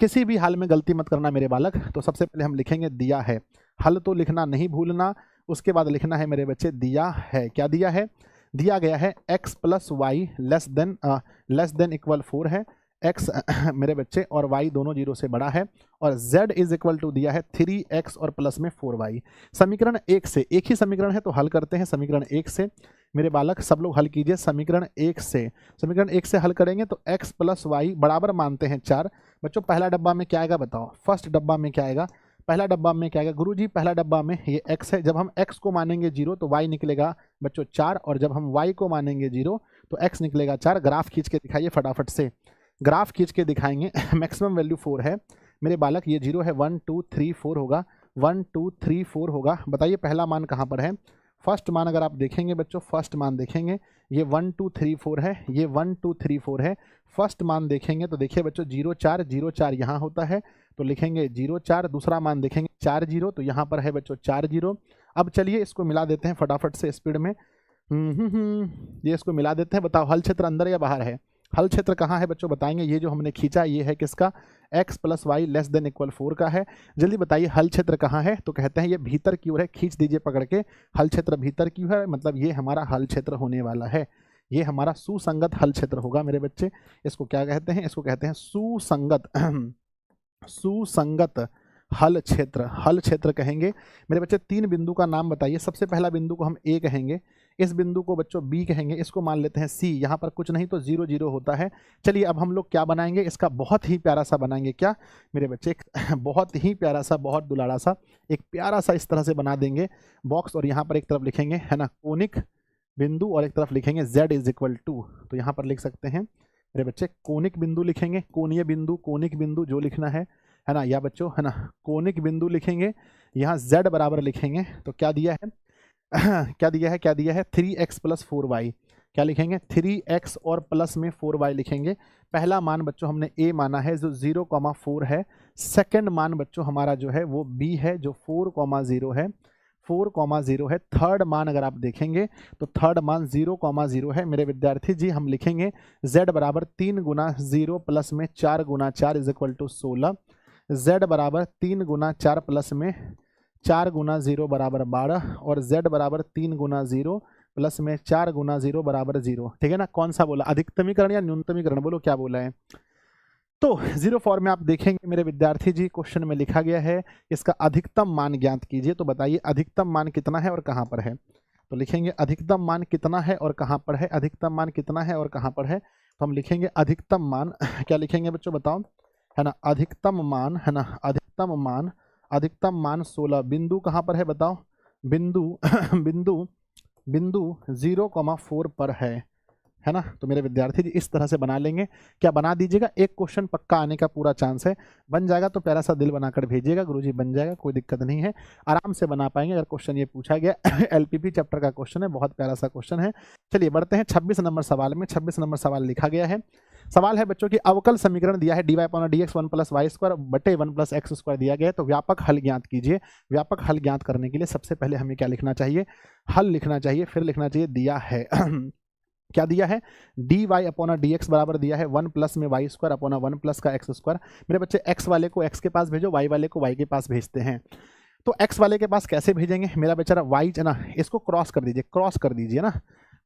किसी भी हाल में गलती मत करना मेरे बालक। तो सबसे पहले हम लिखेंगे दिया है, हल तो लिखना नहीं भूलना। उसके बाद लिखना है मेरे बच्चे दिया है, क्या दिया है, दिया गया है x plus y less than equal 4 है, x मेरे बच्चे और y दोनों 0 से बड़ा है, और z इज इक्वल टू दिया है 3x और प्लस में 4y। समीकरण 1 से, एक ही समीकरण है तो हल करते हैं समीकरण 1 से। मेरे बालक सब लोग हल कीजिए समीकरण 1 से। समीकरण 1 से हल करेंगे तो x प्लस वाई बराबर मानते हैं 4। बच्चों पहला डब्बा में क्या आएगा बताओ, फर्स्ट डब्बा में क्या आएगा, पहला डब्बा में क्या आएगा गुरुजी, पहला डब्बा में ये x है, जब हम x को मानेंगे 0 तो y निकलेगा बच्चों 4, और जब हम y को मानेंगे 0 तो x निकलेगा 4। ग्राफ खींच के दिखाइए फटाफट से, ग्राफ खींच के दिखाएंगे। मैक्सिमम वैल्यू 4 है मेरे बालक, ये 0 है, 1 2 3 4 होगा, 1 2 3 4 होगा। बताइए पहला मान कहाँ पर है, फर्स्ट मान अगर आप देखेंगे बच्चों, फर्स्ट मान देखेंगे ये 1 2 3 4 है, ये 1 2 3 4 है। फर्स्ट मान देखेंगे तो देखिए बच्चों 0 4 0 4 यहाँ होता है तो लिखेंगे 0 4। दूसरा मान देखेंगे 4 0 तो यहाँ पर है बच्चों 4 0। अब चलिए इसको मिला देते हैं फटाफट से स्पीड में। ये इसको मिला देते हैं। बताओ हल क्षेत्र अंदर या बाहर है, हल क्षेत्र कहाँ है बच्चों बताएंगे। ये जो हमने खींचा ये है किसका, x plus y less than equal 4 का है। जल्दी बताइए हल क्षेत्र कहाँ है, तो कहते हैं ये भीतर की ओर है, खींच दीजिए पकड़ के, हल क्षेत्र भीतर की ओर है, मतलब ये हमारा हल क्षेत्र होने वाला है, ये हमारा सुसंगत हल क्षेत्र होगा मेरे बच्चे। इसको क्या कहते हैं, इसको कहते हैं सुसंगत सुसंगत हल क्षेत्र, हल क्षेत्र कहेंगे मेरे बच्चे। 3 बिंदु का नाम बताइए। सबसे पहला बिंदु को हम A कहेंगे, इस बिंदु को बच्चों B कहेंगे, इसको मान लेते हैं C, यहाँ पर कुछ नहीं तो 0 0 होता है। चलिए अब हम लोग क्या बनाएंगे, इसका बहुत ही प्यारा सा बनाएंगे क्या मेरे बच्चे, बहुत ही प्यारा सा, बहुत दुलारा सा, एक प्यारा सा इस तरह से बना देंगे बॉक्स, और यहाँ पर एक तरफ लिखेंगे है ना कोनिक बिंदु, और एक तरफ लिखेंगे z इज इक्वल टू, तो यहाँ पर लिख सकते हैं मेरे बच्चे कोनिक बिंदु लिखेंगे, कोणीय बिंदु, कोनिक बिंदु जो लिखना है ना, या बच्चों है ना कोनिक बिंदु लिखेंगे। यहाँ z बराबर लिखेंगे तो क्या दिया है क्या दिया है, क्या दिया है 3x प्लस 4y, क्या लिखेंगे 3x और प्लस में 4y लिखेंगे। पहला मान बच्चों हमने a माना है जो 0,4 है, सेकंड मान बच्चों हमारा जो है वो b है जो 4,0 है, 4,0 है। थर्ड मान अगर आप देखेंगे तो थर्ड मान 0,0 है। मेरे विद्यार्थी जी हम लिखेंगे z बराबर 3 गुना 0 प्लस में 4 गुना 4 इज इक्वल टू 16। z बराबर 3 गुना 4 प्लस में 4 गुना 0 बराबर 12 और z बराबर 3 गुना 0 प्लस में 4 गुना 0 बराबर 0। ठीक है ना। कौन सा बोला, अधिकतमीकरण या न्यूनतमीकरण, बोलो क्या बोला है। तो 0 फॉर्म में आप देखेंगे मेरे विद्यार्थी जी क्वेश्चन में लिखा गया है इसका अधिकतम मान ज्ञात कीजिए। तो बताइए अधिकतम मान कितना है और कहाँ पर है। तो लिखेंगे अधिकतम मान कितना है और कहाँ पर है, अधिकतम मान कितना है और कहाँ पर है। तो हम लिखेंगे अधिकतम मान क्या लिखेंगे बच्चों बताओ, है ना, अधिकतम मान, है ना, अधिकतम मान 16। बिंदु कहाँ पर है बताओ, बिंदु बिंदु बिंदु 0,4 पर है ना। तो मेरे विद्यार्थी जी इस तरह से बना लेंगे। क्या बना दीजिएगा, एक क्वेश्चन पक्का आने का पूरा चांस है। बन जाएगा तो प्यारा सा दिल बनाकर भेजिएगा, गुरुजी बन जाएगा, कोई दिक्कत नहीं है, आराम से बना पाएंगे अगर क्वेश्चन ये पूछा गया। एलपीपी चैप्टर का क्वेश्चन है, बहुत प्यारा सा क्वेश्चन है। चलिए बढ़ते हैं 26 नंबर सवाल में। 26 नंबर सवाल लिखा गया है, सवाल है बच्चों की अवकल समीकरण दिया है dy/dx 1 + y² बटे 1 + x² दिया गया है। तो व्यापक हल ज्ञात कीजिए। व्यापक हल ज्ञात करने के लिए सबसे पहले हमें क्या लिखना चाहिए, हल लिखना चाहिए, फिर लिखना चाहिए दिया है क्या दिया है, dy/dx बराबर दिया है 1 प्लस में y² अपॉन 1 प्लस का x²। मेरे बच्चे x वाले को x के पास भेजो, y वाले को y के पास भेजते हैं। तो x वाले के पास कैसे भेजेंगे, मेरा बेचारा y है ना, इसको क्रॉस कर दीजिए, क्रॉस कर दीजिए ना,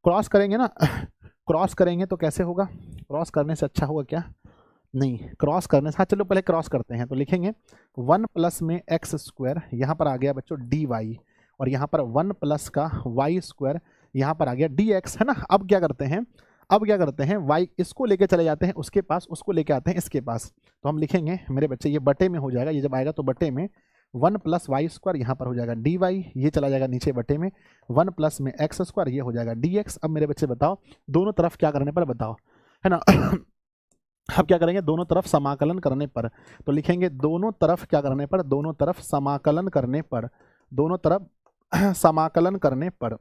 क्रॉस करेंगे ना, क्रॉस करेंगे तो कैसे होगा, क्रॉस करने से अच्छा होगा क्या, नहीं क्रॉस करने से, हाँ चलो पहले क्रॉस करते हैं। तो लिखेंगे 1 प्लस में x², यहाँ पर आ गया बच्चों dy, और यहाँ पर 1 प्लस का y², यहाँ पर आ गया dx, है ना। अब क्या करते हैं, अब क्या करते हैं, y इसको लेके चले जाते हैं उसके पास, उसको लेके आते हैं इसके पास। तो हम लिखेंगे मेरे बच्चे ये बटे में हो जाएगा, ये जब आएगा तो बटे में 1 प्लस y², यहाँ पर हो जाएगा dy, ये चला जाएगा नीचे बटे में 1 प्लस में x², ये हो जाएगा dx। अब मेरे बच्चे बताओ दोनों तरफ क्या करने पर बताओ, है ना। अब क्या करेंगे, दोनों तरफ समाकलन करने पर। तो लिखेंगे दोनों तरफ क्या करने पर, दोनों तरफ समाकलन करने पर, दोनों तरफ समाकलन करने पर।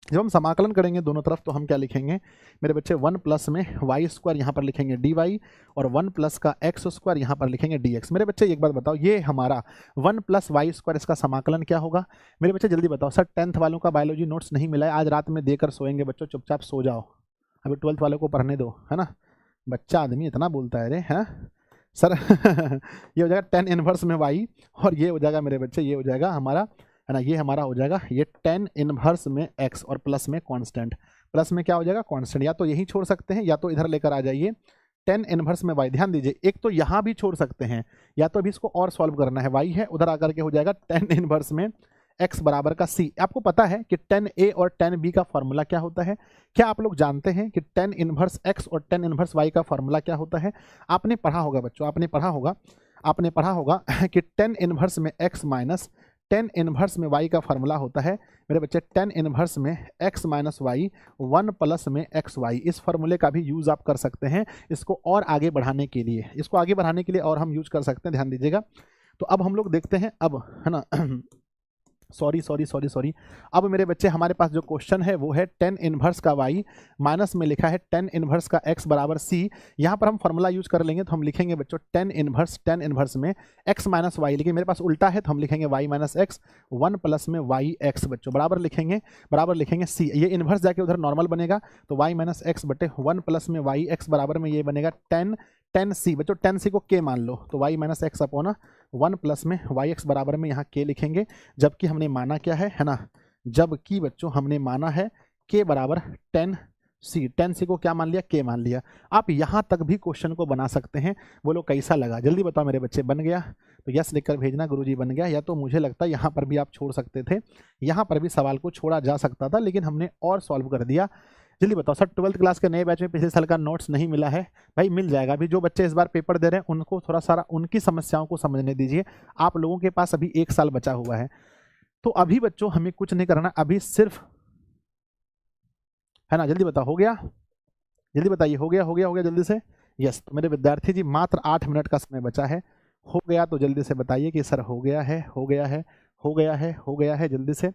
जब हम समाकलन करेंगे दोनों तरफ तो हम क्या लिखेंगे मेरे बच्चे, 1 प्लस में y² यहाँ पर लिखेंगे dy, और 1 प्लस का x² यहाँ पर लिखेंगे dx। मेरे बच्चे एक बात बताओ, ये हमारा 1 प्लस y² इसका समाकलन क्या होगा, मेरे बच्चे जल्दी बताओ। सर 10th वालों का बायोलॉजी नोट्स नहीं मिला है, आज रात में देकर सोएंगे बच्चों, चुपचाप सो जाओ, अभी 12th वालों को पढ़ने दो, है ना। बच्चा आदमी इतना बोलता है रे, है सर। ये हो जाएगा 10 इनवर्स में y, और ये हो जाएगा मेरे बच्चे, ये हो जाएगा हमारा, है ना, ये हमारा हो जाएगा ये 10 इनवर्स में x, और प्लस में कांस्टेंट, प्लस में क्या हो जाएगा कांस्टेंट। या तो यही छोड़ सकते हैं या तो इधर लेकर आ जाइए 10 इनवर्स में y। ध्यान दीजिए एक तो यहाँ भी छोड़ सकते हैं, या तो अभी इसको और सॉल्व करना है, y है उधर आकर के हो जाएगा 10 इनवर्स में x बराबर का c। आपको पता है कि 10a और 10b का फॉर्मूला क्या होता है, क्या आप लोग जानते हैं कि 10 इनवर्स x और 10 इनवर्स y का फॉर्मूला क्या होता है। आपने पढ़ा होगा बच्चों, आपने पढ़ा होगा कि 10 इनवर्स में x माइनस 10 इनवर्स में y का फॉर्मूला होता है मेरे बच्चे 10 इनवर्स में x माइनस वाई 1 प्लस में एक्स वाई। इस फॉर्मूले का भी यूज़ आप कर सकते हैं इसको और आगे बढ़ाने के लिए, इसको आगे बढ़ाने के लिए और हम यूज कर सकते हैं, ध्यान दीजिएगा। तो अब हम लोग देखते हैं, अब है ना सॉरी अब मेरे बच्चे हमारे पास जो क्वेश्चन है वो है 10 इनवर्स का y माइनस में लिखा है 10 इनवर्स का x बराबर c। यहाँ पर हम फॉर्मूला यूज कर लेंगे तो हम लिखेंगे बच्चों 10 इनवर्स में x माइनस वाई, लेकिन मेरे पास उल्टा है तो हम लिखेंगे y माइनस एक्स 1 प्लस में वाई एक्स बच्चों बराबर लिखेंगे c। ये इनवर्स जाके उधर नॉर्मल बनेगा तो y माइनस एक्स बटे 1 प्लस में वाई एक्स बराबर में ये बनेगा 10 सी बच्चों, 10 सी को k मान लो तो y minus x upon 1 plus में वाई एक्स बराबर में यहाँ k लिखेंगे, जबकि हमने माना क्या है ना, जबकि बच्चों हमने माना है k बराबर 10 सी को क्या मान लिया, k मान लिया। आप यहाँ तक भी क्वेश्चन को बना सकते हैं, बोलो कैसा लगा, जल्दी बताओ मेरे बच्चे। बन गया तो यस लिखकर भेजना गुरुजी बन गया, या तो मुझे लगता है यहाँ पर भी आप छोड़ सकते थे, यहाँ पर भी सवाल को छोड़ा जा सकता था लेकिन हमने और सॉल्व कर दिया। जल्दी बताओ सर 12th क्लास के नए बैच में पिछले साल का नोट्स नहीं मिला है, भाई मिल जाएगा। अभी जो बच्चे इस बार पेपर दे रहे हैं उनको थोड़ा सारा उनकी समस्याओं को समझने दीजिए, आप लोगों के पास अभी 1 साल बचा हुआ है। तो अभी बच्चों हमें कुछ नहीं करना, अभी सिर्फ है ना, जल्दी बताओ हो गया, जल्दी बताइए हो गया जल्दी से। यस तो मेरे विद्यार्थी जी मात्र 8 मिनट का समय बचा है, हो गया तो जल्दी से बताइए कि सर हो गया है जल्दी से।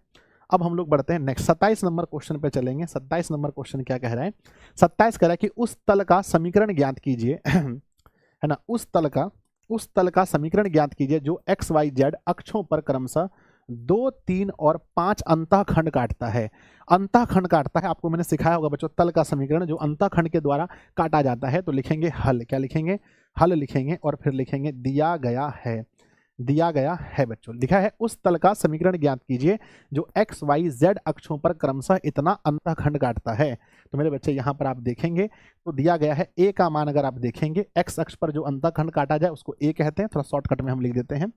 अब हम लोग बढ़ते हैं नेक्स्ट 27 नंबर क्वेश्चन पे चलेंगे। 27 नंबर क्वेश्चन क्या कह रहा है, 27 कह रहा है कि उस तल का समीकरण ज्ञात कीजिए, है ना, उस तल का समीकरण ज्ञात कीजिए जो XYZ अक्षों पर क्रमशः 2, 3 और 5 अंतःखंड काटता है। अंतःखंड काटता है, आपको मैंने सिखाया होगा बच्चों तल का समीकरण जो अंतःखंड के द्वारा काटा जाता है। तो लिखेंगे हल, क्या लिखेंगे, हल लिखेंगे और फिर लिखेंगे दिया गया है, दिया गया है बच्चों, लिखा है उस तल का समीकरण ज्ञात कीजिए जो एक्स वाई जेड अक्षों पर क्रमशः इतना अंतःखंड काटता है। तो मेरे बच्चे यहाँ पर आप देखेंगे तो दिया गया है ए का मान, अगर आप देखेंगे एक्स अक्ष पर जो अंतःखंड काटा जाए उसको ए कहते हैं, थोड़ा शॉर्टकट में हम लिख देते हैं।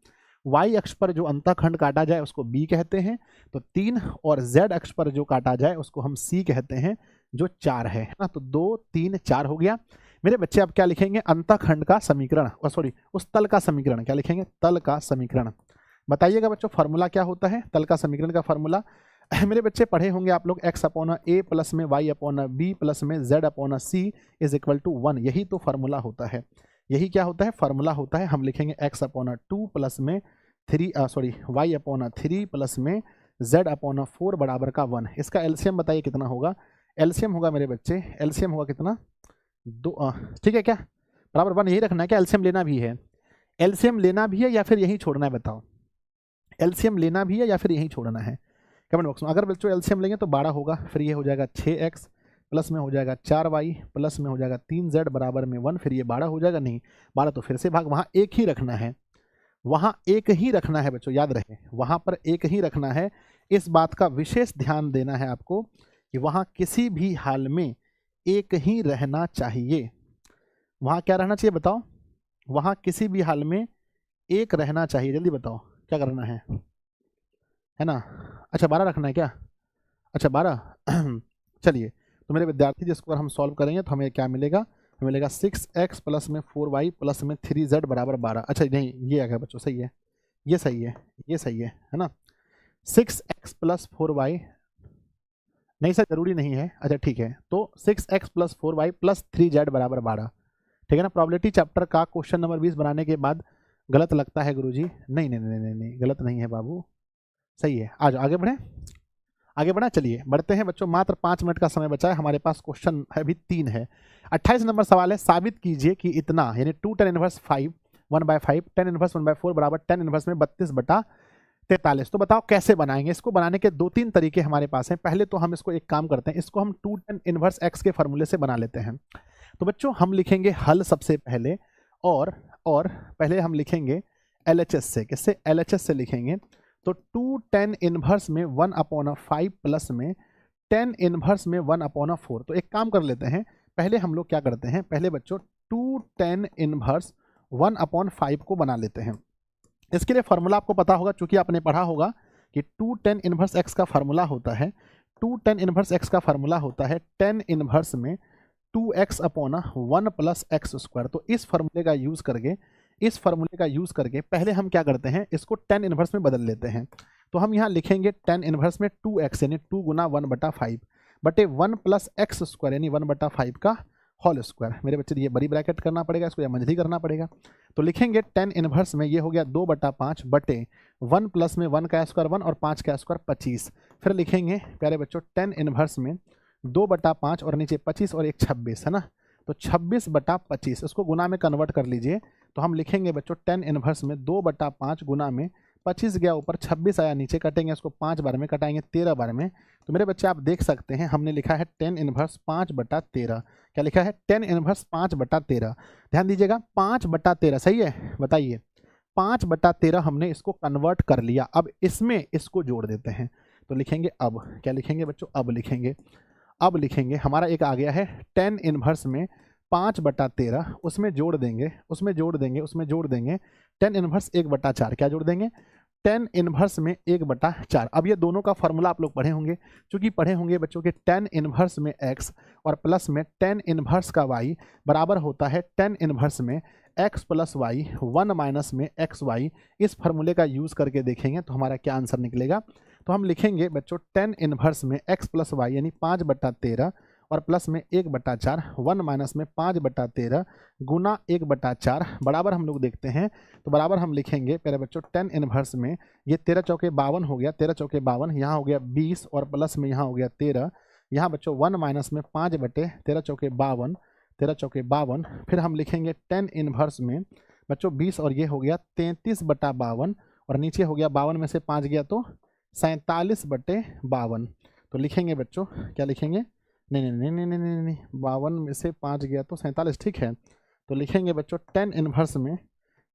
वाई अक्ष पर जो अंतःखंड काटा जाए उसको बी कहते हैं, तो 3, और जेड अक्ष पर जो काटा जाए उसको हम सी कहते हैं जो 4 है ना। तो 2, 3, 4 हो गया। मेरे बच्चे आप क्या लिखेंगे, अंतःखंड का समीकरण, सॉरी उस तल का समीकरण, क्या लिखेंगे, तल का समीकरण। बताइएगा बच्चों फॉर्मूला क्या होता है तल का समीकरण का फॉर्मूला। मेरे बच्चे पढ़े होंगे आप लोग x अपॉन a प्लस में y अपॉन b प्लस में z upon c is equal to 1, यही तो फॉर्मूला होता है, यही क्या होता है, फॉर्मूला होता है। हम लिखेंगे x अपॉन 2 प्लस में 3 y अपॉन 3 प्लस में z अपॉन 4 बराबर का 1। इसका एलसीएम बताइए कितना होगा, एलसीएम होगा मेरे बच्चे, एलसीएम होगा कितना, 2, ठीक है क्या, बराबर 1 यही रखना है क्या, एलसीएम लेना भी है, एलसीएम लेना भी है या फिर यही छोड़ना है, बताओ एलसीएम लेना भी है या फिर यही छोड़ना है कमेंट बॉक्स में। अगर बच्चों एलसीएम लेंगे तो 12 होगा, फिर ये हो जाएगा 6x प्लस में हो जाएगा 4y प्लस में हो जाएगा 3z बराबर में 1, फिर ये 12 हो जाएगा, नहीं 12 तो फिर से भाग, वहाँ एक ही रखना है, वहाँ एक ही रखना है बच्चों, याद रहे वहाँ पर एक ही रखना है। इस बात का विशेष ध्यान देना है आपको कि वहाँ किसी भी हाल में एक ही रहना चाहिए, वहाँ क्या रहना चाहिए बताओ, वहाँ किसी भी हाल में एक रहना चाहिए, जल्दी बताओ क्या करना है ना। अच्छा 12 रखना है क्या, अच्छा 12 चलिए तो मेरे विद्यार्थी जिसको अगर हम सॉल्व करेंगे तो हमें क्या मिलेगा, हमें मिलेगा 6x प्लस में 4y प्लस में 3z बराबर 12। अच्छा नहीं ये आ गया बच्चों, सही है, ये सही है, ये सही है ना। 6x प्लस 4y, नहीं सर जरूरी नहीं है, अच्छा ठीक है, तो 6x plus 4y plus 3z बराबर 12, ठीक है ना। प्रोबेबिलिटी चैप्टर का क्वेश्चन नंबर 20 बनाने के बाद गलत लगता है गुरुजी, नहीं नहीं नहीं नहीं नहीं गलत नहीं है बाबू, सही है। आज आगे बढ़े, आगे बढ़ा, चलिए बढ़ते हैं बच्चों, मात्र 5 मिनट का समय बचा है हमारे पास, क्वेश्चन है अभी 3 है। 28 नंबर सवाल है, साबित कीजिए कि इतना यानी 2 tan इनवर्स 5 1/5 tan इनवर्स 1/4 बराबर tan इनवर्स में 32/43। तो बताओ कैसे बनाएंगे इसको, बनाने के 2-3 तरीके हमारे पास हैं। पहले तो हम इसको एक काम करते हैं, इसको हम 2 tan इनवर्स x के फॉर्मूले से बना लेते हैं। तो बच्चों हम लिखेंगे हल सबसे पहले, और पहले हम लिखेंगे LHS से, किससे, LHS से लिखेंगे। तो 2 tan इनवर्स में 1/5 प्लस में tan इनवर्स में 1/4। तो एक काम कर लेते हैं, पहले हम लोग क्या करते हैं, पहले बच्चों 2 tan इनवर्स 1/5 को बना लेते हैं। इसके लिए फॉर्मूला आपको पता होगा, चूंकि आपने पढ़ा होगा कि 2 tan इनवर्स x का फॉर्मूला होता है, 2 tan इनवर्स x का फॉर्मूला होता है tan इनवर्स में 2x upon 1 plus x square. तो इस फॉर्मूले का यूज करके, इस फॉर्मूले का यूज करके पहले हम क्या करते हैं, इसको tan इनवर्स में बदल लेते हैं। तो हम यहाँ लिखेंगे tan इनवर्स में 2x यानी 2 गुना 1/5 बटे 1 प्लस एक्स स्क्वायर यानी 1/5 का होल स्क्वायर। मेरे बच्चे ये बड़ी ब्रैकेट करना पड़ेगा, इसको या मंझली करना पड़ेगा। तो लिखेंगे tan इनवर्स में ये हो गया 2/5 बटे 1 प्लस में 1 का स्क्वायर 1 और 5 का स्क्वायर 25। फिर लिखेंगे प्यारे बच्चों tan इनवर्स में 2/5 और नीचे 25 और 1 26 है ना, तो 26/25 इसको गुना में कन्वर्ट कर लीजिए। तो हम लिखेंगे बच्चों tan इनवर्स में 2/5 गुना में 25 गया ऊपर, 26 आया नीचे, कटेंगे इसको 5 बार में, कटाएंगे 13 बार में। तो मेरे बच्चे आप देख सकते हैं हमने लिखा है tan इनवर्स 5/13। क्या लिखा है, tan इनवर्स 5/13। ध्यान दीजिएगा 5/13 सही है, बताइए 5/13 हमने इसको कन्वर्ट कर लिया। अब इसमें इसको जोड़ देते हैं, तो लिखेंगे अब, क्या लिखेंगे बच्चों, अब लिखेंगे, अब लिखेंगे हमारा एक आ गया है tan इनवर्स में 5/13, उसमें जोड़ देंगे, उसमें जोड़ देंगे, उसमें जोड़ देंगे tan इनवर्स 1/4। क्या जोड़ देंगे, tan इनवर्स में 1/4। अब ये दोनों का फॉर्मूला आप लोग पढ़े होंगे, चूंकि पढ़े होंगे बच्चों के tan इनवर्स में x और प्लस में tan इनवर्स का y बराबर होता है tan इनवर्स में x प्लस वाई 1 माइनस में एक्स वाई। इस फार्मूले का यूज़ करके देखेंगे तो हमारा क्या आंसर निकलेगा। तो हम लिखेंगे बच्चों tan इनवर्स में x प्लस वाई यानी 5/13 और प्लस में 1/4, 1 माइनस में 5/13 गुना 1/4 बराबर हम लोग देखते हैं। तो बराबर हम लिखेंगे प्यारे बच्चों tan इनवर्स में ये 13 चौके 52 हो गया, 13 चौके 52, यहाँ हो गया 20 और प्लस में यहाँ हो गया 13, यहाँ बच्चों 1 माइनस में 5/13 चौके 52, 13 चौके 52। फिर हम लिखेंगे tan इनवर्स में बच्चों 20 और ये हो गया 33/52 और नीचे हो गया 52 में से 5 गया तो 47/52। तो लिखेंगे बच्चों, क्या लिखेंगे, नहीं नहीं नहीं नहीं नहीं नहीं, 52 में से 5 गया तो 47, ठीक है। तो लिखेंगे बच्चों 10 इनवर्स में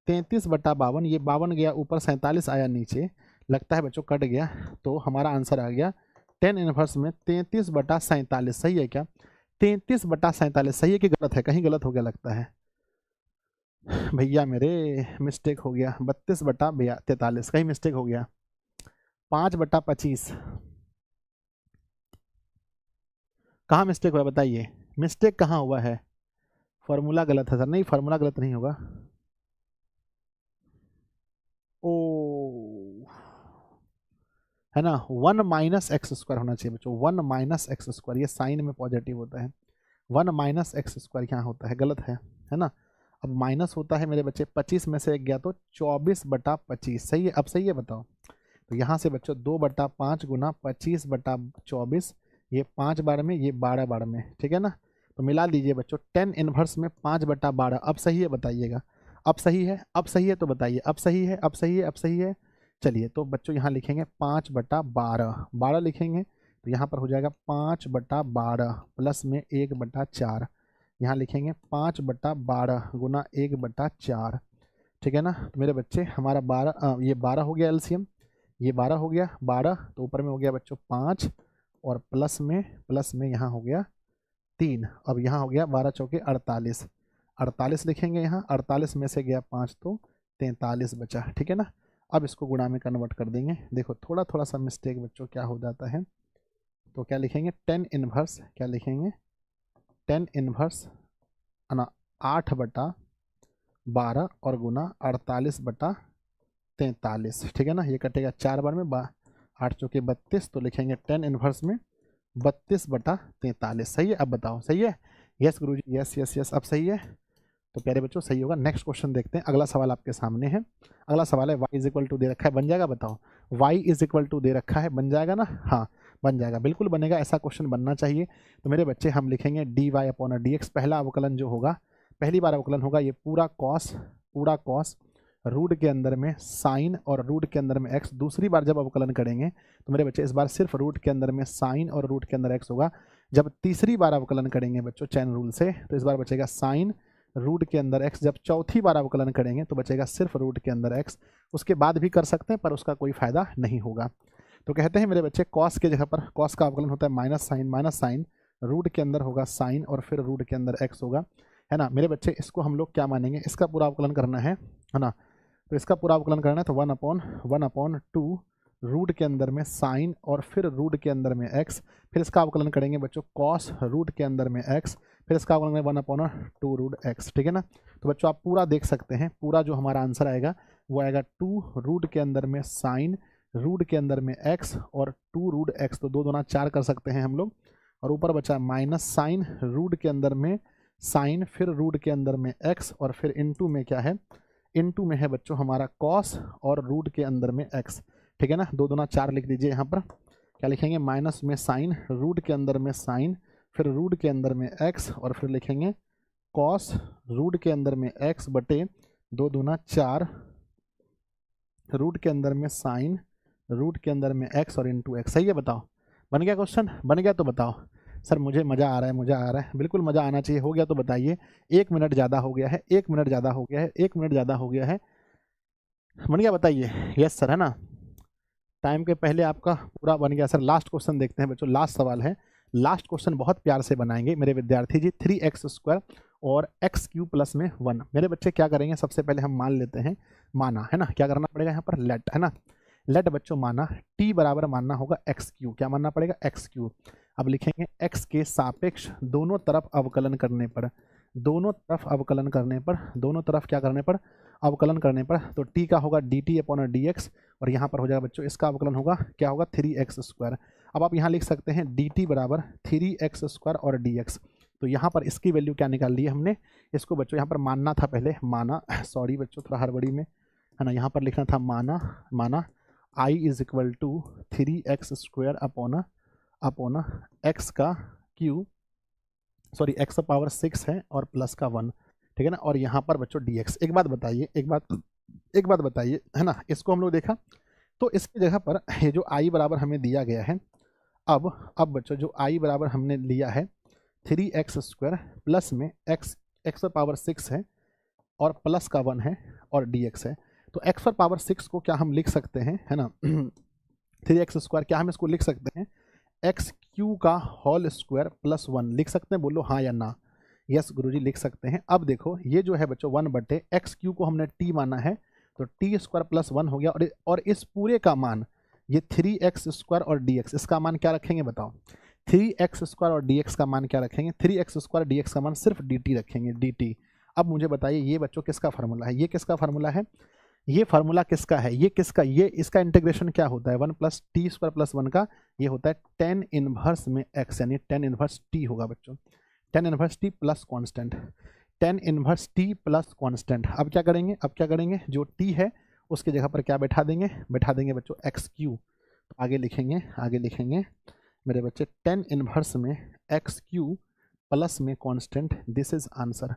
33/52, ये 52 गया ऊपर, 47 आया नीचे, लगता है बच्चों कट गया, तो हमारा आंसर आ गया 10 इनवर्स में 33/47। सही है क्या? 33/47 सही है कि गलत है? कहीं गलत हो गया लगता है भैया, मेरे मिस्टेक हो गया। 32/43 कहीं मिस्टेक हो गया। 5/25 कहाँ मिस्टेक हुआ बताइए, मिस्टेक कहाँ हुआ है? फॉर्मूला गलत है सर। नहीं, फॉर्मूला गलत नहीं होगा। ओ, है ना, 1 - होना चाहिए बच्चों, 1 - ये साइन में पॉजिटिव होता है। 1 - यहाँ होता है, गलत है ना। अब माइनस होता है मेरे बच्चे, 25 में से 1 गया तो 24/25। सही है? अब सही है, बताओ। तो यहाँ से बच्चों 2/5 गुना 25/24, ये 5 बार में, ये 12 बार में, ठीक है ना। तो मिला लीजिए बच्चों, 10 इनवर्स में 5/12। अब सही है बताइएगा, अब सही है, अब सही है तो बताइए, अब सही है, अब सही है, अब सही है। चलिए, तो बच्चों यहाँ लिखेंगे 5/12, 12 लिखेंगे, तो यहाँ पर हो जाएगा 5/12 प्लस में 1/4। यहाँ लिखेंगे 5/12 गुना 1/4, ठीक है ना। तो मेरे बच्चे हमारा 12, ये 12 हो गया एलसीएम, ये 12 हो गया, 12 तो ऊपर में हो गया बच्चों 5, और प्लस में यहाँ हो गया 3। अब यहाँ हो गया 12 चौके 48, 48 लिखेंगे यहाँ, 48 में से गया 5 तो 43 बचा, ठीक है ना। अब इसको गुणा में कन्वर्ट कर देंगे। देखो थोड़ा थोड़ा सा मिस्टेक बच्चों क्या हो जाता है, तो क्या लिखेंगे 10 इनवर्स, क्या लिखेंगे 10 इनवर्स ना 8/12 और गुना 48/43, ठीक है ना। ये कटेगा 4 बार में, 8 चौके 32, तो लिखेंगे 10 इनवर्स में 32/43। सही है? अब बताओ सही है? यस गुरुजी, यस यस यस, अब सही है। तो प्यारे बच्चों सही होगा। नेक्स्ट क्वेश्चन देखते हैं, अगला सवाल आपके सामने है। अगला सवाल है y = दे रखा है, बन जाएगा? बताओ, y = दे रखा है, बन जाएगा ना? हाँ बन जाएगा, बिल्कुल बनेगा, ऐसा क्वेश्चन बनना चाहिए। तो मेरे बच्चे हम लिखेंगे dy/dx, पहला अवकलन जो होगा, पहली बार अवकलन होगा, ये पूरा कॉस रूट के अंदर में साइन और रूट के अंदर में x। दूसरी बार जब अवकलन करेंगे तो मेरे बच्चे इस बार सिर्फ रूट के अंदर में साइन और रूट के अंदर x होगा। जब तीसरी बार अवकलन करेंगे बच्चों चैन रूल से, तो इस बार बचेगा साइन रूट के अंदर x। जब चौथी बार अवकलन करेंगे तो बचेगा सिर्फ रूट के अंदर x। उसके बाद भी कर सकते हैं पर उसका कोई फायदा नहीं होगा। तो कहते हैं मेरे बच्चे कॉस के जगह पर, कॉस का अवकलन होता है माइनस साइन, रूट के अंदर होगा साइन और फिर रूट के अंदर x होगा, है ना। मेरे बच्चे इसको हम लोग क्या मानेंगे, इसका पूरा अवकलन करना है ना। तो इसका पूरा अवकलन करना है तो 1/2 रूट के अंदर में साइन और फिर रूट के अंदर में x, फिर इसका अवकलन करेंगे बच्चों कॉस रूट के अंदर में x, फिर इसका अवकलन 1/2 रूट x, ठीक है ना। तो बच्चों आप पूरा देख सकते हैं, पूरा जो हमारा आंसर आएगा वो आएगा 2 रूट के अंदर में साइन, रूट के अंदर में x और 2 रूट x, तो 2 दूना 4 कर सकते हैं हम लोग। और ऊपर बचा माइनस साइन रूट के अंदर में साइन, फिर रूट के अंदर में x, और फिर इनटू में क्या है, इनटू में है बच्चों हमारा कॉस और रूट के अंदर में x, ठीक है ना। 2 दूना 4 लिख दीजिए यहाँ पर। क्या लिखेंगे, माइनस में साइन, रूट के अंदर में साइन, फिर रूट के अंदर में x, और फिर लिखेंगे कॉस रूट के अंदर में x बटे 2 दूना 4 रूट के अंदर में साइन, रूट के अंदर में x और इंटू x। सही है? बताओ बन गया क्वेश्चन? बन गया तो बताओ सर मुझे मज़ा आ रहा है, मुझे आ रहा है, बिल्कुल मज़ा आना चाहिए। हो गया तो बताइए। 1 मिनट ज़्यादा हो गया है, 1 मिनट ज़्यादा हो गया है, 1 मिनट ज़्यादा हो गया है, बन गया बताइए? यस सर, है ना। टाइम के पहले आपका पूरा बन गया सर। लास्ट क्वेश्चन देखते हैं बच्चों, लास्ट सवाल है। लास्ट क्वेश्चन बहुत प्यार से बनाएंगे मेरे विद्यार्थी जी। 3x² और x³ + में 1। मेरे बच्चे क्या करेंगे, सबसे पहले हम मान लेते हैं, माना है ना, क्या करना पड़ेगा यहाँ पर, लेट, है ना। लेट बच्चों माना, t बराबर मानना होगा x³, क्या मानना पड़ेगा, x³। अब लिखेंगे x के सापेक्ष दोनों तरफ अवकलन करने पर, दोनों तरफ अवकलन करने पर, दोनों तरफ क्या करने पर, अवकलन करने पर, तो t का होगा dt/dx, और यहाँ पर हो जाएगा बच्चों इसका अवकलन होगा, क्या होगा, 3x²। अब आप यहाँ लिख सकते हैं dt बराबर 3x² और dx। तो यहाँ पर इसकी वैल्यू क्या निकाल ली है हमने, इसको बच्चों यहाँ पर मानना था पहले, माना, सॉरी बच्चों थोड़ा हड़बड़ी में, है ना। यहाँ पर लिखना था माना I = 3x² अपॉन x का क्यू, सॉरी x⁻6 है और प्लस का 1, ठीक है ना। और यहाँ पर बच्चों dx। एक बात बताइए, एक बात एक बात बताइए, है ना, इसको हम लोग देखा तो इसकी जगह पर ये जो आई बराबर हमें दिया गया है, अब बच्चों जो आई बराबर हमने लिया है 3x² प्लस में x पावर 6 है और प्लस का 1 है और dx है, तो x पावर 6 को क्या हम लिख सकते हैं, है ना 3x² क्या हम इसको लिख सकते हैं x³ का होल स्क्वायर प्लस 1 लिख सकते हैं, बोलो हाँ या ना। यस गुरुजी लिख सकते हैं। अब देखो ये जो है बच्चों 1/x³ को हमने t माना है तो t² प्लस 1 हो गया, और इस पूरे का मान ये 3x² और dx, इसका मान क्या रखेंगे बताओ, 3x² और dx का मान क्या रखेंगे, 3x² dx का मान सिर्फ dt रखेंगे, dt। अब मुझे बताइए ये बच्चों किसका फार्मूला है, ये किसका फार्मूला है, ये फार्मूला किसका है, ये किसका, ये इसका इंटीग्रेशन क्या होता है 1 + t² + 1 का, ये होता है tan इनवर्स में x, यानी tan इनवर्स t होगा बच्चों, tan inverse t plus constant, tan inverse t plus constant. अब क्या करेंगे, अब क्या करेंगे, जो t है उसकी जगह पर क्या बैठा देंगे बच्चों x³ तो आगे लिखेंगे मेरे बच्चे tan इनवर्स में x³ प्लस में कॉन्स्टेंट, दिस इज आंसर,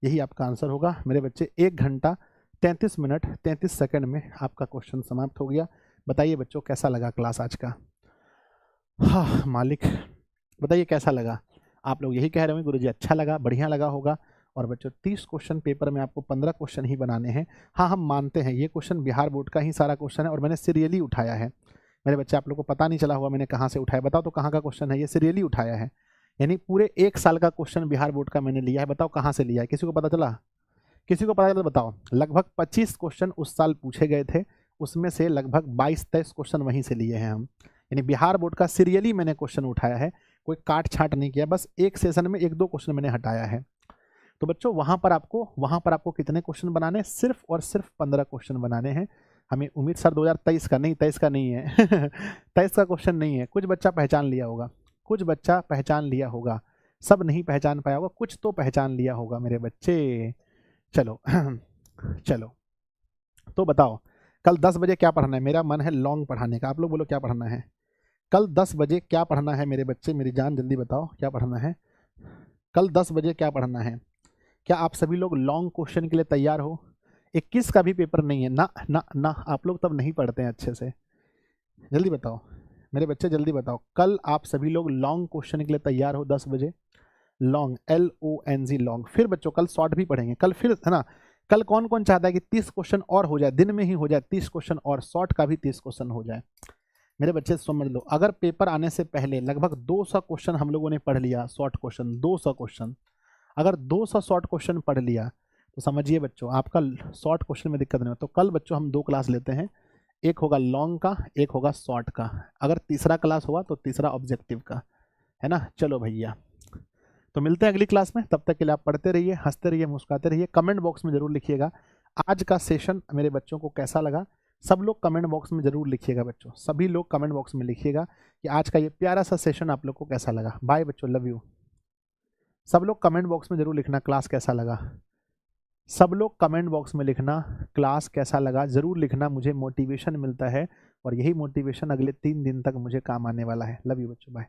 यही आपका आंसर होगा मेरे बच्चे। 1 घंटा 33 मिनट 33 सेकंड में आपका क्वेश्चन समाप्त हो गया। बताइए बच्चों कैसा लगा क्लास आज का, हाँ मालिक बताइए कैसा लगा, आप लोग यही कह रहे होंगे गुरुजी अच्छा लगा, बढ़िया लगा होगा। और बच्चों 30 क्वेश्चन पेपर में आपको 15 क्वेश्चन ही बनाने हैं। हाँ हम मानते हैं ये क्वेश्चन बिहार बोर्ड का ही सारा क्वेश्चन है और मैंने सीरियली उठाया है मेरे बच्चे, आप लोग को पता नहीं चला हुआ मैंने कहाँ से उठाया, बताओ तो कहाँ का क्वेश्चन है, ये सीरियली उठाया है, यानी पूरे 1 साल का क्वेश्चन बिहार बोर्ड का मैंने लिया है, बताओ कहाँ से लिया है, किसी को पता चला, किसी को पता चला बताओ। लगभग 25 क्वेश्चन उस साल पूछे गए थे, उसमें से लगभग 22-23 क्वेश्चन वहीं से लिए हैं हम, यानी बिहार बोर्ड का सीरियली मैंने क्वेश्चन उठाया है, कोई काट छाट नहीं किया, बस एक सेशन में 1-2 क्वेश्चन मैंने हटाया है। तो बच्चों वहाँ पर आपको कितने क्वेश्चन बनाने, सिर्फ और सिर्फ 15 क्वेश्चन बनाने हैं। हमें उम्मीद सर 2023 का नहीं, 23 का नहीं है 23 का क्वेश्चन नहीं है, कुछ बच्चा पहचान लिया होगा, कुछ बच्चा पहचान लिया होगा, सब नहीं पहचान पाया होगा, कुछ तो पहचान लिया होगा मेरे बच्चे। चलो चलो तो बताओ कल 10 बजे क्या पढ़ना है, मेरा मन है लॉन्ग पढ़ाने का, आप लोग बोलो क्या पढ़ना है, कल 10 बजे क्या पढ़ना है मेरे बच्चे, मेरी जान जल्दी बताओ क्या पढ़ना है, कल 10 बजे क्या पढ़ना है। क्या आप सभी लोग लॉन्ग क्वेश्चन के लिए तैयार हो, 21 का भी पेपर नहीं है ना, ना ना आप लोग तब नहीं पढ़ते हैं अच्छे से, जल्दी बताओ मेरे बच्चे जल्दी बताओ, कल आप सभी लोग लॉन्ग क्वेश्चन के लिए तैयार हो 10 बजे, लॉन्ग LONG लॉन्ग। फिर बच्चों कल शॉर्ट भी पढ़ेंगे कल, फिर है ना, कल कौन कौन चाहता है कि 30 क्वेश्चन और हो जाए, दिन में ही हो जाए 30 क्वेश्चन और शॉर्ट का भी 30 क्वेश्चन हो जाए। मेरे बच्चे समझ लो, अगर पेपर आने से पहले लगभग 200 क्वेश्चन हम लोगों ने पढ़ लिया शॉर्ट क्वेश्चन, 200 क्वेश्चन, अगर 200 शॉर्ट क्वेश्चन पढ़ लिया तो समझिए बच्चों आपका शॉर्ट क्वेश्चन में दिक्कत नहीं हो। तो कल बच्चों हम 2 क्लास लेते हैं, एक होगा लॉन्ग का, एक होगा शॉर्ट का, अगर तीसरा क्लास हुआ तो तीसरा ऑब्जेक्टिव का, है ना। चलो भैया तो मिलते हैं अगली क्लास में, तब तक के लिए आप पढ़ते रहिए, हंसते रहिए, मुस्कुराते रहिए। कमेंट बॉक्स में जरूर लिखिएगा आज का सेशन मेरे बच्चों को कैसा लगा, सब लोग कमेंट बॉक्स में जरूर लिखिएगा बच्चों, सभी लोग कमेंट बॉक्स में लिखिएगा कि आज का ये प्यारा सा सेशन आप लोग को कैसा लगा। बाय बच्चों, लव यू। सब लोग कमेंट बॉक्स में जरूर लिखना क्लास कैसा लगा, सब लोग कमेंट बॉक्स में लिखना क्लास कैसा लगा, ज़रूर लिखना, मुझे मोटिवेशन मिलता है और यही मोटिवेशन अगले 3 दिन तक मुझे काम आने वाला है। लव यू बच्चों, बाय।